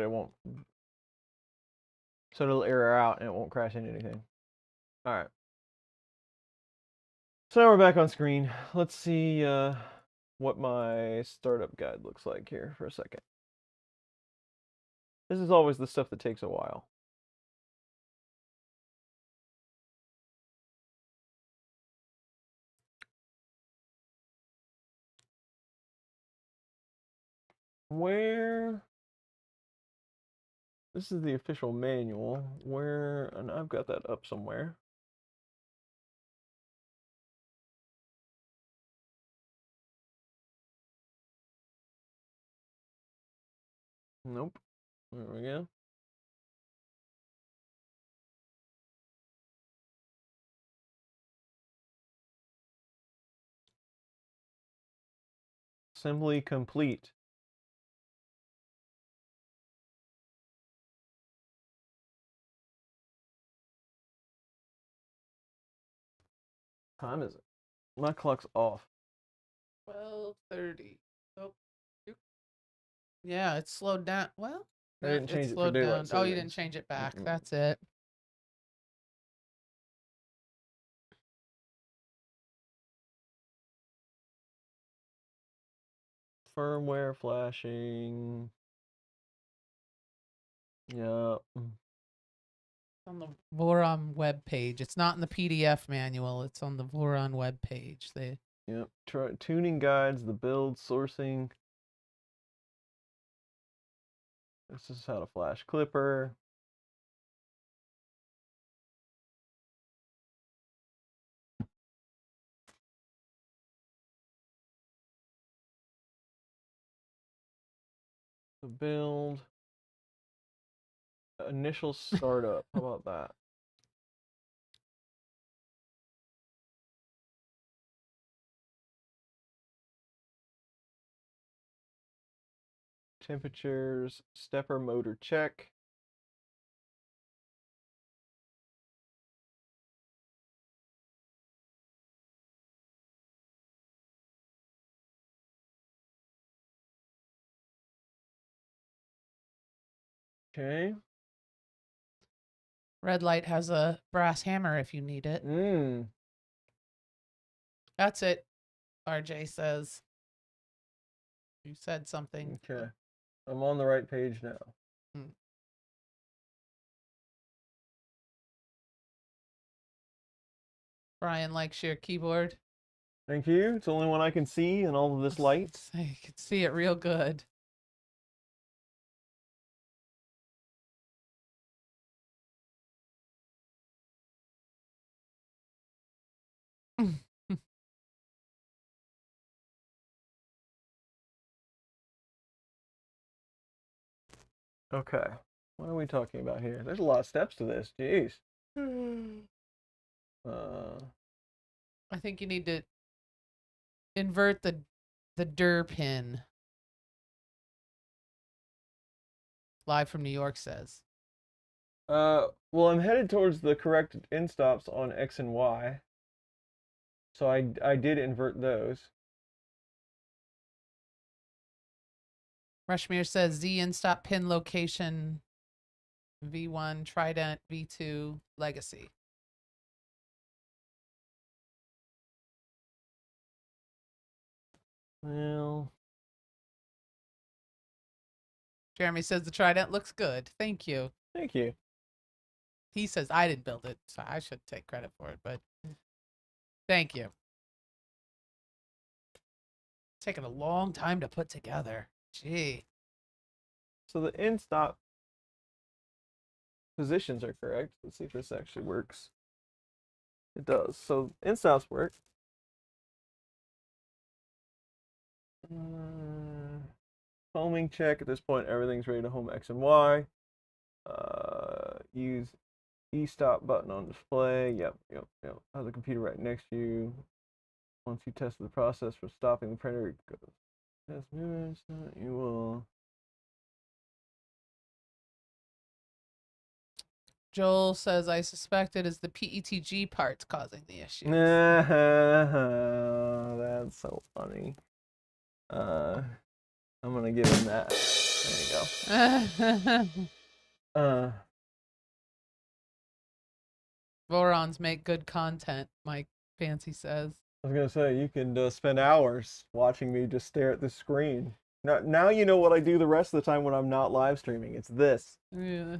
it won't, so it'll error out and it won't crash into anything. All right. So now we're back on screen. Let's see what my startup guide looks like here for a second. This is always the stuff that takes a while. Where? This is the official manual. Where? And I've got that up somewhere. Nope. There we go. Assembly complete. Time is it? My clock's off. 12:30. Oh, yeah, it's slowed down. Well, I yeah, didn't change it's it for slowed daylight down. Oh, you savings. didn't change it back. Mm-mm. That's it. Firmware flashing. Yeah. On the Voron web page. It's not in the PDF manual. It's on the Voron web page. They Yep. Tuning guides, the build, sourcing. This is how to flash clipper. The build. Initial startup. How about that? Temperatures, stepper motor check. Okay. red light has a brass hammer if you need it. That's it. RJ says. You said something. Okay. I'm on the right page now. Brian likes your keyboard. Thank you. It's the only one I can see in all of this light. I can see it real good. Okay. What are we talking about here? There's a lot of steps to this. Jeez. I think you need to invert the dir pin. Live from New York says. Well, I'm headed towards the correct in stops on X and Y. So I did invert those. Rushmere says Z in stop pin location V1 Trident V2 Legacy. Well, Jeremy says the Trident looks good. Thank you. thank you. He says I didn't build it, so I should take credit for it, but thank you. It's taken a long time to put together. Gee. So the in stop positions are correct. Let's see if this actually works. It does. So in stops work. Homing check. At this point, everything's ready to home X and Y. Use E-stop button on display. Yep. Have the computer right next to you. Once you test the process for stopping the printer, it goes. Test movements. You will. Joel says I suspect it is the PETG parts causing the issue. That's so funny. I'm gonna give him that. There you go. Vorons make good content, Mike Fancy says. I was gonna say you can spend hours watching me just stare at the screen. Now you know what I do the rest of the time when I'm not live streaming. It's this. Yeah.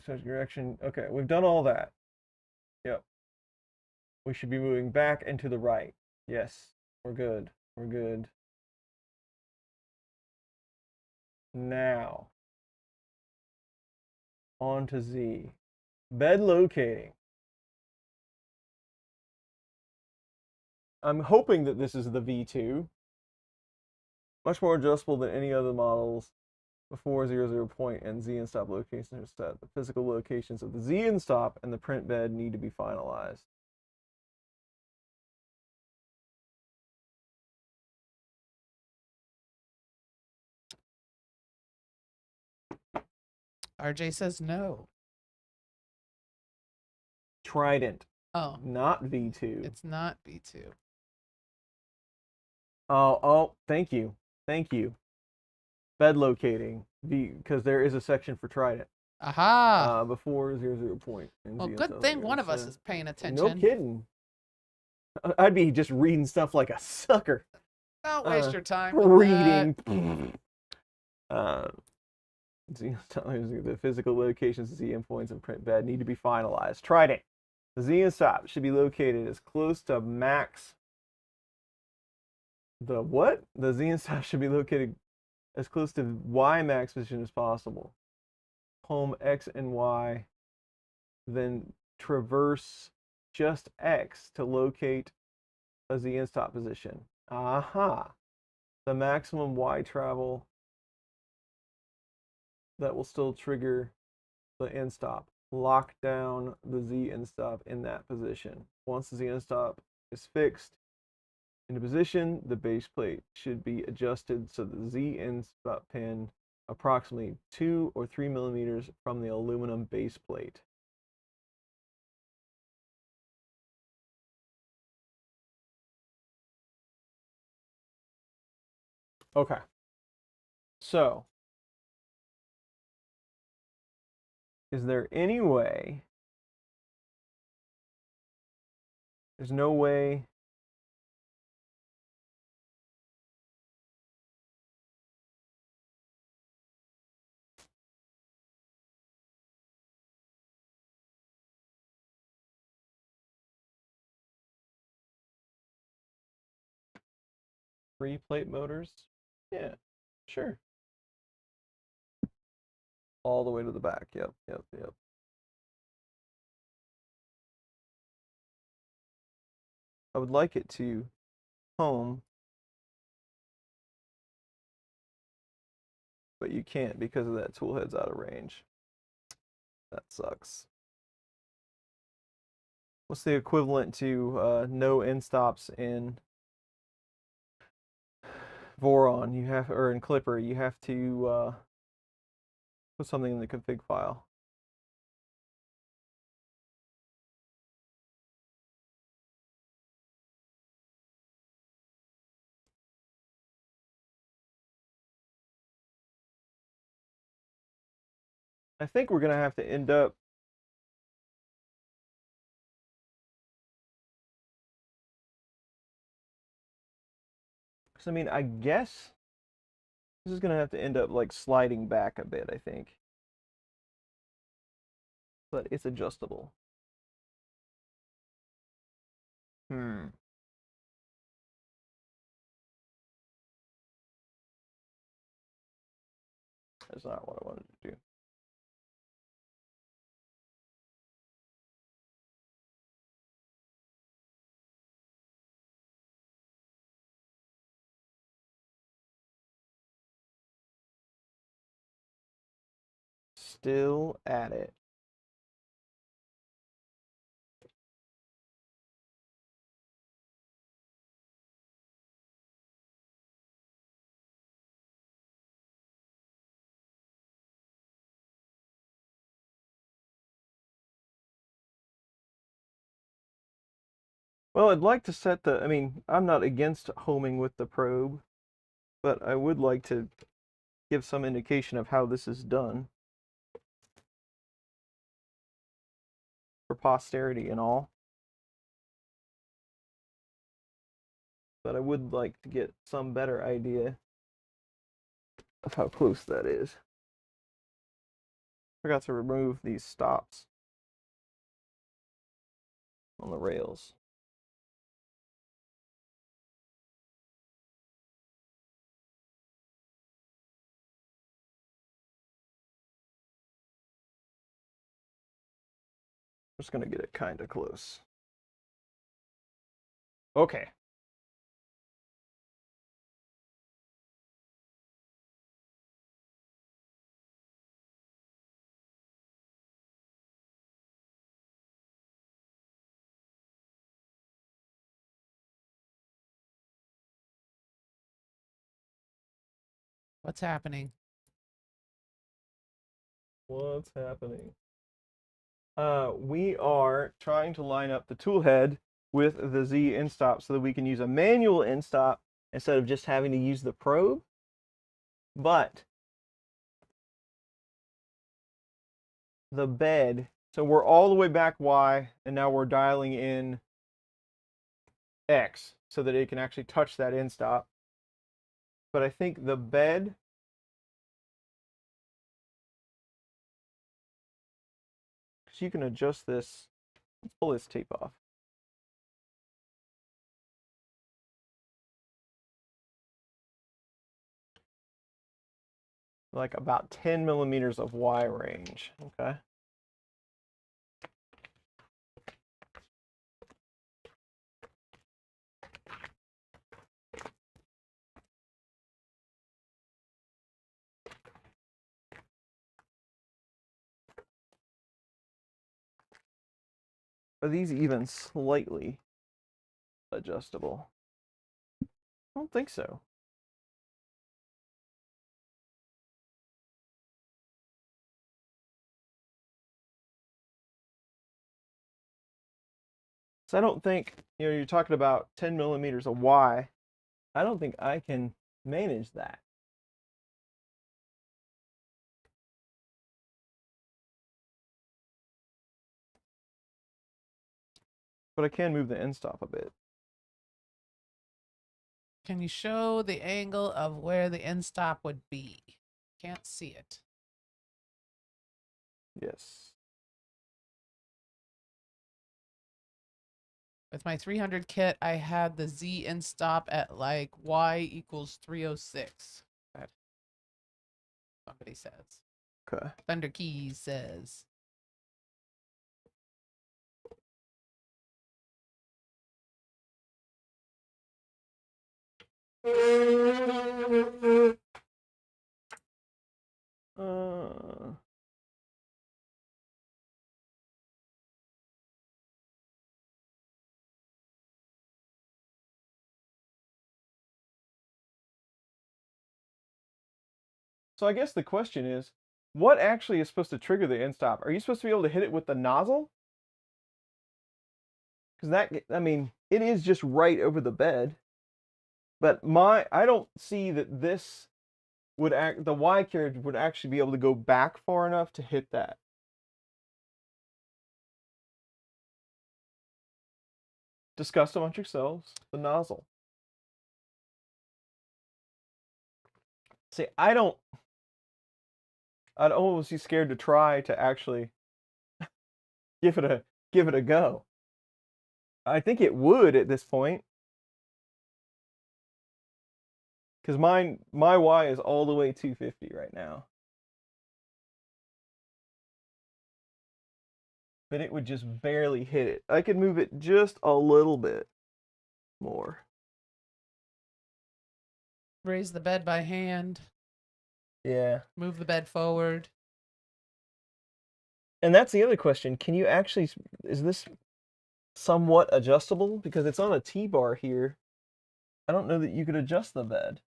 Direction. Okay, we've done all that. Yep. We should be moving back and to the right. Yes, we're good. We're good. Now, on to Z. Bed locating. I'm hoping that this is the V2. Much more adjustable than any other models before 00 point and Z and stop locations are set. The physical locations of the Z and stop and the print bed need to be finalized. RJ says no. Trident, Oh, not V2. it's not V2. Oh, thank you. Thank you. Bed locating, because there is a section for Trident. Aha! Before 00 point. And Well, Z and good stop thing one of locations. us is paying attention. No kidding. I'd be just reading stuff like a sucker. Don't waste your time with Reading. that. The physical locations of Z endpoints and print bed need to be finalized. Trident. The Z and stop should be located as close to max. The what? The Z and stop should be located as close to Y max position as possible. Home X and Y, then traverse just X to locate a Z and stop position. Aha. The maximum Y travel that will still trigger the end stop. Lock down the Z end stop in that position. Once the Z end stop is fixed into position, the base plate should be adjusted so the Z end stop pin approximately 2 or 3 millimeters from the aluminum base plate. Okay. So, is there any way? There's no way. Three plate motors? Yeah, sure. All the way to the back. Yep. I would like it to home, but you can't because of that tool head's out of range. That sucks. What's the equivalent to no end stops in Voron? You have, or in Clipper, you have to put something in the config file. I think we're gonna have to end up. Because I mean, I guess this is gonna have to end up like sliding back a bit, I think. But it's adjustable. That's not what I wanted to do. Still at it. Well, I'd like to set the, I mean, I'm not against homing with the probe, but I would like to give some indication of how this is done for posterity and all. But I would like to get some better idea of how close that is. Forgot to remove these stops on the rails. just going to get it kind of close. Okay. What's happening? What's happening? We are trying to line up the tool head with the Z in-stop so that we can use a manual in-stop instead of just having to use the probe. But the bed, so we're all the way back Y, and now we're dialing in X so that it can actually touch that in-stop. But I think the bed, because you can adjust this, let's pull this tape off. Like about 10 millimeters of Y range, okay? Are these even slightly adjustable? I don't think so. So I don't think, you're talking about 10 millimeters of Y. I don't think I can manage that. But I can move the end stop a bit. Can you show the angle of where the end stop would be? Can't see it. Yes. With my 300 kit, I had the Z end stop at like Y equals 306. That somebody says. Okay. Thunder Keys says. So I guess the question is, what actually is supposed to trigger the end stop? Are you supposed to be able to hit it with the nozzle? Because that, I mean, it is just right over the bed. But I don't see that this would the Y carriage would actually be able to go back far enough to hit that. Discuss amongst yourselves the nozzle. See, I'd almost be scared to try to actually give it a go. I think it would at this point. Because my Y is all the way 250 right now. But it would just barely hit it. I could move it just a little bit more. Raise the bed by hand. Yeah. Move the bed forward. And that's the other question. Can you actually, is this somewhat adjustable? Because it's on a T-bar here. I don't know that you could adjust the bed.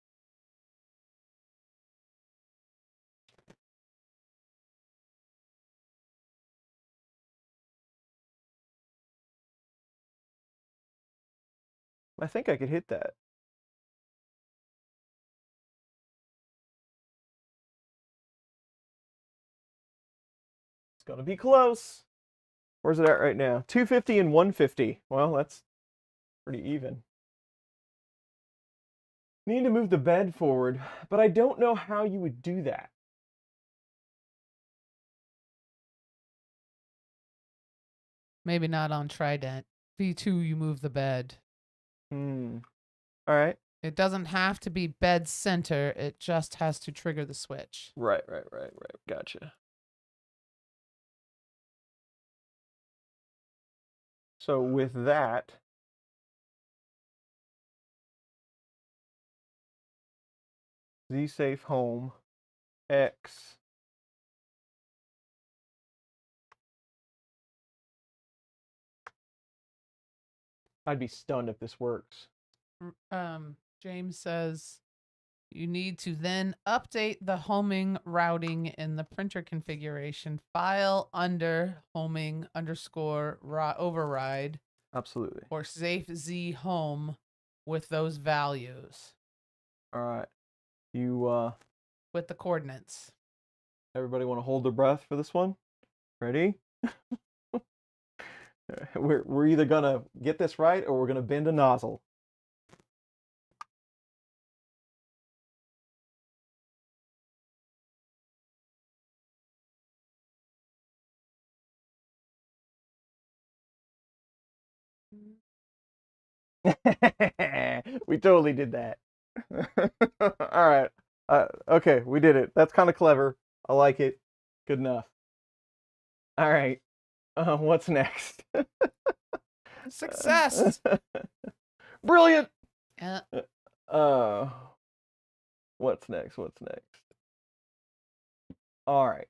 I think I could hit that. It's gonna be close. Where's it at right now? 250 and 150. Well, that's pretty even. Need to move the bed forward, but I don't know how you would do that. Maybe not on Trident. V2, you move the bed. All right. It doesn't have to be bed center. It just has to trigger the switch. Right. Gotcha. So with that, Z-Safe Home X. I'd be stunned if this works. James says you need to then update the homing routing in the printer configuration file under homing _ override Absolutely. or safe Z home with those values All right. You with the coordinates. everybody want to hold their breath for this one? Ready? We're either gonna get this right or we're gonna bend a nozzle. We totally did that. All right. Okay, we did it. That's kind of clever. I like it. Good enough. All right. What's next? Success. Brilliant. Yeah. What's next? What's next? All right.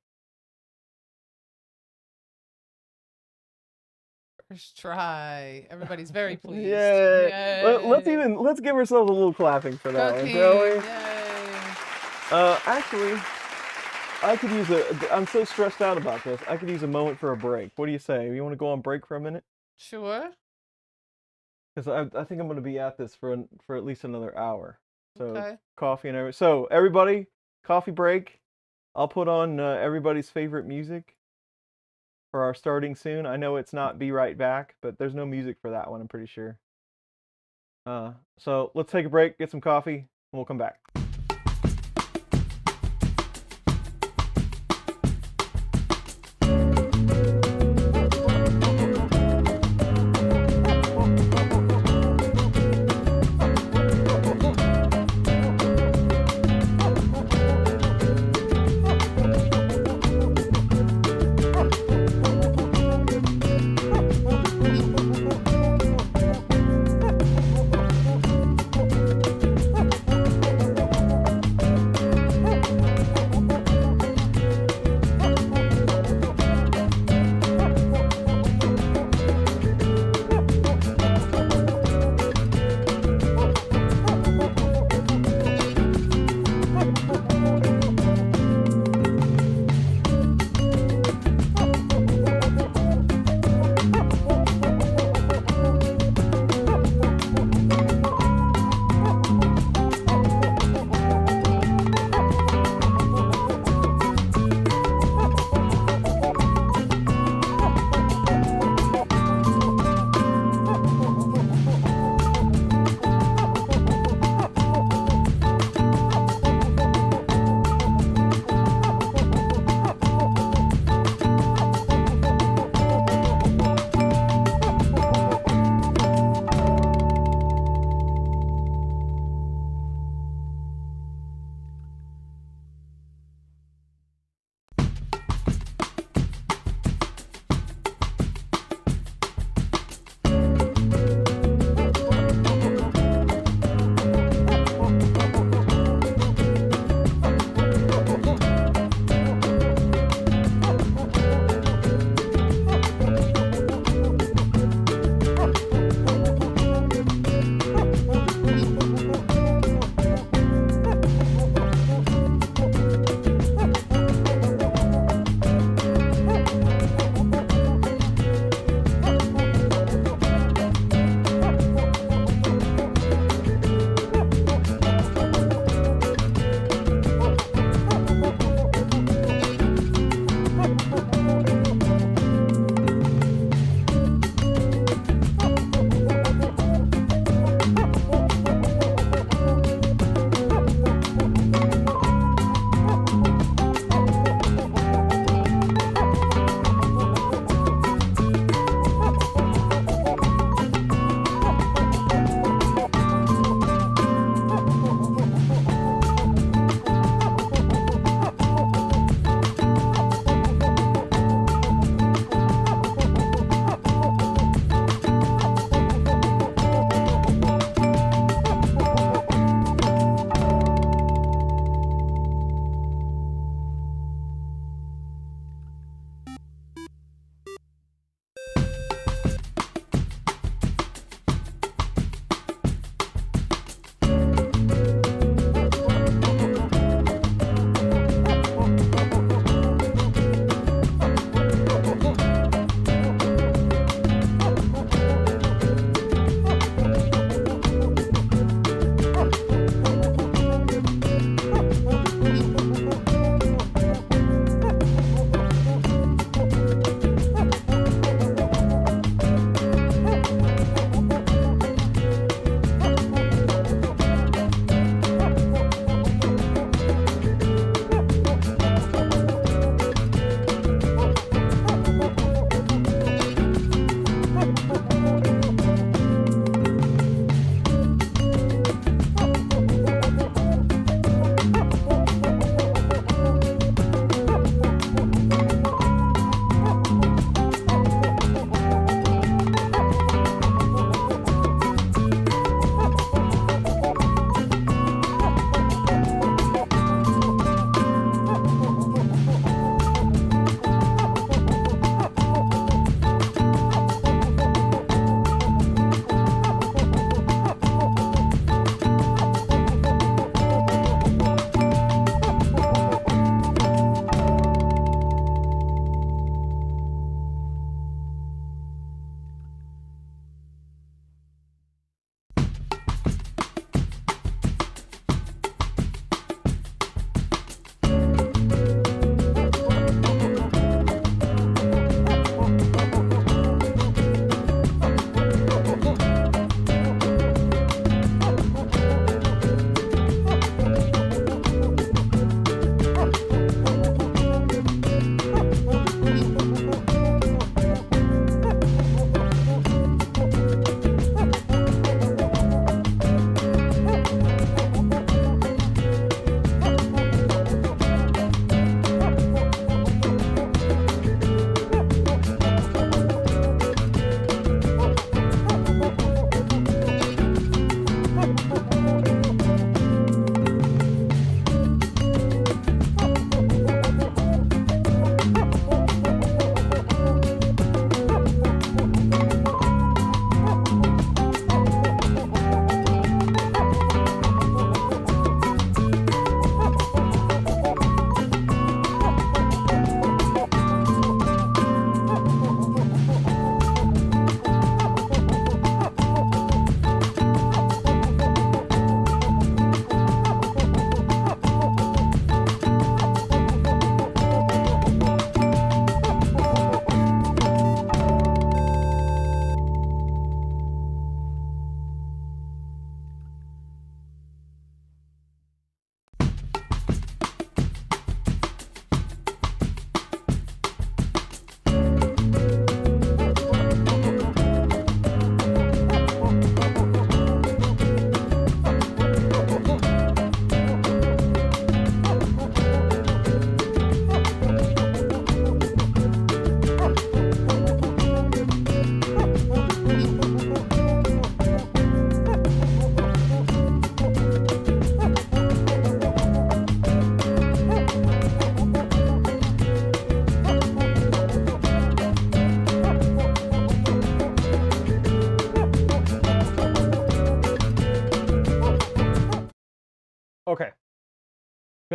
First try. Everybody's very pleased. Yay. Let's give ourselves a little clapping for that one, shall we? Yay. Actually, I could use I'm so stressed out about this. I could use a moment for a break. What do you say? You want to go on break for a minute? Sure. Because I think I'm going to be at this for at least another hour. So Okay. coffee and everything. So everybody, coffee break. I'll put on everybody's favorite music for our starting soon. I know it's not Be Right Back, but there's no music for that one, I'm pretty sure. So let's take a break, get some coffee, and we'll come back.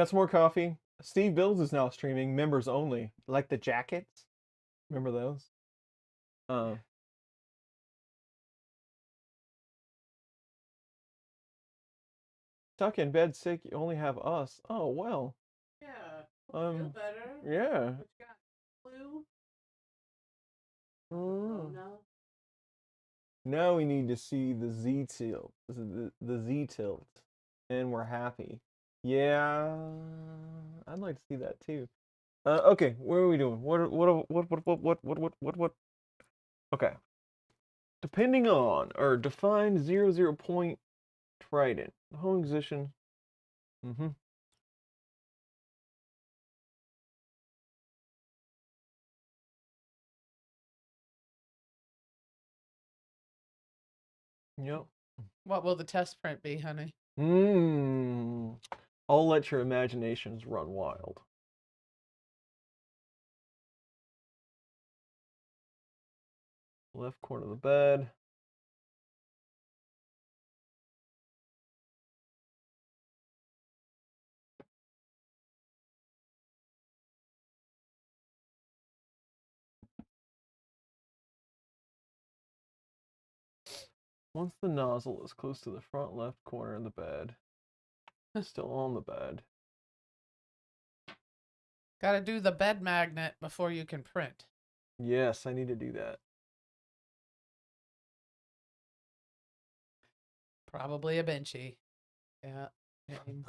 Got some more coffee. Steve Builds is now streaming, members only. Like the jackets. Remember those? Stuck in bed sick, you only have us. Oh well. Yeah. Feel better. Yeah. What you got? Flu? Mm. no. Now we need to see the Z tilt. The Z tilt. And we're happy. Yeah. I'd like to see that too. Okay, what are we doing? What? Okay. Depending on or define 0 point trident. Homing position. Mm-hmm. Yep. What will the test print be, honey? I'll let your imaginations run wild. Left corner of the bed. Once the nozzle is close to the front left corner of the bed, still on the bed. Gotta do the bed magnet before you can print. Yes, I need to do that. Probably a benchy. Yeah. James.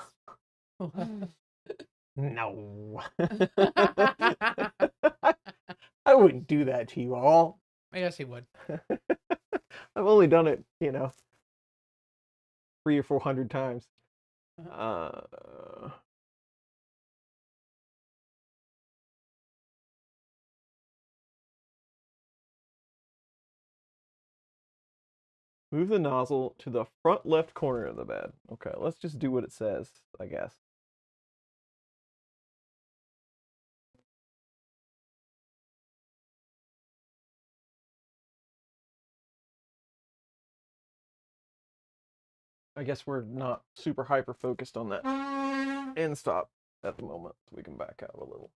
No. I wouldn't do that to you all. Yes, he would. I've only done it, 300 or 400 times. Move the nozzle to the front left corner of the bed. Okay, let's just do what it says, I guess. I guess we're not super hyper focused on that end stop at the moment, so we can back out a little.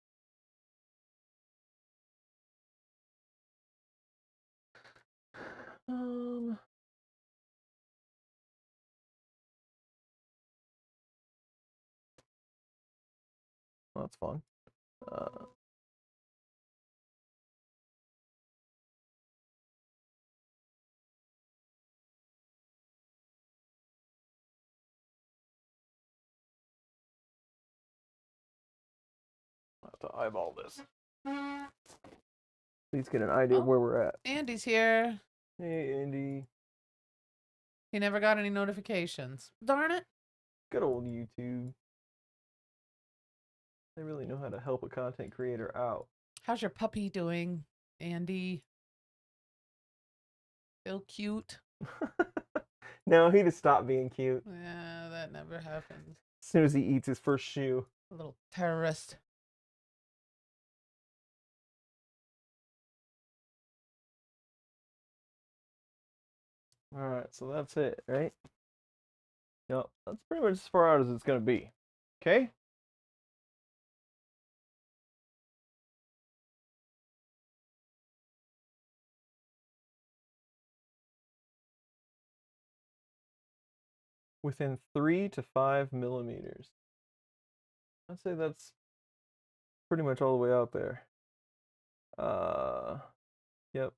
That's fun. I'll have to eyeball this. Please get an idea of where we're at. Andy's here. Hey, Andy. He never got any notifications. Darn it. Good old YouTube. They really know how to help a content creator out. How's your puppy doing, Andy? Still cute? No, he just stopped being cute Yeah, that never happens. as soon as he eats his first shoe. A little terrorist. All right, so that's it, right? Yep, that's pretty much as far out as it's going to be. Okay? Within 3 to 5 millimeters. I'd say that's pretty much all the way out there. Yep.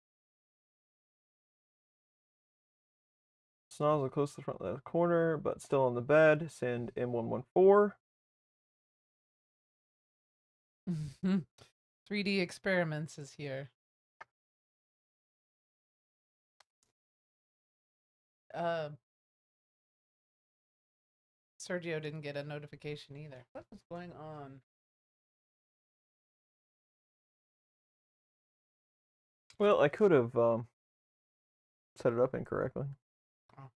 Nozzle close to the front left corner, but still on the bed. Send M114. 3D Experiments is here. Sergio didn't get a notification either. What was going on? Well, I could have set it up incorrectly. Oh.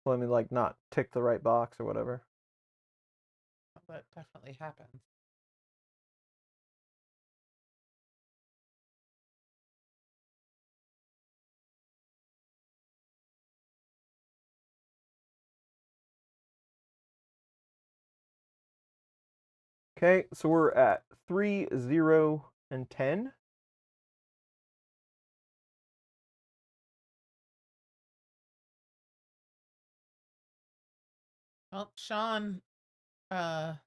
Well, I mean, like, not tick the right box or whatever. That definitely happens. Okay, so we're at 3, 0, and 10. Well, Sean got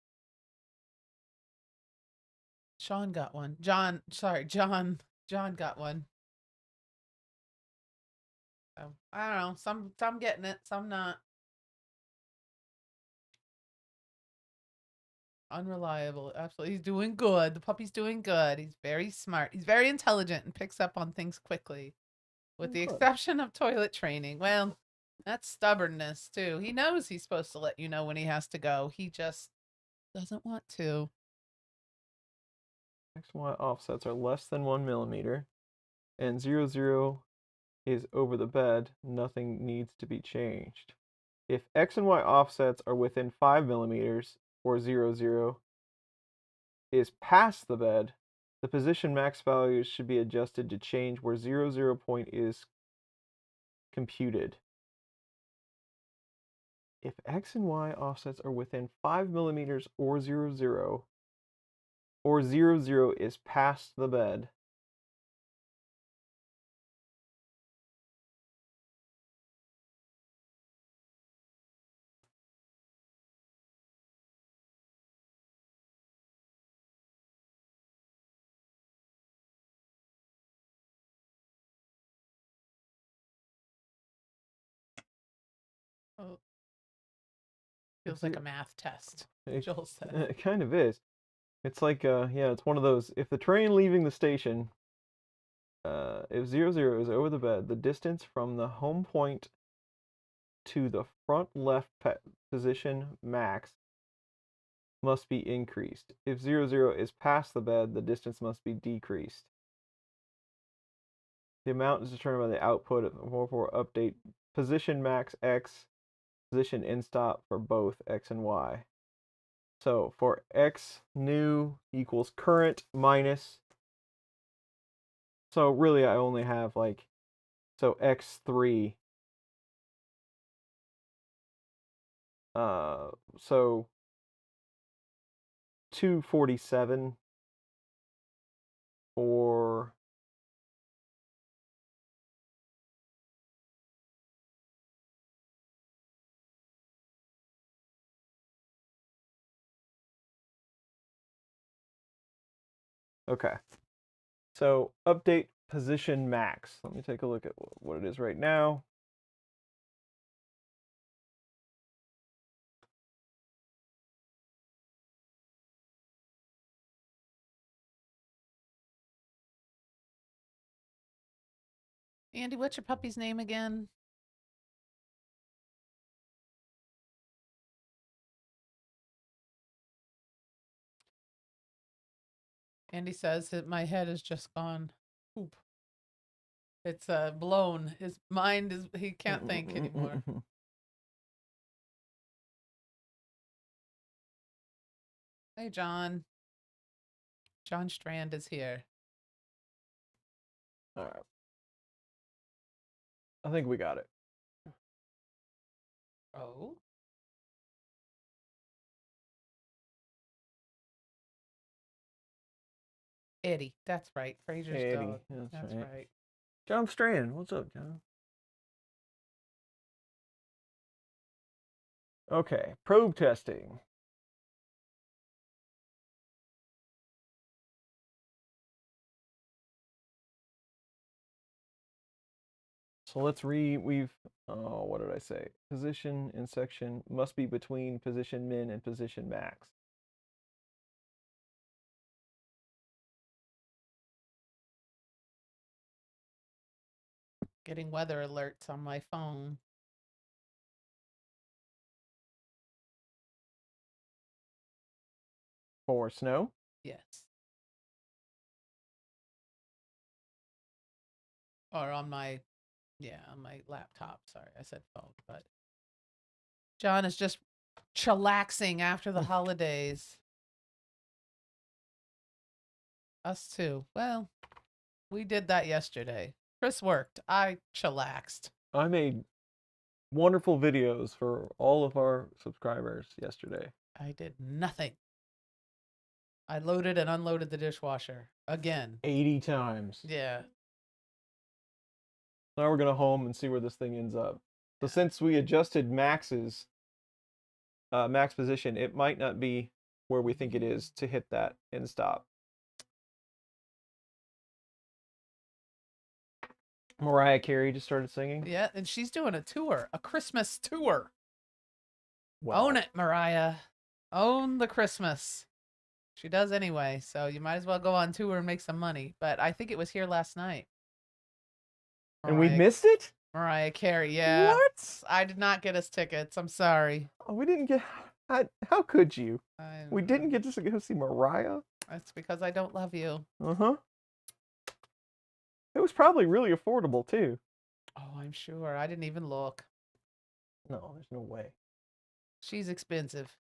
one. John got one. So, I don't know. Some getting it, some not. Unreliable. Absolutely. He's doing good. The puppy's doing good. He's very smart. He's very intelligent and picks up on things quickly. With the Good. exception of toilet training. Well, that's stubbornness too. He knows he's supposed to let you know when he has to go. He just doesn't want to. X and Y offsets are less than 1 millimeter, and 0, 0 is over the bed. Nothing needs to be changed. If X and Y offsets are within 5 millimeters, or 0, 0 is past the bed, the position max values should be adjusted to change where 0, 0 point is computed. If X and Y offsets are within 5 millimeters or 0, 0, or 0, 0 is past the bed, Oh. Feels like a math test. Joel said. It kind of is. It's like, yeah, it's one of those, if the train leaving the station, if 0, 0 is over the bed, the distance from the home point to the front left position max must be increased. If 0, 0 is past the bed, the distance must be decreased. The amount is determined by the output of 4 update position max X, position in stop for both X and Y. So for X new equals current minus, so really I only have like, so X3, so 247 for okay. So update position max. Let me take a look at what it is right now. Andy, what's your puppy's name again? Andy says that my head has just gone poop. It's blown. His mind is, he can't think anymore. Hey, John. John Strand is here. All right. I think we got it. Oh. Eddie. That's right. Fraser's Eddie, dog. that's right. right. John Strand, what's up, John? Okay, probe testing. So let's what did I say? Position in section must be between position min and position max. Getting weather alerts on my phone. For snow? Yes. Or on my, on my laptop. Sorry, I said phone, but John is just chillaxing after the holidays. Us too. Well, we did that yesterday. Chris worked. I chillaxed. I made wonderful videos for all of our subscribers yesterday. I did nothing. I loaded and unloaded the dishwasher again. 80 times. Yeah. Now we're gonna home and see where this thing ends up. So since we adjusted Max's max position, it might not be where we think it is to hit that and stop. Mariah Carey just started singing. Yeah, and she's doing a tour, a Christmas tour. Wow. Own it, Mariah. Own the Christmas. She does anyway, so you might as well go on tour and make some money. But I think it was here last night. And we missed it? Mariah Carey, yeah. What? I did not get us tickets. I'm sorry. Oh, we didn't get... How could you? We didn't know. get to go see Mariah? That's because I don't love you. Uh-huh. It was probably really affordable, too. Oh, I'm sure. I didn't even look. No, there's no way. She's expensive.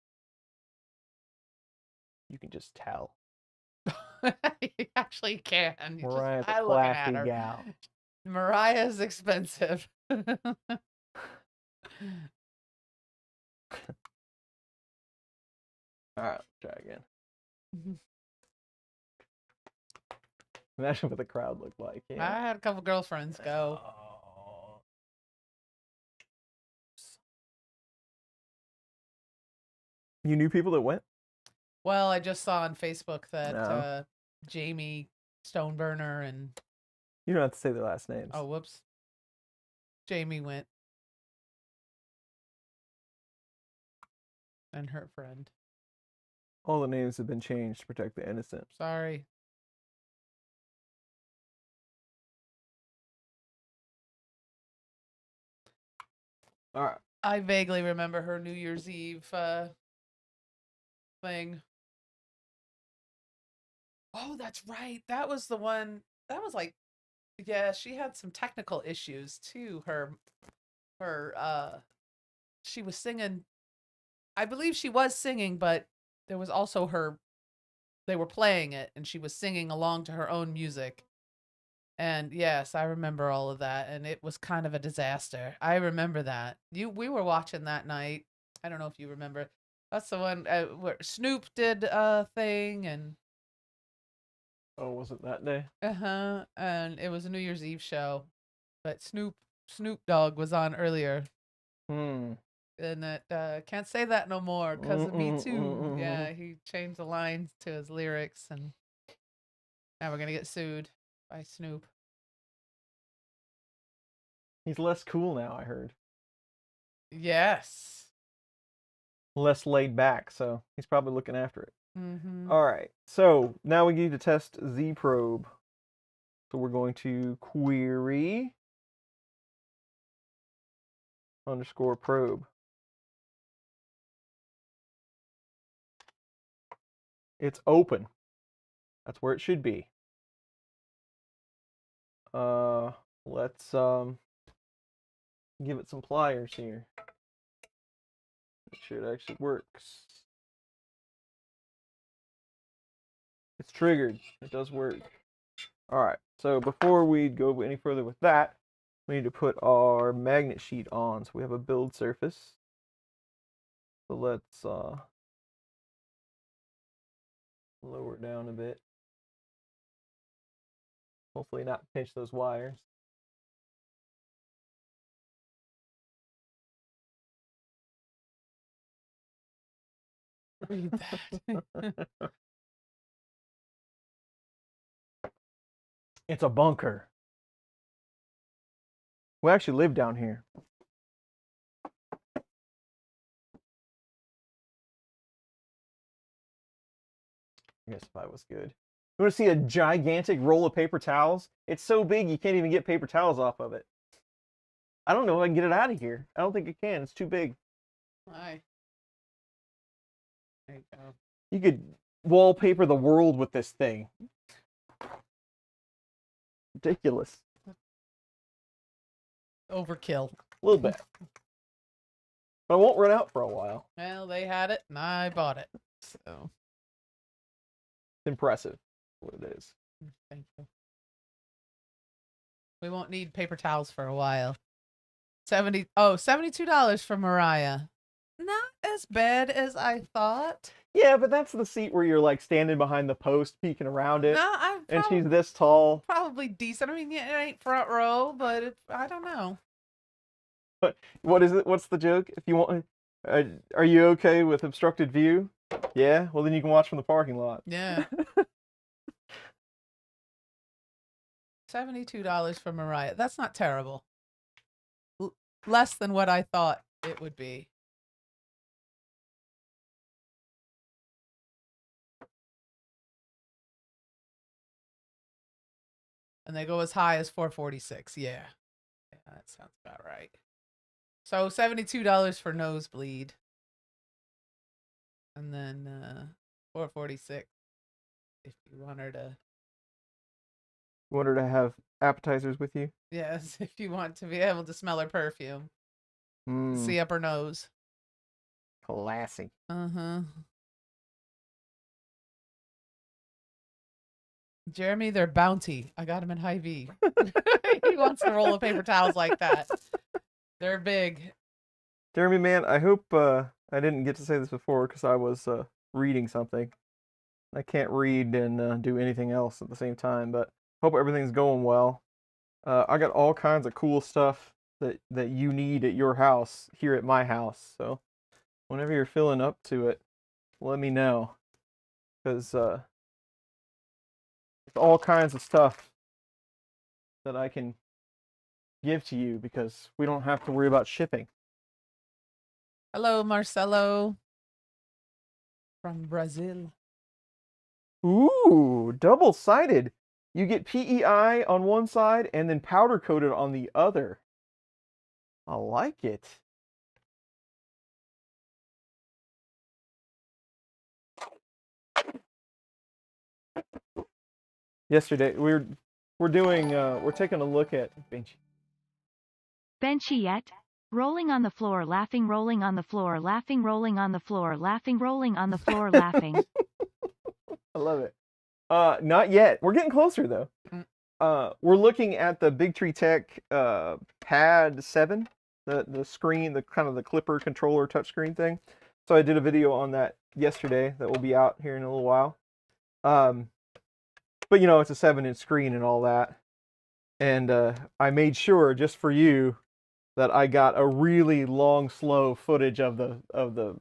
You can just tell. You actually can. You just Mariah's by a looking at classy her. gal. Mariah's expensive. All right, try again. Imagine what the crowd looked like. I Yeah. had a couple girlfriends go. Oh. You knew people that went? Well, I just saw on Facebook that No. Jamie Stoneburner and You don't have to say their last names. oh, whoops, Jamie went, and her friend. All the names have been changed to protect the innocent. Sorry. All right. I vaguely remember her New Year's Eve thing. Oh, that's right. That was the one. That was like, yeah, she had some technical issues too. She was singing. I believe she was singing, but there was also they were playing it and she was singing along to her own music. And yes, I remember all of that, and it was kind of a disaster. I remember that. We were watching that night. I don't know if you remember. That's the one where Snoop did a thing, and Oh, was it that day? and it was a New Year's Eve show, but Snoop Dogg was on earlier, Hmm. and that can't say that no more because of Me Too. Yeah, he changed the lines to his lyrics, and now we're gonna get sued by Snoop. He's less cool now, I heard. Yes. Less laid back, so he's probably looking after it. Mm-hmm. All right, so now we need to test zprobe. So we're going to query underscore probe. It's open. That's where it should be. Let's give it some pliers here. Make sure it actually works. It's triggered. It does work. All right. So before we go any further with that, we need to put our magnet sheet on. So we have a build surface. So let's lower it down a bit. Hopefully not pinch those wires. Read that. It's a bunker. We actually live down here. I guess if I was good. You want to see a gigantic roll of paper towels? It's so big you can't even get paper towels off of it. I don't know if I can get it out of here. I don't think I can. It's too big. Hi. There you go. You could wallpaper the world with this thing. Ridiculous. Overkill. A little bit. But I won't run out for a while. Well, they had it, and I bought it. So, It's impressive what it is. thank you. We won't need paper towels for a while. $72 for Mariah. Not as bad as I thought. Yeah, but that's the seat where you're like standing behind the post, peeking around it, No, I'm and she's this tall. probably decent. I mean, yeah, it ain't front row, but I don't know. What is it? What's the joke? If you want, are you okay with obstructed view? Yeah. Well, then you can watch from the parking lot. Yeah. $72 for Mariah. That's not terrible. Less than what I thought it would be. And they go as high as 446. Yeah. Yeah, that sounds about right. So $72 for nosebleed. And then 446 if you want her to. You want her to have appetizers with you? Yes, if you want to be able to smell her perfume. Mm, See up her nose. classy. Uh-huh. Jeremy, they're bounty. I got him in Hy-Vee. He wants to roll of paper towels like that. They're big. Jeremy, man, I hope I didn't get to say this before because I was reading something. I can't read and do anything else at the same time, but hope everything's going well. I got all kinds of cool stuff that you need at your house here at my house. So whenever you're feeling up to it, let me know, because there's all kinds of stuff that I can give to you because we don't have to worry about shipping. Hello, Marcelo from Brazil. Ooh, double-sided. You get PEI on one side and then powder coated on the other. I like it. Yesterday we're taking a look at Benchy yet? Rolling on the floor, laughing, rolling on the floor, laughing, rolling on the floor, laughing, rolling on the floor, laughing. I love it. Not yet. We're getting closer though. We're looking at the Big Tree Tech Pad 7, the screen, the kind of the clipper controller touchscreen thing. So I did a video on that yesterday that will be out here in a little while. But you know, it's a 7-inch screen and all that. And I made sure just for you that I got a really long, slow footage of the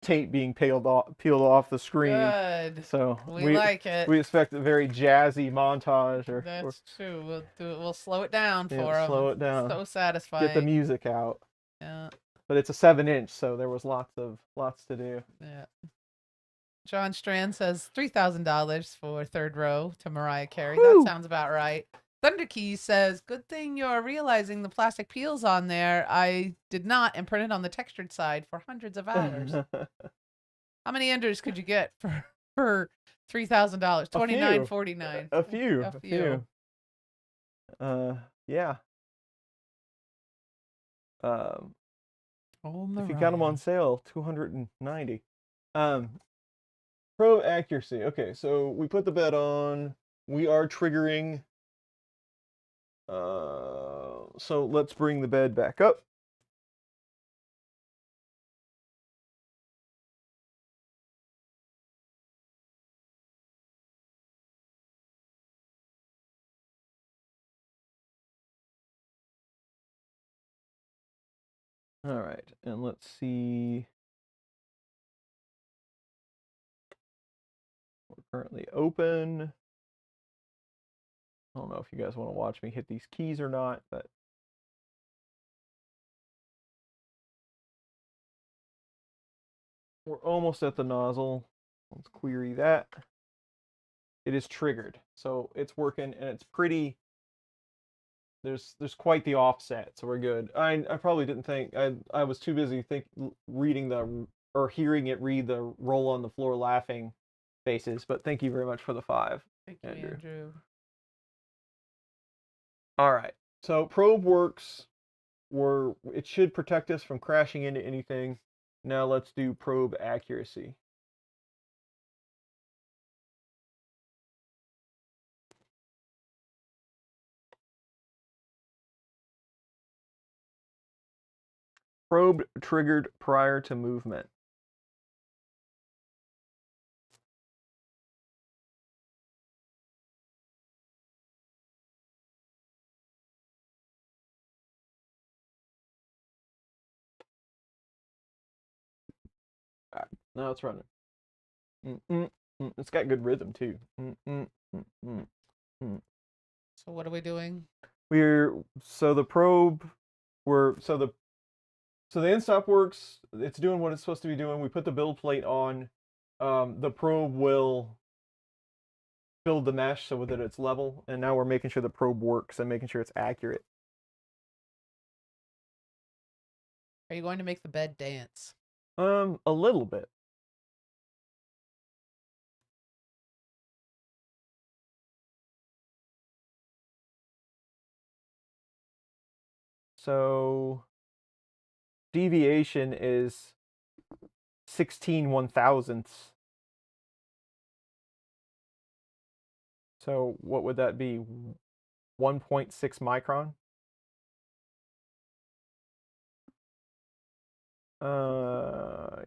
tape being peeled off the screen. Good. So we like it. We expect a very jazzy montage. That's true. We'll do it. We'll slow it down for them. Slow it down. So satisfying. Get the music out. Yeah. But it's a 7-inch, so there was lots to do. Yeah. John Strand says $3,000 for third row to Mariah Carey. Woo! That sounds about right. Thunder Keys says, good thing you're realizing the plastic peels on there. I did not and printed on the textured side for hundreds of hours. How many enders could you get for $3,000? $29.49. A few. Yeah. If you got them on sale, $290. Probe accuracy. Okay, so we put the bed on. We are triggering. So let's bring the bed back up. All right, and let's see. We're currently open. I don't know if you guys want to watch me hit these keys or not, but we're almost at the nozzle. Let's query that. It is triggered, so it's working, and it's pretty. There's quite the offset, so we're good. I probably didn't think. I was too busy reading or hearing it read the roll on the floor laughing faces. But thank you very much for the 5. Thank you, Andrew. All right, so probe works. It should protect us from crashing into anything. Now let's do probe accuracy. Probe triggered prior to movement. Now it's running. It's got good rhythm too. So So what are we doing? the probe, so the end stop works. It's doing what it's supposed to be doing. We put the build plate on. The probe will build the mesh so that it's level, and now we're making sure the probe works and making sure it's accurate. Are you going to make the bed dance? A little bit. So deviation is 16/1000ths. So what would that be? 1.6 micron?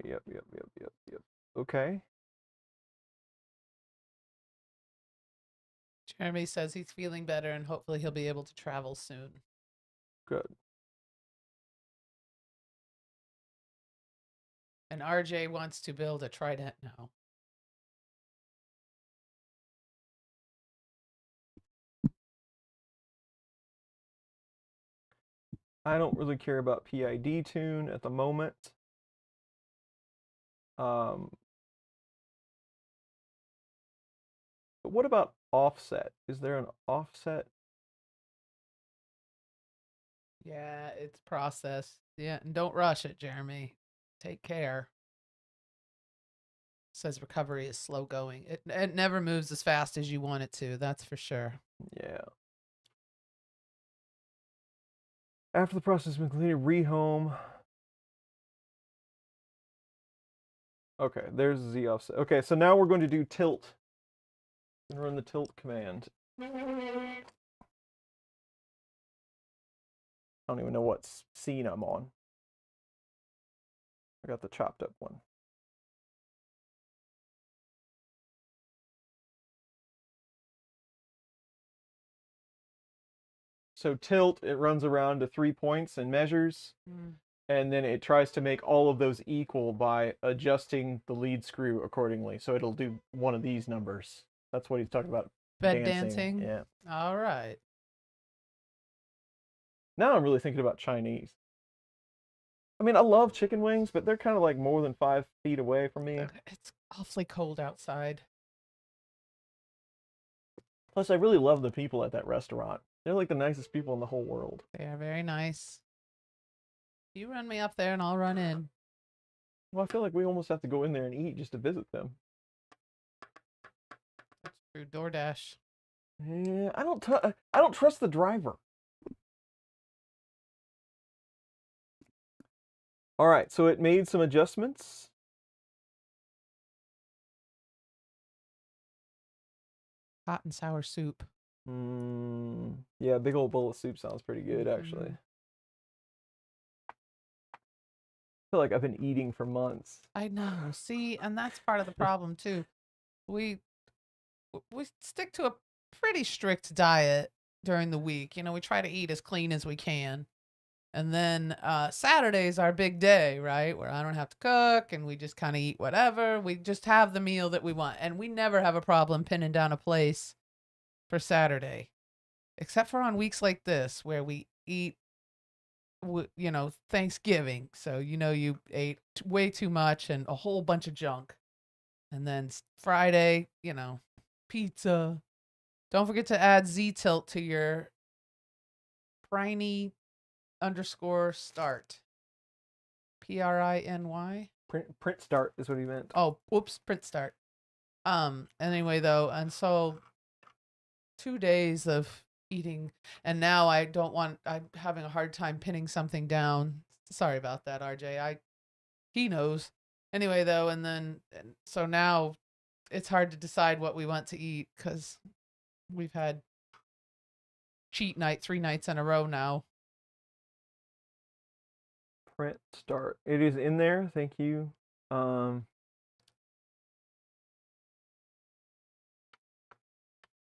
Yep. Okay. Jeremy says he's feeling better and hopefully he'll be able to travel soon. Good. And RJ wants to build a Trident now. I don't really care about PID tune at the moment. But what about offset? Is there an offset? Yeah, it's processed. Yeah, and don't rush it, Jeremy. Take care. Says recovery is slow going. It never moves as fast as you want it to, that's for sure. Yeah. After the process has been completed, rehome. Okay, there's the Z offset. Okay, so now we're going to do tilt. And run the tilt command. I don't even know what scene I'm on. I got the chopped up one. So tilt, it runs around to 3 points and measures. And then it tries to make all of those equal by adjusting the lead screw accordingly. So it'll do one of these numbers. That's what he's talking about. Bed dancing? Yeah. All right. Now I'm really thinking about Chinese. I mean, I love chicken wings, but they're kind of like more than 5 feet away from me. It's awfully cold outside. Plus, I really love the people at that restaurant. They're like the nicest people in the whole world. They are very nice. You run me up there and I'll run in. Well, I feel like we almost have to go in there and eat just to visit them. That's true. DoorDash. Yeah, I don't trust the driver. All right, so it made some adjustments. Hot and sour soup. Yeah, big old bowl of soup sounds pretty good, actually. I feel like I've been eating for months. I know. See, and that's part of the problem too. We stick to a pretty strict diet during the week. You know, we try to eat as clean as we can. And then Saturday's our big day, right? Where I don't have to cook and we just kind of eat whatever. We just have the meal that we want. And we never have a problem pinning down a place for Saturday. Except for on weeks like this where we eat, you know, Thanksgiving. So, you know, you ate way too much and a whole bunch of junk. And then Friday, you know, pizza. Don't forget to add Z-tilt to your Priny _start. PRINY. Print start is what he meant. Oh, whoops, print start. Anyway though, and so 2 days of eating, and now I'm having a hard time pinning something down. Sorry about that, RJ. He knows. Anyway though, so now it's hard to decide what we want to eat because we've had cheat night 3 nights in a row now. Print start. It is in there. Thank you. And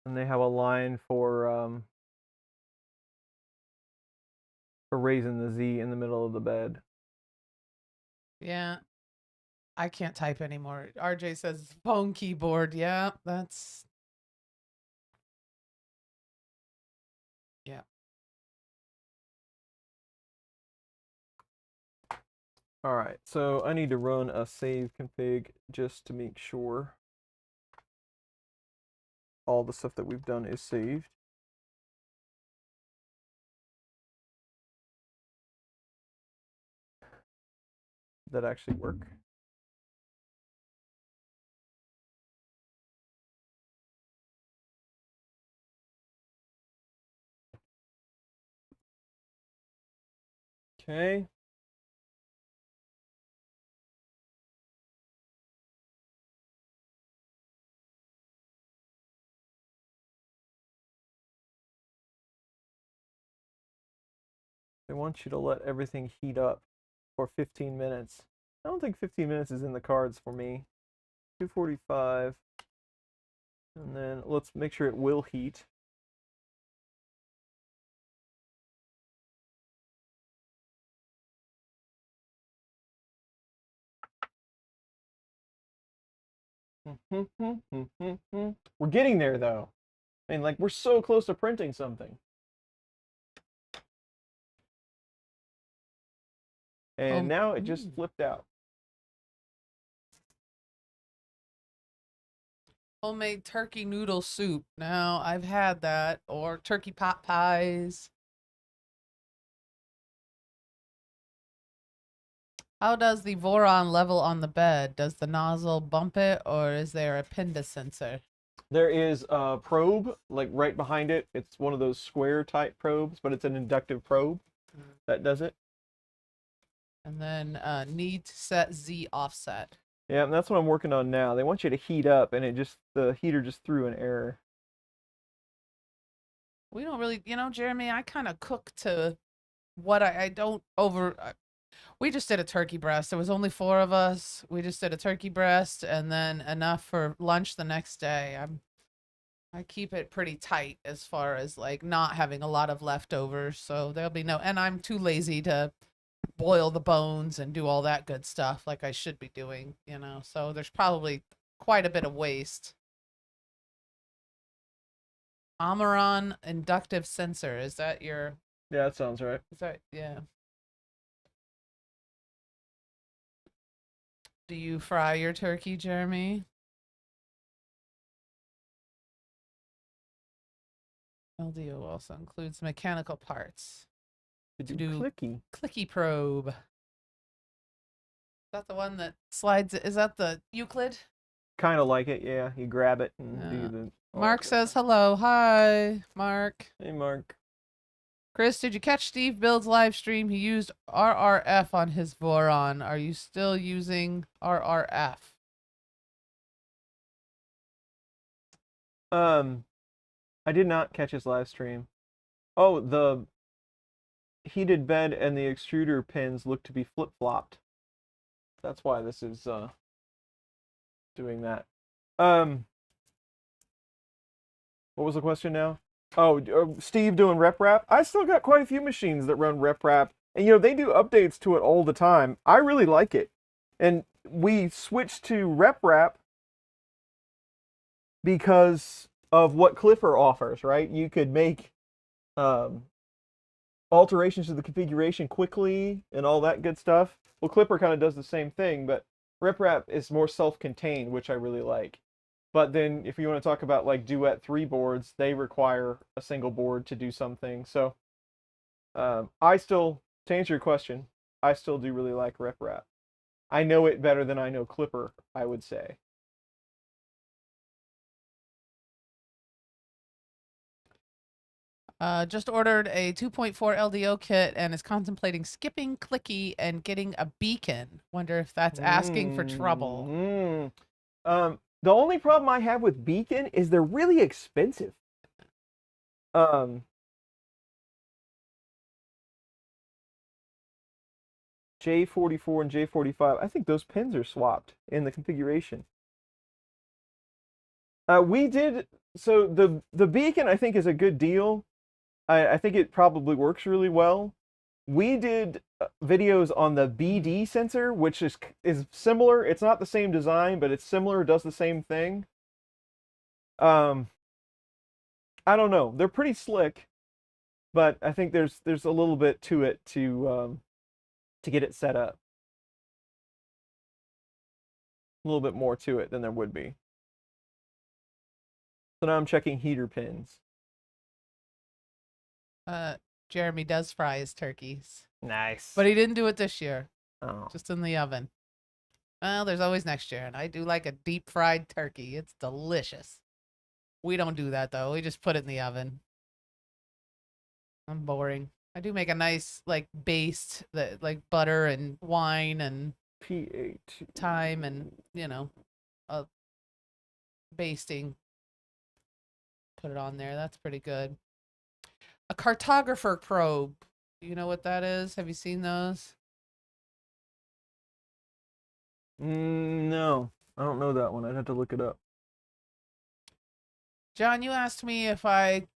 they have a line for raising the Z in the middle of the bed. Yeah. I can't type anymore. RJ says phone keyboard. Yeah, that's. Yeah. All right, so I need to run a save config just to make sure all the stuff that we've done is saved. That actually work. Okay. They want you to let everything heat up for 15 minutes. I don't think 15 minutes is in the cards for me. 245. And then let's make sure it will heat. We're getting there though. I mean, like, we're so close to printing something. And now it just flipped out. Homemade turkey noodle soup. Now, I've had that. Or turkey pot pies. How does the Voron level on the bed? Does the nozzle bump it, or is there a pinda sensor? There is a probe, like right behind it. It's one of those square type probes, but it's an inductive probe that does it. And then need to set Z offset. Yeah, and that's what I'm working on now. They want you to heat up, and the heater just threw an error. We don't really, Jeremy, I kind of cook to what I don't over. We just did a turkey breast. There was only 4 of us. We just did a turkey breast and then enough for lunch the next day. I keep it pretty tight as far as like not having a lot of leftovers. So there'll be no, and I'm too lazy to boil the bones and do all that good stuff like I should be doing, So there's probably quite a bit of waste. Amaron inductive sensor. Is that your? Yeah, that sounds right. Is that, yeah. Do you fry your turkey, Jeremy? LDO also includes mechanical parts. To do clicky. Clicky probe. Is that the one that slides? Is that the Euclid? Kind of like it, yeah. You grab it and do the... Mark says hello. Hi, Mark. Hey, Mark. Chris, did you catch Steve Build's live stream? He used RRF on his Voron. Are you still using RRF? I did not catch his live stream. Oh, the heated bed and the extruder pins look to be flip-flopped. That's why this is doing that. What was the question now? Oh, Steve doing RepRap. I still got quite a few machines that run RepRap, and they do updates to it all the time. I really like it, and we switched to RepRap because of what Clipper offers. Right, you could make alterations to the configuration quickly and all that good stuff. Well, Clipper kind of does the same thing, but RepRap is more self-contained, which I really like. But then if you want to talk about like Duet 3 boards, they require a single board to do something. So to answer your question, I still do really like RepRap. I know it better than I know Clipper, I would say. Just ordered a 2.4 LDO kit and is contemplating skipping Clicky and getting a beacon. Wonder if that's asking for trouble. The only problem I have with beacon is they're really expensive. J44 and J45, I think those pins are swapped in the configuration. We did, so the beacon I think is a good deal. I think it probably works really well. we did videos on the BD sensor, which is similar. It's not the same design, but it's similar, does the same thing. I don't know. They're pretty slick, but I think there's a little bit to it to get it set up. A little bit more to it than there would be. So now I'm checking heater pins. Jeremy does fry his turkeys, Nice. but he didn't do it this year. Oh. Just in the oven. Well, there's always next year, and I do like a deep fried turkey. It's delicious. We don't do that though. We just put it in the oven. I'm boring. I do make a nice like baste that like butter and wine and P8 thyme and a basting. Put it on there. That's pretty good. A cartographer probe. You know what that is? Have you seen those? No, I don't know that one. I'd have to look it up. John, you asked me if I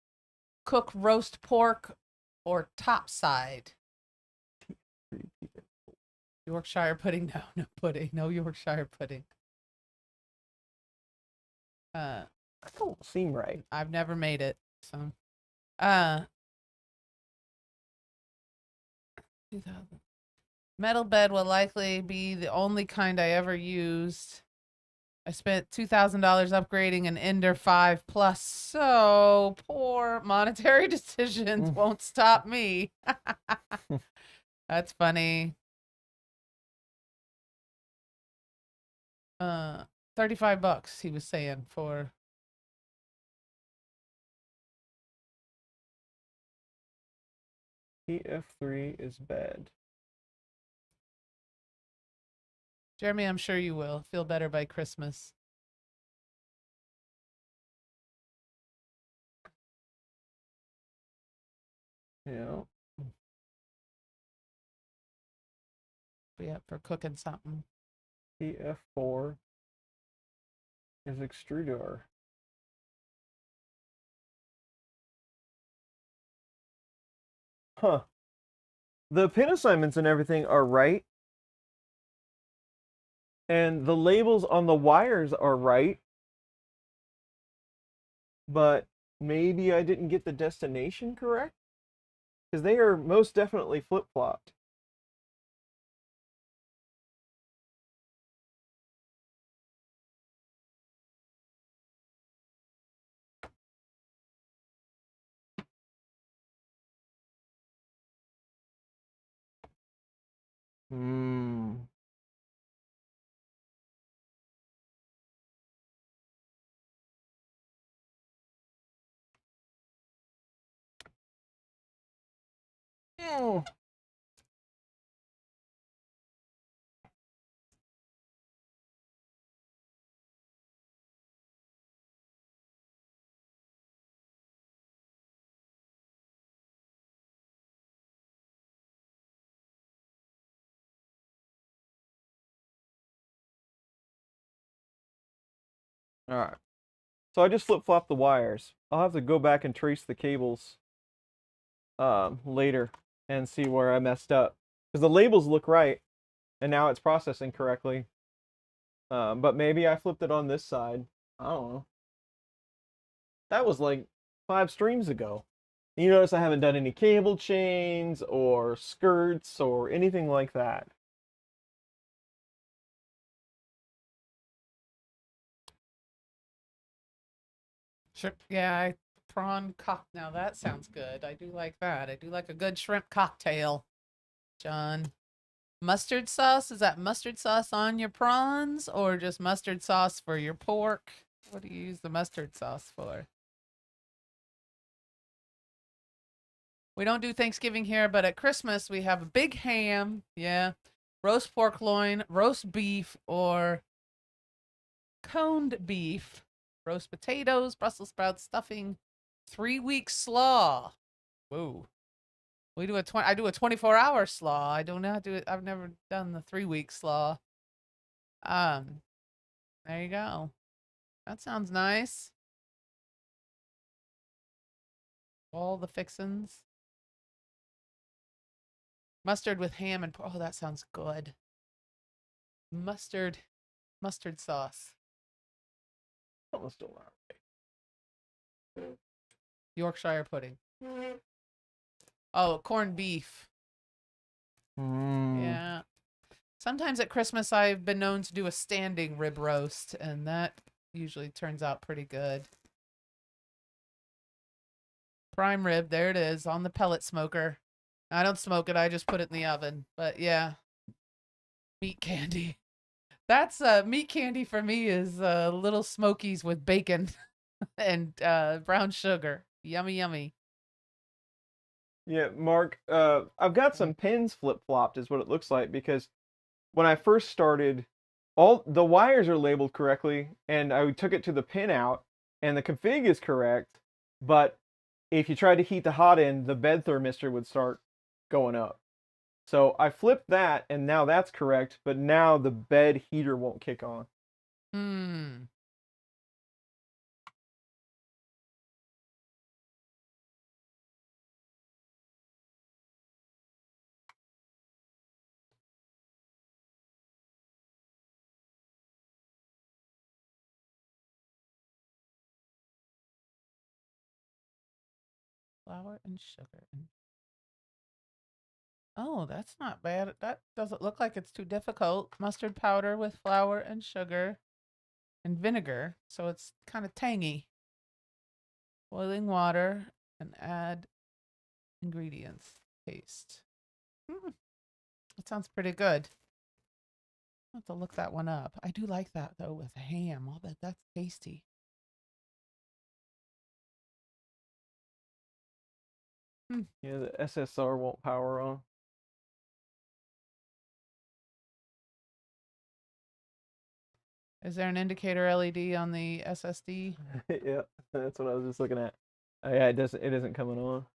cook roast pork or topside. Yorkshire pudding? No, no pudding. No Yorkshire pudding. That don't seem right. I've never made it, so. 2000. Metal bed will likely be the only kind I ever used. I spent $2,000 upgrading an Ender 5 Plus, so poor monetary decisions won't stop me. That's funny. 35 bucks, he was saying, for TF3 is bad. Jeremy, I'm sure you will feel better by Christmas. Yeah. Yeah, for cooking something. TF4 is extrudor. Huh. The pin assignments and everything are right. And the labels on the wires are right. But maybe I didn't get the destination correct? Because they are most definitely flip-flopped. Hmm. Oh. All right. So I just flip-flopped the wires. I'll have to go back and trace the cables later and see where I messed up. Because the labels look right, and now it's processing correctly. But maybe I flipped it on this side. I don't know. That was like 5 streams ago. You notice I haven't done any cable chains or skirts or anything like that. Sure. Yeah, prawn cock. Now that sounds good. I do like that. I do like a good shrimp cocktail. John. Mustard sauce? Is that mustard sauce on your prawns or just mustard sauce for your pork? What do you use the mustard sauce for? We don't do Thanksgiving here, but at Christmas we have a big ham. Yeah. Roast pork loin, roast beef, or coned beef, roast potatoes, Brussels sprouts, stuffing, 3-week slaw. Whoa. We do I do a 24-hour slaw. I don't know how to do it. I've never done the 3-week slaw. There you go. That sounds nice. All the fixins. Mustard with ham and oh, that sounds good. Mustard sauce. That was still not Yorkshire pudding. Oh, corned beef. right. Yeah. Sometimes at Christmas I've been known to do a standing rib roast, and that usually turns out pretty good. Prime rib, there it is, on the pellet smoker. I don't smoke it, I just put it in the oven. But yeah. Meat candy. That's meat candy for me is little smokies with bacon and brown sugar. Yummy, yummy. Yeah, Mark, I've got some pins flip-flopped is what it looks like, because when I first started, all the wires are labeled correctly, and I took it to the pin out, and the config is correct, but if you tried to heat the hot end, the bed thermistor would start going up. So I flipped that, and now that's correct, but now the bed heater won't kick on. Hmm. Flour and sugar. Oh, that's not bad. That doesn't look like it's too difficult. Mustard powder with flour and sugar and vinegar, so it's kind of tangy. Boiling water and add ingredients. Paste. That sounds pretty good. I'll have to look that one up. I do like that though with ham. I'll bet that's tasty. Yeah, the SSR won't power on. Is there an indicator LED on the SSD? Yeah, that's what I was just looking at. Yeah, it isn't coming on.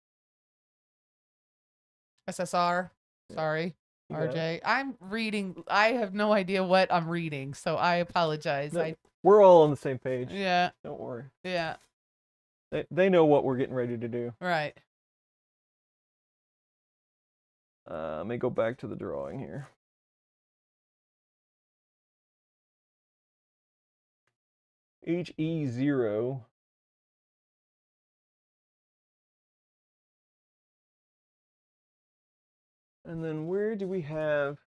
SSR. Yeah. Sorry, You got it. RJ. I'm reading. I have no idea what I'm reading, so I apologize. No, we're all on the same page. Yeah, Don't worry. yeah, They know what we're getting ready to do. right. Let me go back to the drawing here. HE0. And then where do we have...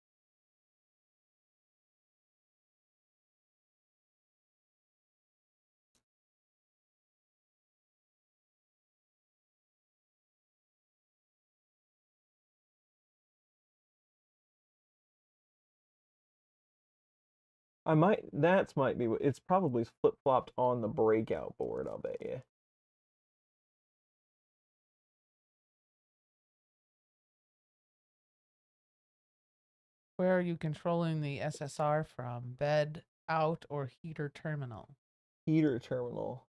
might be, it's probably flip-flopped on the breakout board, I'll bet you. Where are you controlling the SSR from? Bed, out, or heater terminal? Heater terminal.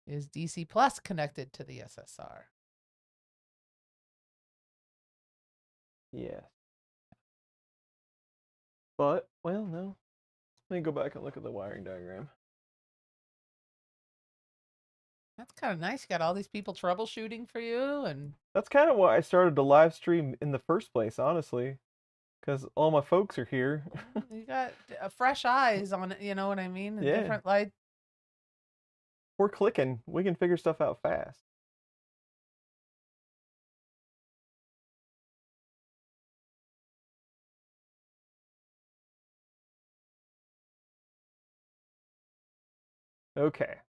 Is DC plus connected to the SSR? Yes. But, well, no. Let me go back and look at the wiring diagram. That's kind of nice. You got all these people troubleshooting for you, and That's kind of why I started to live stream in the first place, honestly. Because all my folks are here. you got fresh eyes on it. You know what I mean? And Yeah. different light. We're clicking. We can figure stuff out fast. Okay.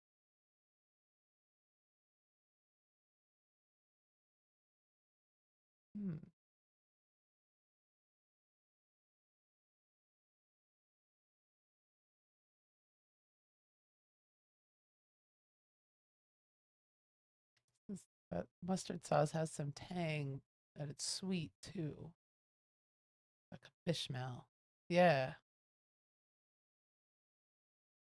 But mustard sauce has some tang, and it's sweet too. Like a fish smell. Yeah.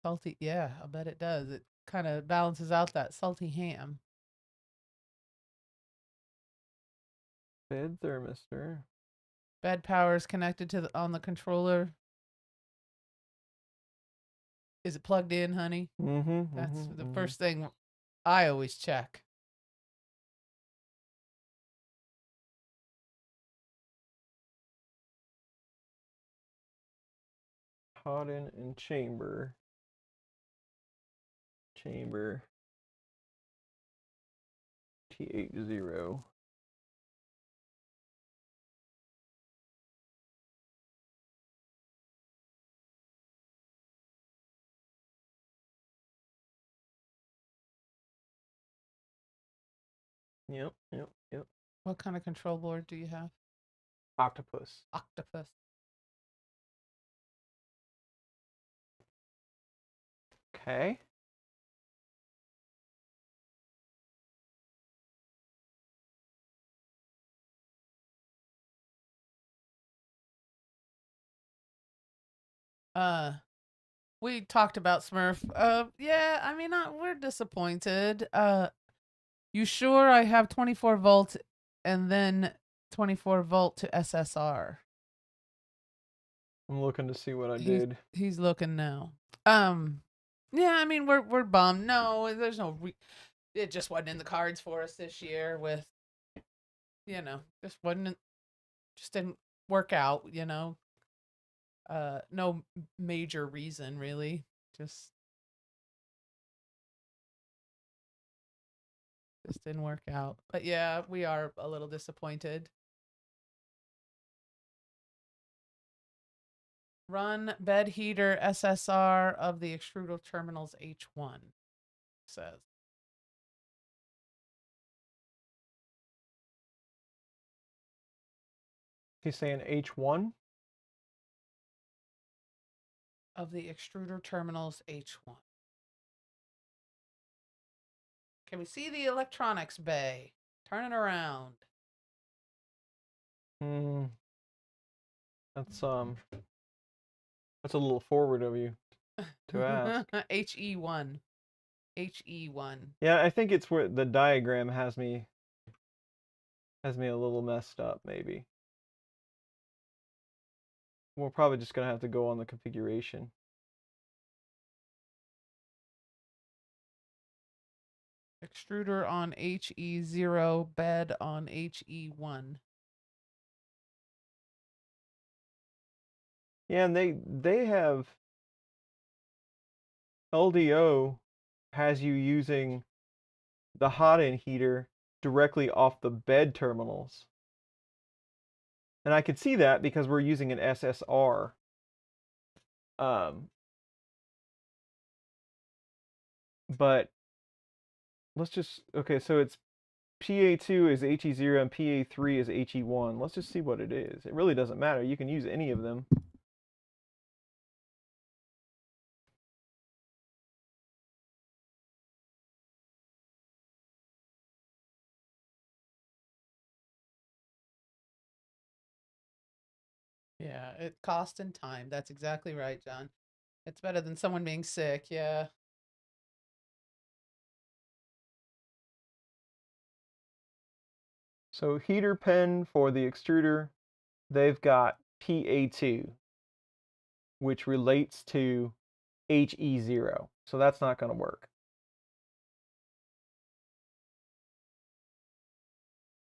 Salty. Yeah, I bet it does. It kind of balances out that salty ham. Bed thermistor. Bed power is connected to on the controller. Is it plugged in, honey? Mm-hmm. That's the first thing I always check. Hotten and chamber. Chamber. T80. Yep. What kind of control board do you have? Octopus. Octopus. Okay. We talked about Smurf. Yeah, I mean, we're disappointed. You sure I have 24 volt and then 24 volt to SSR? I'm looking to see what I did. He's looking now. Yeah, I mean, we're bummed. No, there's no. It just wasn't in the cards for us this year. With, just didn't work out. No major reason really. Just didn't work out. But yeah, we are a little disappointed. Run bed heater SSR of the extruder terminals H1, says. He's saying H1? Of the extruder terminals H1. Can we see the electronics bay? Turn it around. That's a little forward of you to ask. HE1. HE1. Yeah, I think it's where the diagram has me a little messed up, maybe. We're probably just gonna have to go on the configuration. Extruder on HE0, bed on HE1. Yeah, and they have LDO has you using the hot-end heater directly off the bed terminals. And I could see that because we're using an SSR. But let's just, okay, so it's PA2 is HE0 and PA3 is HE1. Let's just see what it is. It really doesn't matter. You can use any of them. Yeah, it cost and time. That's exactly right, John. It's better than someone being sick, yeah. So heater pen for the extruder, they've got PA2, which relates to HE0. So that's not going to work.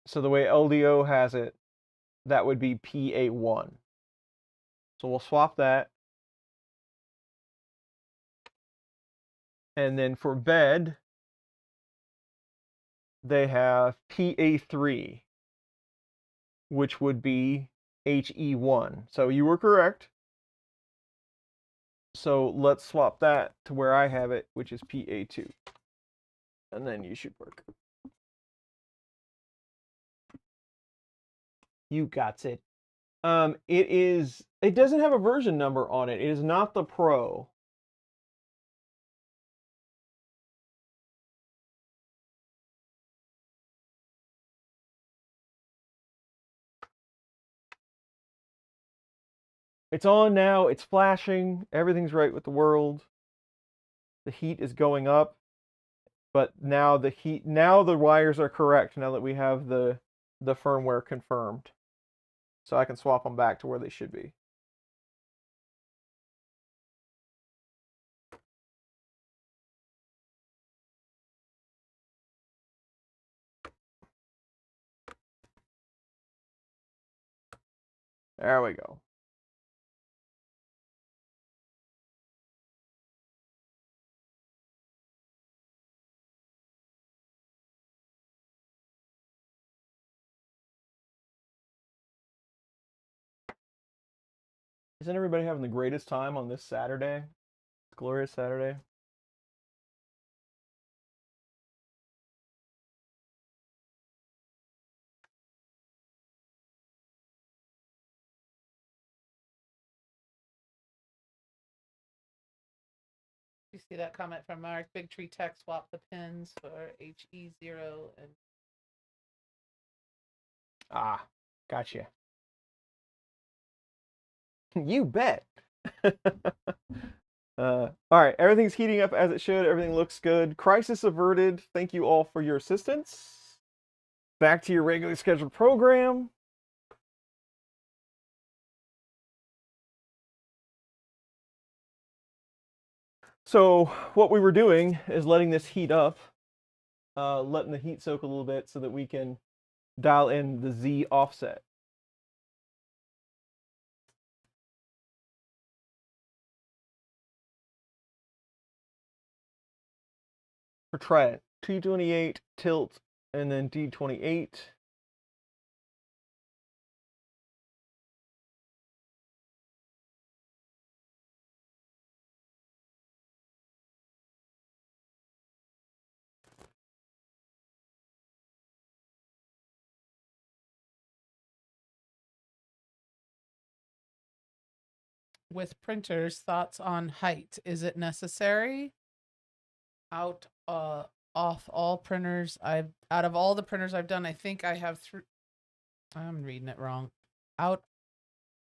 So the way LDO has it, that would be PA1. So we'll swap that. And then for bed, they have PA3, which would be HE1. So you were correct. So let's swap that to where I have it, which is PA2. And then you should work. You got it. It doesn't have a version number on it. It is not the Pro. It's on now, it's flashing, everything's right with the world. The heat is going up, but now the wires are correct now that we have the firmware confirmed. So I can swap them back to where they should be. There we go. Isn't everybody having the greatest time on this Saturday? It's glorious Saturday. You see that comment from Mark? Big Tree Tech swap the pins for HE0 and Ah, gotcha. You bet. All right, everything's heating up as it should. Everything looks good. Crisis averted. Thank you all for your assistance. Back to your regularly scheduled program. So what we were doing is letting this heat up, letting the heat soak a little bit so that we can dial in the Z offset. For Trident, T28, tilt, and then D28. with printers, thoughts on height. Is it necessary? Out off all printers out of all the printers I've done, I think I have three. I'm reading it wrong. Out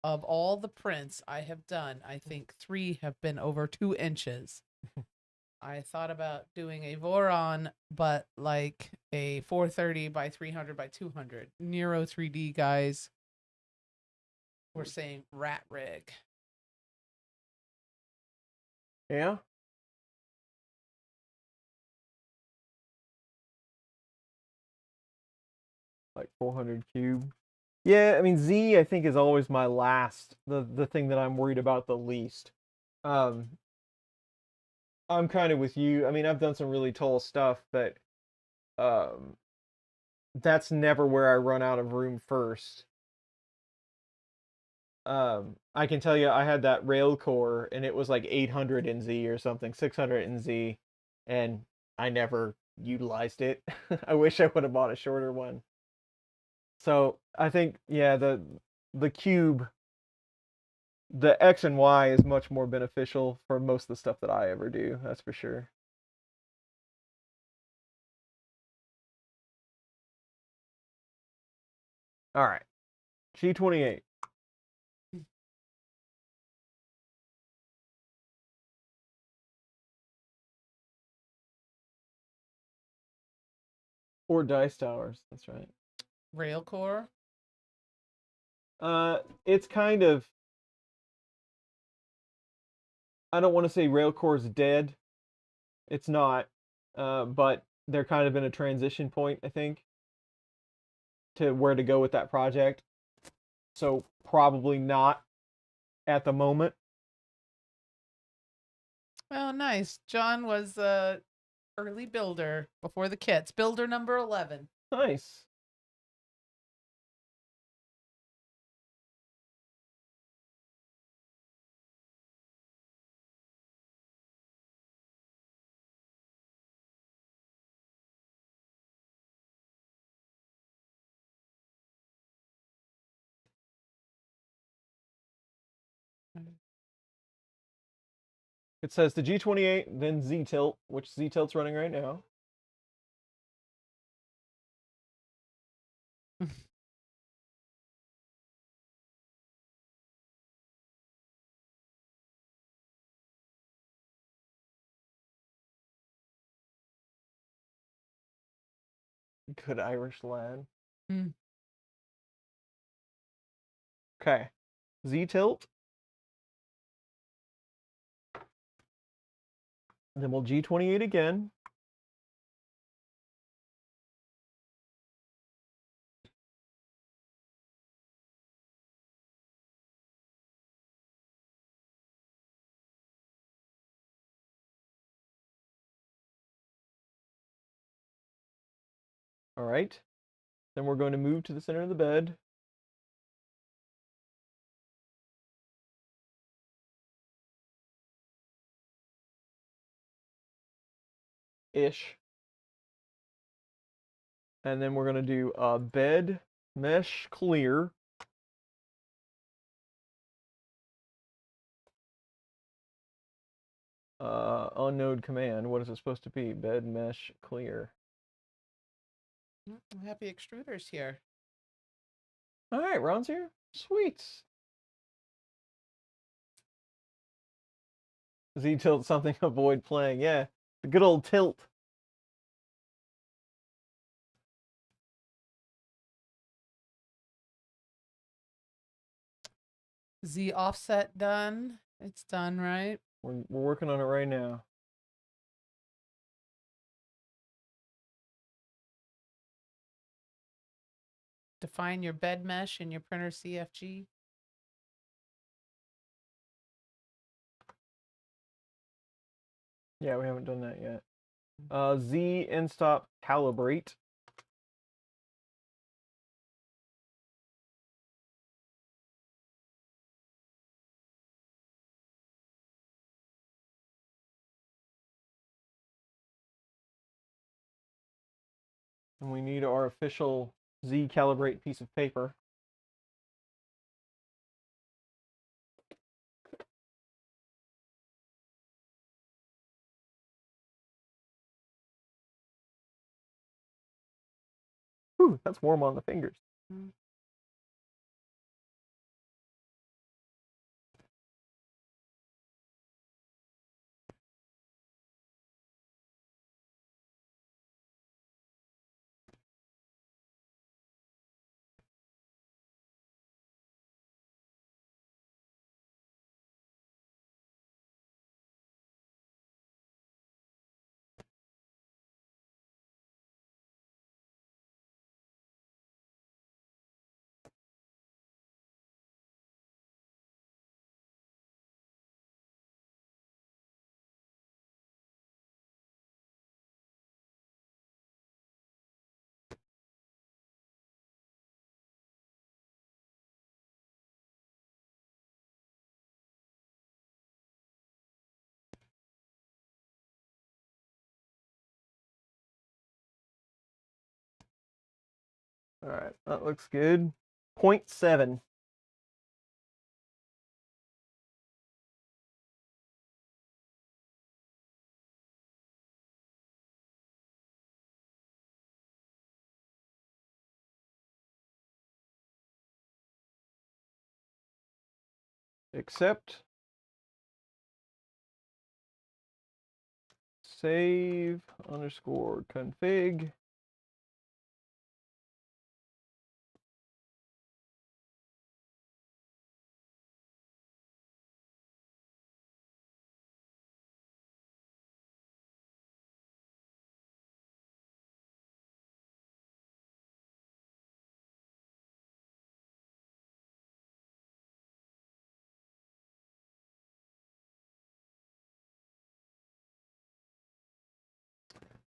of all the prints I have done, I think 3 have been over 2 inches. I thought about doing a Voron, but like a 430 by 300 by 200. Nero 3D guys were saying rat rig. Yeah. Like 400 cube. Yeah, I mean Z I think is always my last, the thing that I'm worried about the least. I'm kind of with you. I mean, I've done some really tall stuff, but that's never where I run out of room first. I can tell you I had that rail core and it was like 800 in Z or something, 600 in Z, and I never utilized it. I wish I would have bought a shorter one. So I think, yeah, the cube, the X and Y is much more beneficial for most of the stuff that I ever do. That's for sure. All right, G28. Or dice towers. That's right. Rail core. It's kind of, I don't want to say Railcore's dead. It's not. But they're kind of in a transition point, I think, to where to go with that project. So probably not at the moment. Oh, nice. John was a early builder before the kits. Builder number 11. Nice. It says the G28, then Z tilt, which Z tilt's running right now. Good Irish lad. Mm. Okay. Z tilt. Then we'll G28 again. All right. Then we're going to move to the center of the bed. ish. And then we're going to do bed mesh clear. Unknown command. What is it supposed to be? Bed mesh clear. Happy extruders here. All right, Ron's here. Sweet. Z tilt something, avoid playing. Yeah, the good old tilt. Z offset done. It's done, right? We're working on it right now. Define your bed mesh in your printer CFG. Yeah, we haven't done that yet. Z end stop calibrate. And we need our official Z calibrate piece of paper. Whew, that's warm on the fingers. All right, that looks good. 0.7. Accept. Save underscore config.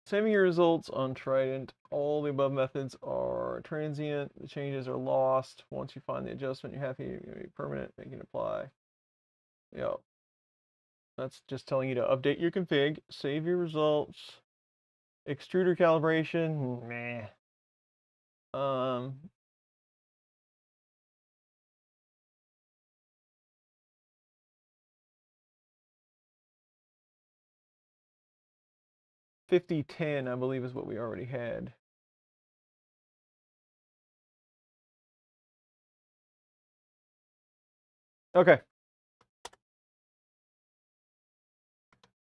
Saving your results on Trident. All the above methods are transient. The changes are lost. Once you find the adjustment you're happy to be permanent, you can apply. Yep. That's just telling you to update your config, save your results. Extruder calibration, meh. 5010, I believe, is what we already had. Okay.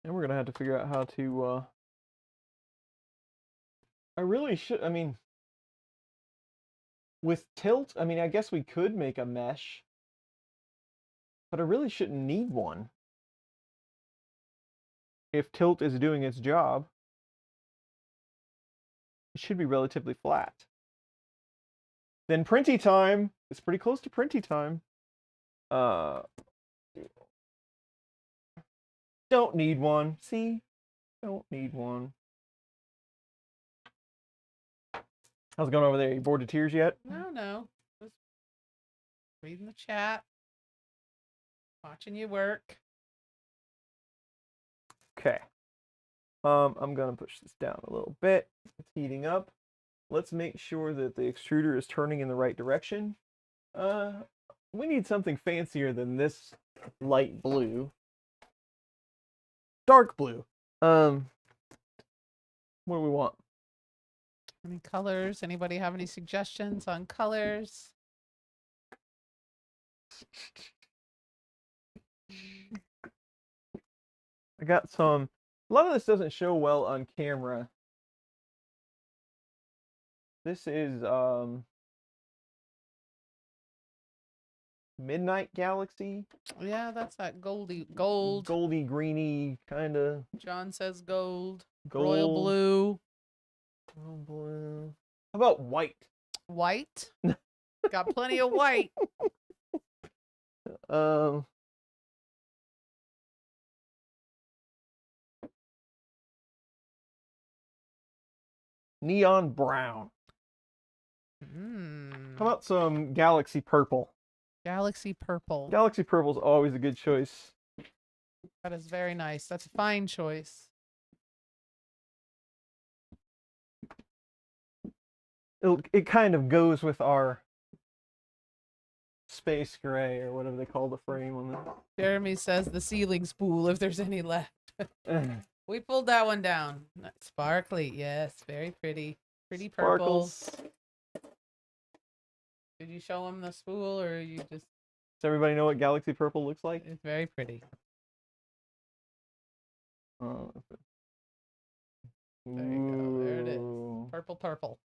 And we're going to have to figure out how to, I really should, I mean, with tilt, I mean, I guess we could make a mesh, but I really shouldn't need one. If tilt is doing its job, it should be relatively flat. Then printy time, it's pretty close to printy time. Don't need one. See? Don't need one. How's it going over there? You bored to tears yet? No. Just reading the chat. Watching you work. Okay. I'm gonna push this down a little bit. It's heating up. Let's make sure that the extruder is turning in the right direction. We need something fancier than this light blue. Dark blue. What do we want? Any colors? Anybody have any suggestions on colors? I got some. A lot of this doesn't show well on camera. This is Midnight Galaxy. Yeah, that's that gold. Goldy greeny kind of John says gold. gold. Royal blue. Royal blue. How about white? White. Got plenty of white. Neon brown. How about some galaxy purple? Galaxy purple. Galaxy purple is always a good choice. That is very nice. That's a fine choice. It kind of goes with our space gray or whatever they call the frame on Jeremy says the ceiling spool, if there's any left. the. We pulled that one down. Sparkly, yes, very pretty. Pretty purple. Sparkles. Did you show him the spool, or you just? Does everybody know what galaxy purple looks like? It's very pretty. Oh, There you go. There it is. ooh. Purple, purple.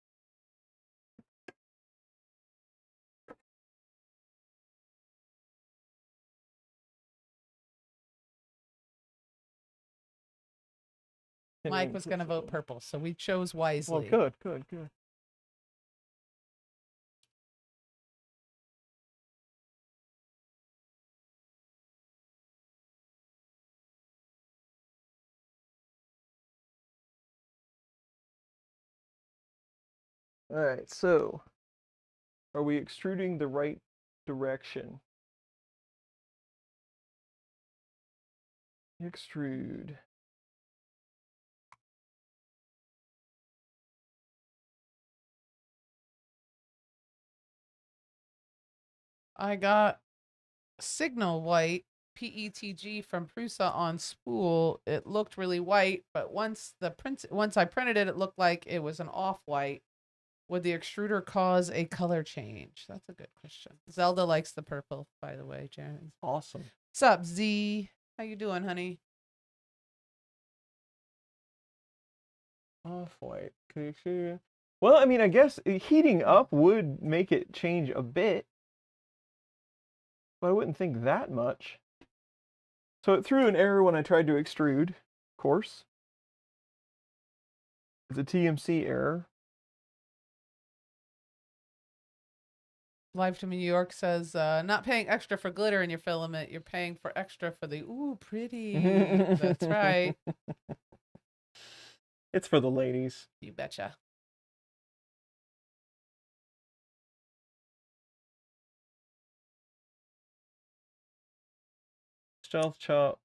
Mike was going to vote purple, so we chose wisely. Well, good. All right, so are we extruding the right direction? Extrude. I got signal white PETG from Prusa on spool. It looked really white, but once I printed it, it looked like it was an off-white. Would the extruder cause a color change? That's a good question. Zelda likes the purple, by the way, Jeremy. Awesome. What's up, Z? How you doing, honey? Off-white. Well, I mean, I guess heating up would make it change a bit, but I wouldn't think that much. So it threw an error when I tried to extrude, of course. It's a TMC error. Live from New York says, not paying extra for glitter in your filament. You're paying for extra for the, ooh, pretty. That's right. It's for the ladies. You betcha. Stealth chop.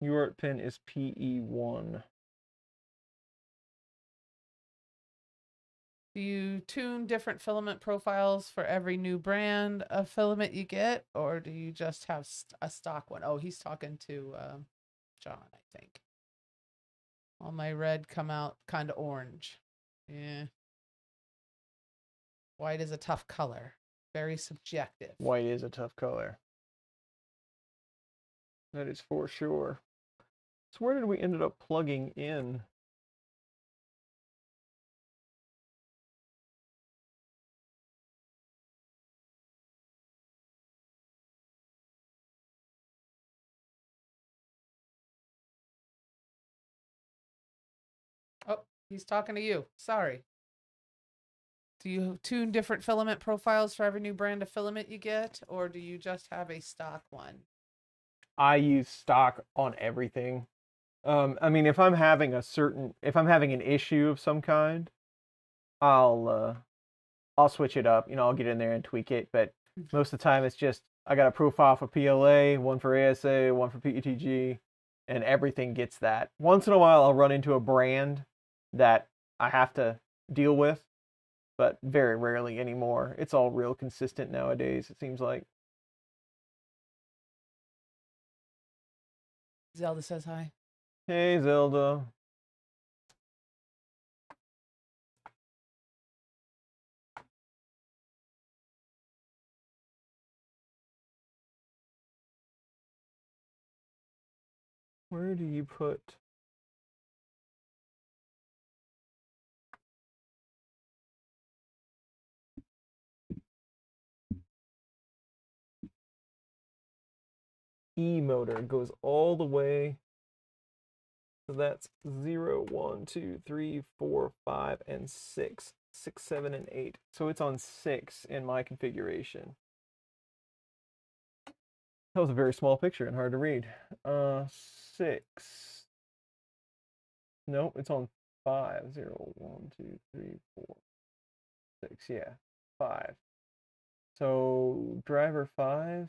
UART pin is PE1. Do you tune different filament profiles for every new brand of filament you get, or do you just have a stock one? Oh, he's talking to John, I think. All my red come out kind of orange. Yeah. White is a tough color. Very subjective. White is a tough color. That is for sure. So where did we end up plugging in? Oh, he's talking to you. Sorry. Do you tune different filament profiles for every new brand of filament you get, or do you just have a stock one? I use stock on everything. I mean, if I'm having an issue of some kind, I'll switch it up. You know, I'll get in there and tweak it. But most of the time, it's just I got a profile for PLA, one for ASA, one for PETG. and everything gets that. Once in a while, I'll run into a brand that I have to deal with, but very rarely anymore. It's all real consistent nowadays, it seems like. Zelda says hi. Hey, Zelda. Where do you put... E motor goes all the way. So that's 0, 1, 2, 3, 4, 5, and 6. 6, 7, and 8. So it's on 6 in my configuration. That was a very small picture and hard to read. 6. Nope, it's on 5. 0, 1, 2, 3, 4, 6. Yeah, 5. So driver 5.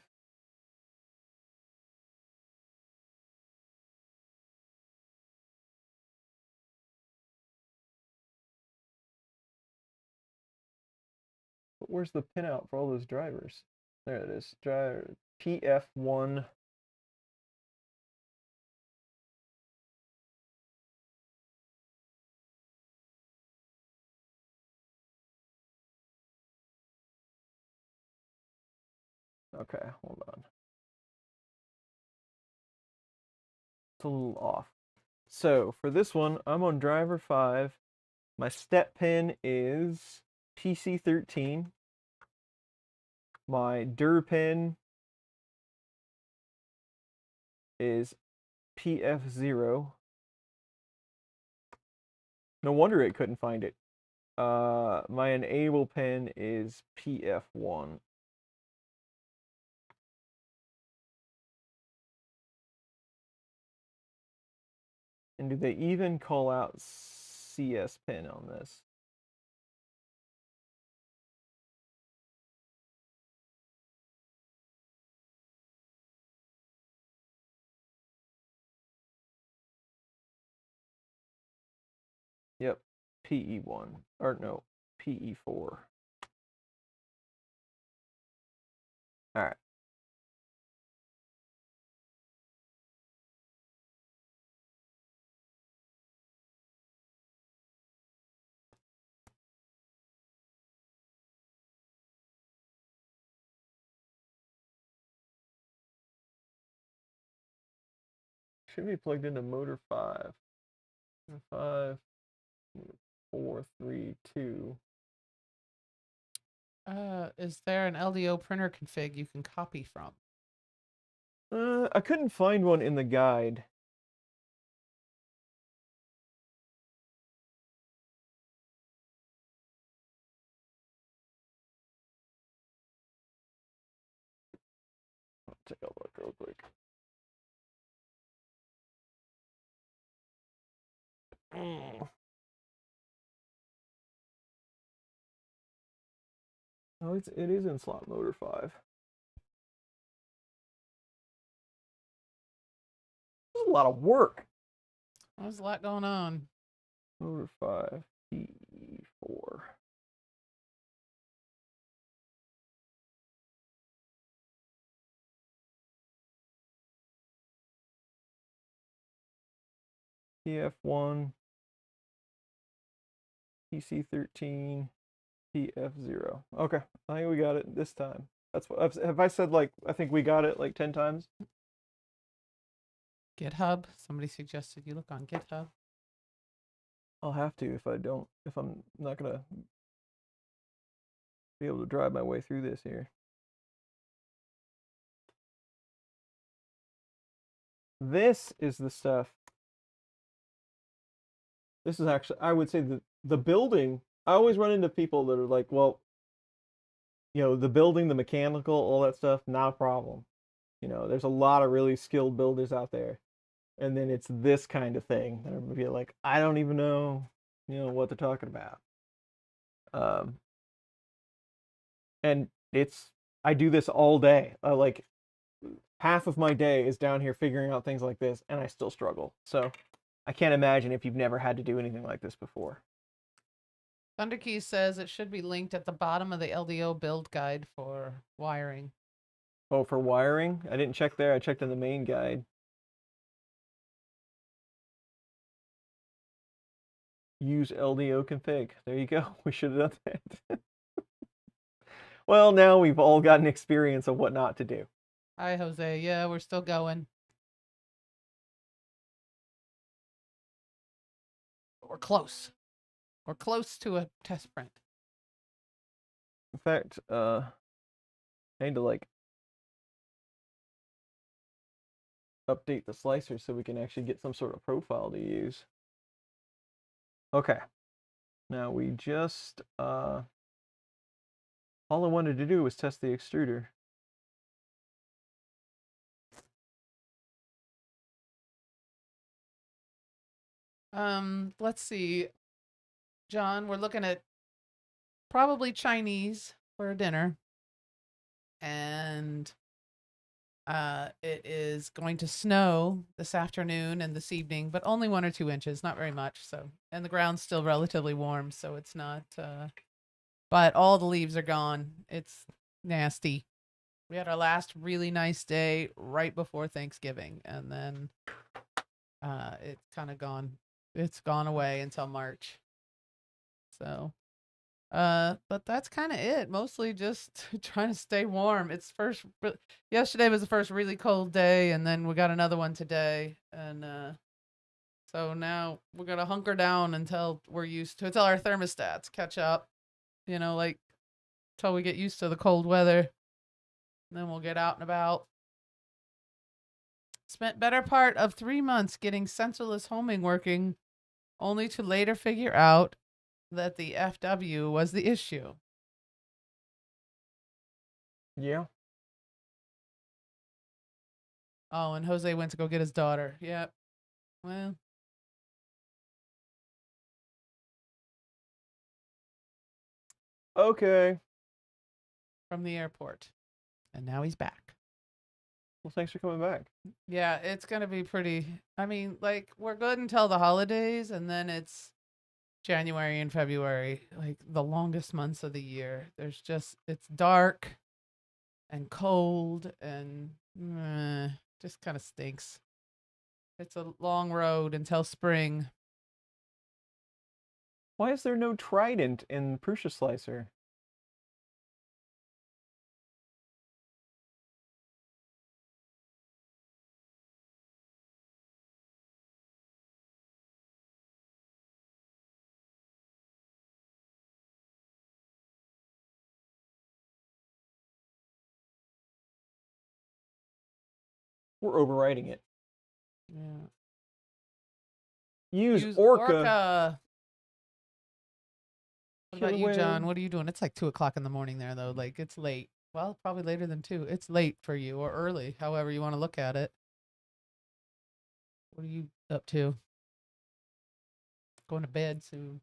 But where's the pinout for all those drivers? There it is. Driver PF1. Okay, hold on. It's a little off. So for this one, I'm on driver 5. My step pin is PC13. My dir pin is PF0. No wonder it couldn't find it. My enable pin is PF1. And do they even call out CS pin on this? Yep, PE1, or no, PE4. All right. Should be plugged into motor 5. 5, 4, 3, 2. Is there an LDO printer config you can copy from? I couldn't find one in the guide. I'll take a look real quick. Oh, it is in slot motor 5. This is a lot of work. There's a lot going on. Motor 5, P4. PF1, PC13, PF0. Okay, I think we got it this time. That's what have I said, like, I think we got it like 10 times? GitHub. Somebody suggested you look on GitHub. I'll have to if I'm not gonna be able to drive my way through this here. This is the stuff. This is actually, I would say, the building. I always run into people that are like, well, you know, the building, the mechanical, all that stuff, not a problem. You know, there's a lot of really skilled builders out there. And then it's this kind of thing that would be like, I don't even know, you know, what they're talking about. And I do this all day. Like, half of my day is down here figuring out things like this, and I still struggle. So I can't imagine if you've never had to do anything like this before. Thunderkey says it should be linked at the bottom of the LDO build guide for wiring. Oh, for wiring? I didn't check there. I checked in the main guide. Use LDO config. There you go. We should have done that. Well, now we've all gotten experience of what not to do. Hi, Jose. Yeah, we're still going. We're close. We're close to a test print. In fact, I need to like update the slicer so we can actually get some sort of profile to use. Okay. Now we just all I wanted to do was test the extruder. Let's see. John, we're looking at probably Chinese for dinner. And it is going to snow this afternoon and this evening, but only 1 or 2 inches, not very much. So, and the ground's still relatively warm, so it's not, but all the leaves are gone. It's nasty. We had our last really nice day right before Thanksgiving, and then it's kind of gone. It's gone away until March. So, but that's kind of it. Mostly just trying to stay warm. It's yesterday was the first really cold day, and then we got another one today, and so now we're gonna hunker down until until our thermostats catch up. You know, like until we get used to the cold weather. And then we'll get out and about. Spent better part of 3 months getting sensorless homing working, only to later figure out that the FW was the issue. Yeah. Oh, and Jose went to go get his daughter. Yep. Well. Okay. From the airport. And now he's back. Well, thanks for coming back. Yeah, it's going to be pretty. I mean, like, we're good until the holidays, and then it's January and February, like the longest months of the year. It's dark and cold and just kind of stinks. It's a long road until spring. Why is there no Trident in Prusa Slicer? We're overriding it. Yeah. Use Orca. What about you, John? What are you doing? It's like 2:00 in the morning there, though. Like, it's late. Well, probably later than 2. It's late for you, or early, however you want to look at it. What are you up to? Going to bed soon.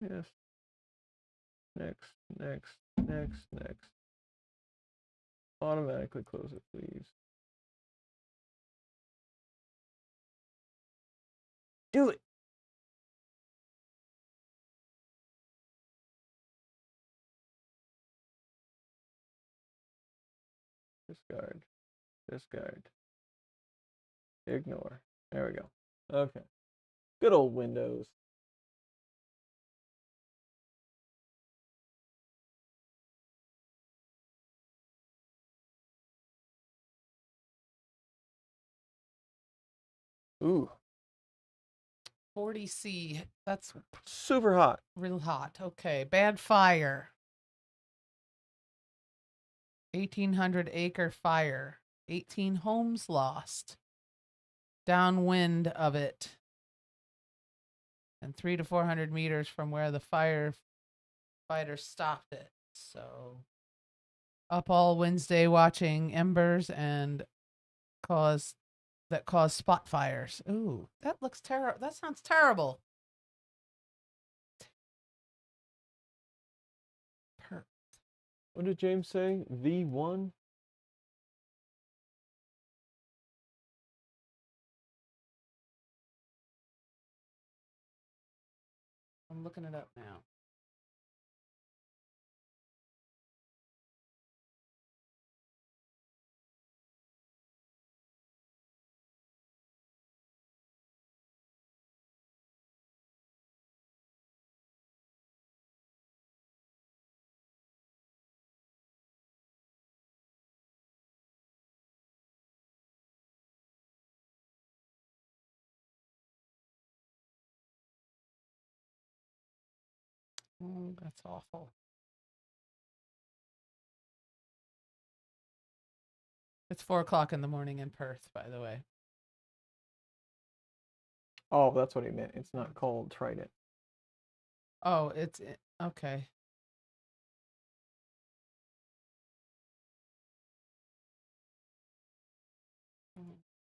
Yes. Next. Automatically close it, please. Do it. Discard. Ignore. There we go. Okay. Good old Windows. Ooh. 40C. That's super hot. Real hot. Okay. Bad fire. 1,800-acre fire. 18 homes lost. Downwind of it. And 300 to 400 meters from where the firefighters stopped it. So up all Wednesday watching embers and cause spot fires. Ooh, that looks terrible. That sounds terrible. What did James say? V1? I'm looking it up now. Oh, that's awful. It's 4 o'clock in the morning in Perth, by the way. Oh, that's what he meant. It's not called Trident. Oh, it's okay.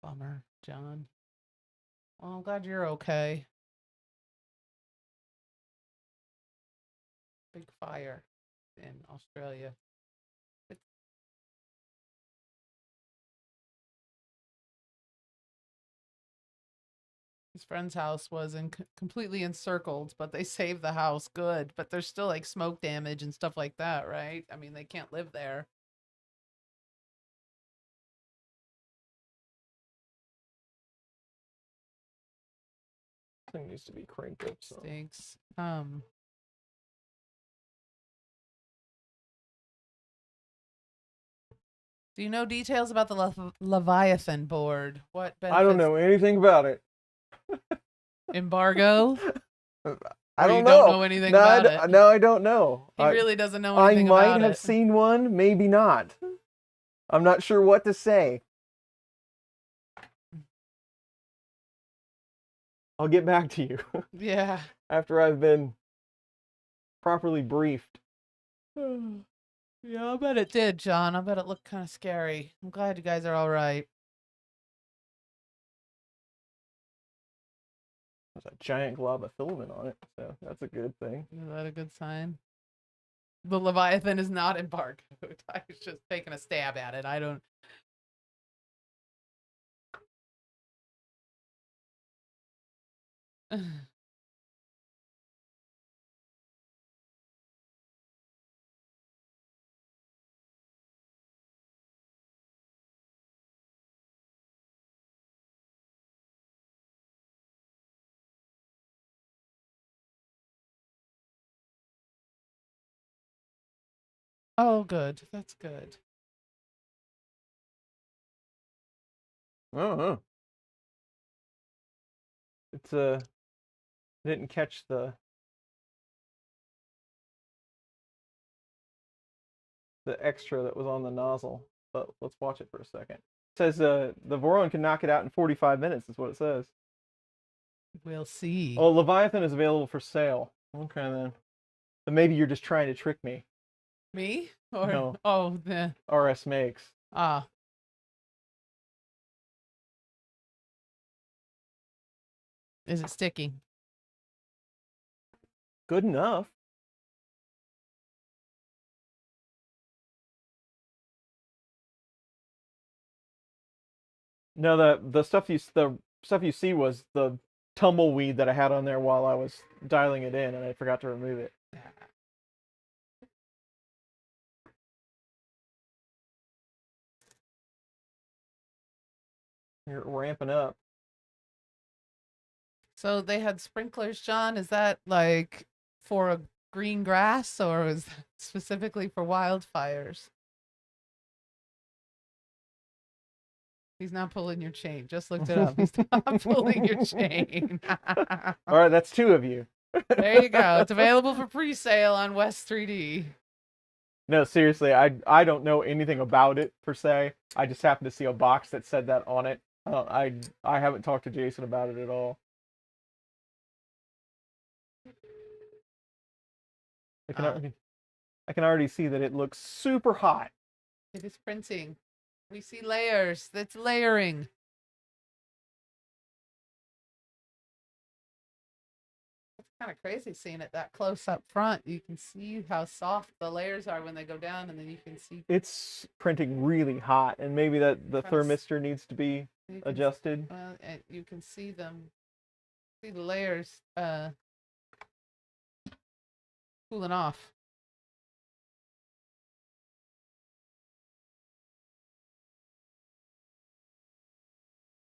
Bummer, John. Well, I'm glad you're okay. Big fire in Australia. His friend's house was completely encircled, but they saved the house good. But there's still like smoke damage and stuff like that, right? I mean, they can't live there. Thing needs to be cranked up. So. Stinks. Do you know details about the Leviathan board? What benefits? I don't know anything about it. Embargo? I don't you know. Don't know anything about it. No, I don't know. He really doesn't know anything about it. I might have seen one, maybe not. I'm not sure what to say. I'll get back to you. Yeah. After I've been properly briefed. Yeah, I bet it did, John. I bet it looked kind of scary. I'm glad you guys are all right. There's a giant glob of filament on it, so that's a good thing. Is that a good sign? The Leviathan is not embargoed. I was just taking a stab at it. I don't... Oh, good. That's good. Uh-huh. It's didn't catch the extra that was on the nozzle, but let's watch it for a second. It says the Voron can knock it out in 45 minutes, is what it says. We'll see. Oh, Leviathan is available for sale. Okay, then. But maybe you're just trying to trick me. Me? Or No. Oh, the RS makes. Ah. Is it sticking? Good enough. No, the stuff you see was the tumbleweed that I had on there while I was dialing it in, and I forgot to remove it. You're ramping up. So they had sprinklers, John. Is that like for a green grass, or is that specifically for wildfires? He's not pulling your chain. Just looked it up. He's not pulling your chain. All right, that's two of you. There you go. It's available for pre-sale on West 3D. No, seriously, I don't know anything about it per se. I just happened to see a box that said that on it. I haven't talked to Jason about it at all. I can already see that it looks super hot. It is printing. We see layers. That's layering. That's Kind of crazy seeing it that close up front. You can see how soft the layers are when they go down, and then you can see It's printing really hot, and maybe that the Kinda s- thermistor needs to be you can, adjusted. and you can see them, see the layers cooling off.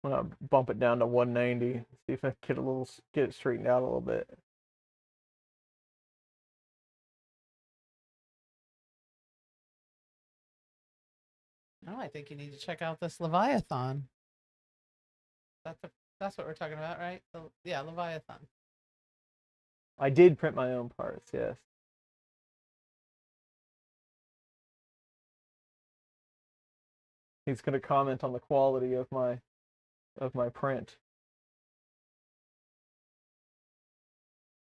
I'm gonna bump it down to 190. See if I can get it straightened out a little bit. Now I think you need to check out this Leviathan. That's what we're talking about, right? Yeah, Leviathan. I did print my own parts, yes. He's gonna comment on the quality of my print.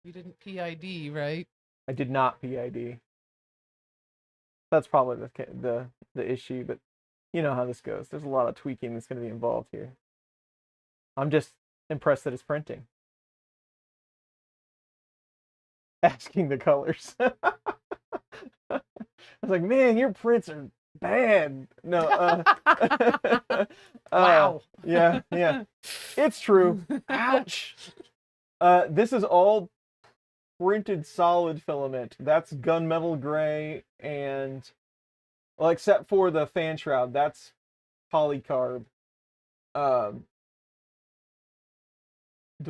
You didn't PID, right? I did not PID. That's probably the issue, but you know how this goes. There's a lot of tweaking that's going to be involved here. I'm just impressed that it's printing. Asking the colors. I was like, man, your prints are bad. No. Wow. Yeah. It's true. Ouch. This is all printed solid filament. That's gunmetal gray, and well, except for the fan shroud, that's polycarb. The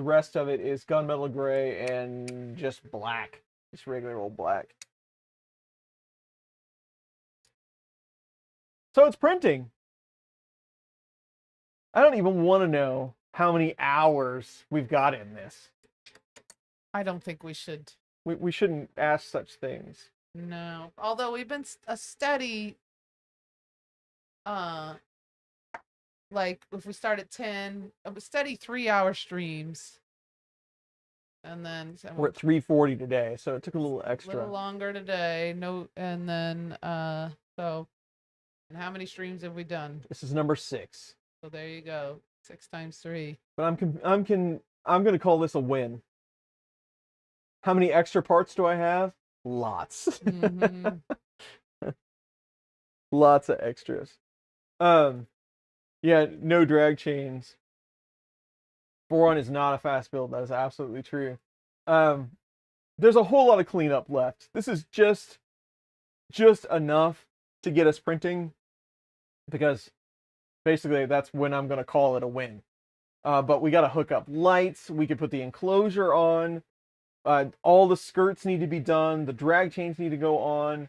rest of it is gunmetal gray and just black, just regular old black. So it's printing. I don't even want to know how many hours we've got in this. I don't think we should. We shouldn't ask such things. No. Although we've been a steady, like if we start at 10, a steady 3-hour streams. And then We're at 340 today, so it took a little a extra. little longer today. No, and then, so, and how many streams have we done? This is number 6. So there you go. 6 times 3. But I'm going to call this a win. How many extra parts do I have? Lots. Mm-hmm. Lots of extras. Yeah, no drag chains. Voron is not a fast build. That is absolutely true. There's a whole lot of cleanup left. This is just enough to get us printing, because basically that's when I'm going to call it a win. But we got to hook up lights. We could put the enclosure on. All the skirts need to be done. The drag chains need to go on.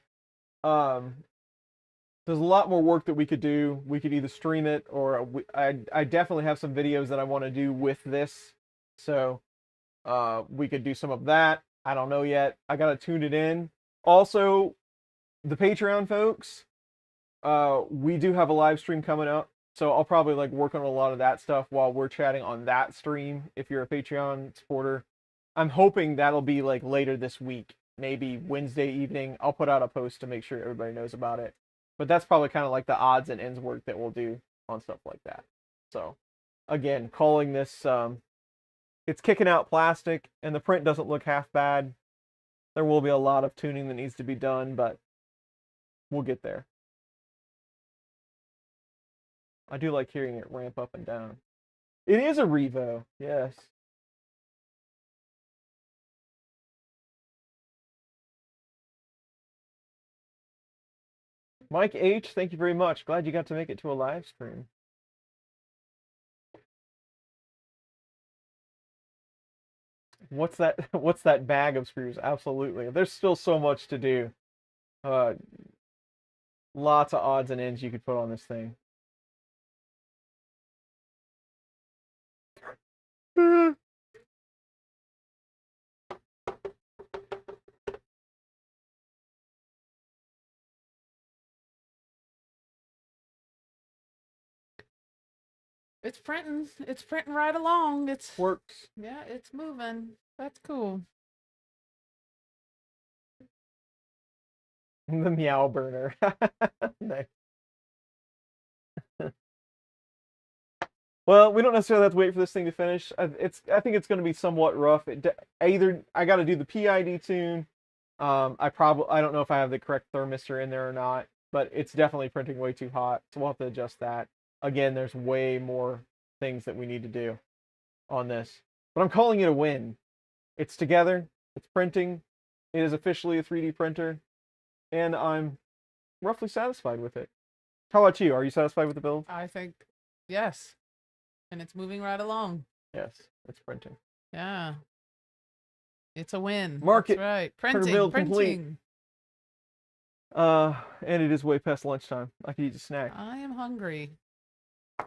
There's a lot more work that we could do. We could either stream it, or I definitely have some videos that I want to do with this. So we could do some of that. I don't know yet. I got to tune it in. Also, the Patreon folks, we do have a live stream coming up. So I'll probably like work on a lot of that stuff while we're chatting on that stream. If you're a Patreon supporter, I'm hoping that'll be like later this week, maybe Wednesday evening. I'll put out a post to make sure everybody knows about it. But that's probably kind of like the odds and ends work that we'll do on stuff like that. So again, calling this, it's kicking out plastic, and the print doesn't look half bad. There will be a lot of tuning that needs to be done, but we'll get there. I do like hearing it ramp up and down. It is a Revo, yes. Mike H, thank you very much. Glad you got to make it to a live stream. What's that? What's that bag of screws? Absolutely. There's still so much to do. Lots of odds and ends you could put on this thing. It's printing. It's printing right along. It's Works. Yeah, it's moving. That's cool. The meow burner. Nice. Well, we don't necessarily have to wait for this thing to finish. I think it's going to be somewhat rough. Either I got to do the PID tune. I don't know if I have the correct thermistor in there or not, but it's definitely printing way too hot, so we'll have to adjust that. Again, there's way more things that we need to do on this, but I'm calling it a win. It's together. It's printing. It is officially a 3D printer, and I'm roughly satisfied with it. How about you? Are you satisfied with the build? I think yes, and it's moving right along. Yes, it's printing. Yeah, it's a win. Mark That's it. right. Printer Printing, build complete. printing. And it is way past lunchtime. I could eat a snack. I am hungry.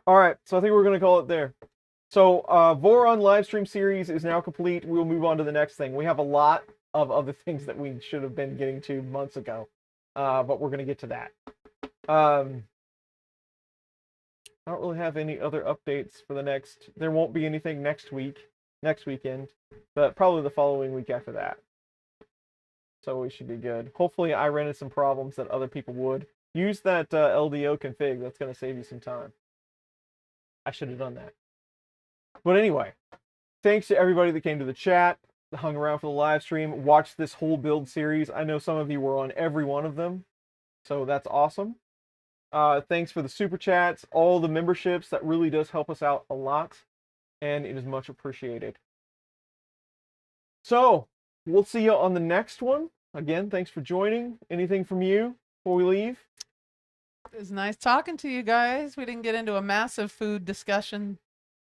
All right, so I think we're going to call it there. So, Voron live stream series is now complete. We'll move on to the next thing. We have a lot of other things that we should have been getting to months ago, but we're going to get to that. I don't really have any other updates for the next. There won't be anything next weekend, but probably the following week after that. So we should be good. Hopefully, I ran into some problems that other people would. Use that LDO config. That's going to save you some time. I should have done that. But anyway, thanks to everybody that came to the chat, hung around for the live stream, watched this whole build series. I know some of you were on every one of them, so that's awesome. Thanks for the super chats, all the memberships. That really does help us out a lot, and it is much appreciated. So, we'll see you on the next one. Again, thanks for joining. Anything from you before we leave? It was nice talking to you guys. We didn't get into a massive food discussion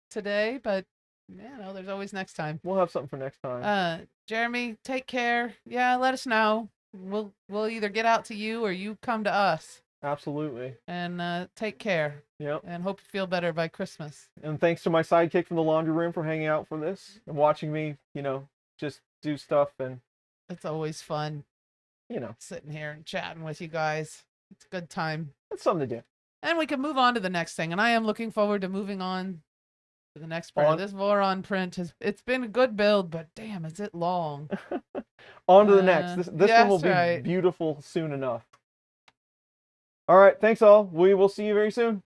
today, but there's always next time. We'll have something for next time. Jeremy, take care. Yeah, let us know. We'll either get out to you or you come to us. Absolutely. And take care. Yep. And hope you feel better by Christmas. And thanks to my sidekick from the laundry room for hanging out for this and watching me, just do stuff. And it's always fun, sitting here and chatting with you guys. It's a good time. It's something to do. And we can move on to the next thing. And I am looking forward to moving on to the next print. This Voron print it's been a good build, but damn, is it long. On to the next. This one will be beautiful soon enough. All right, thanks all. We will see you very soon.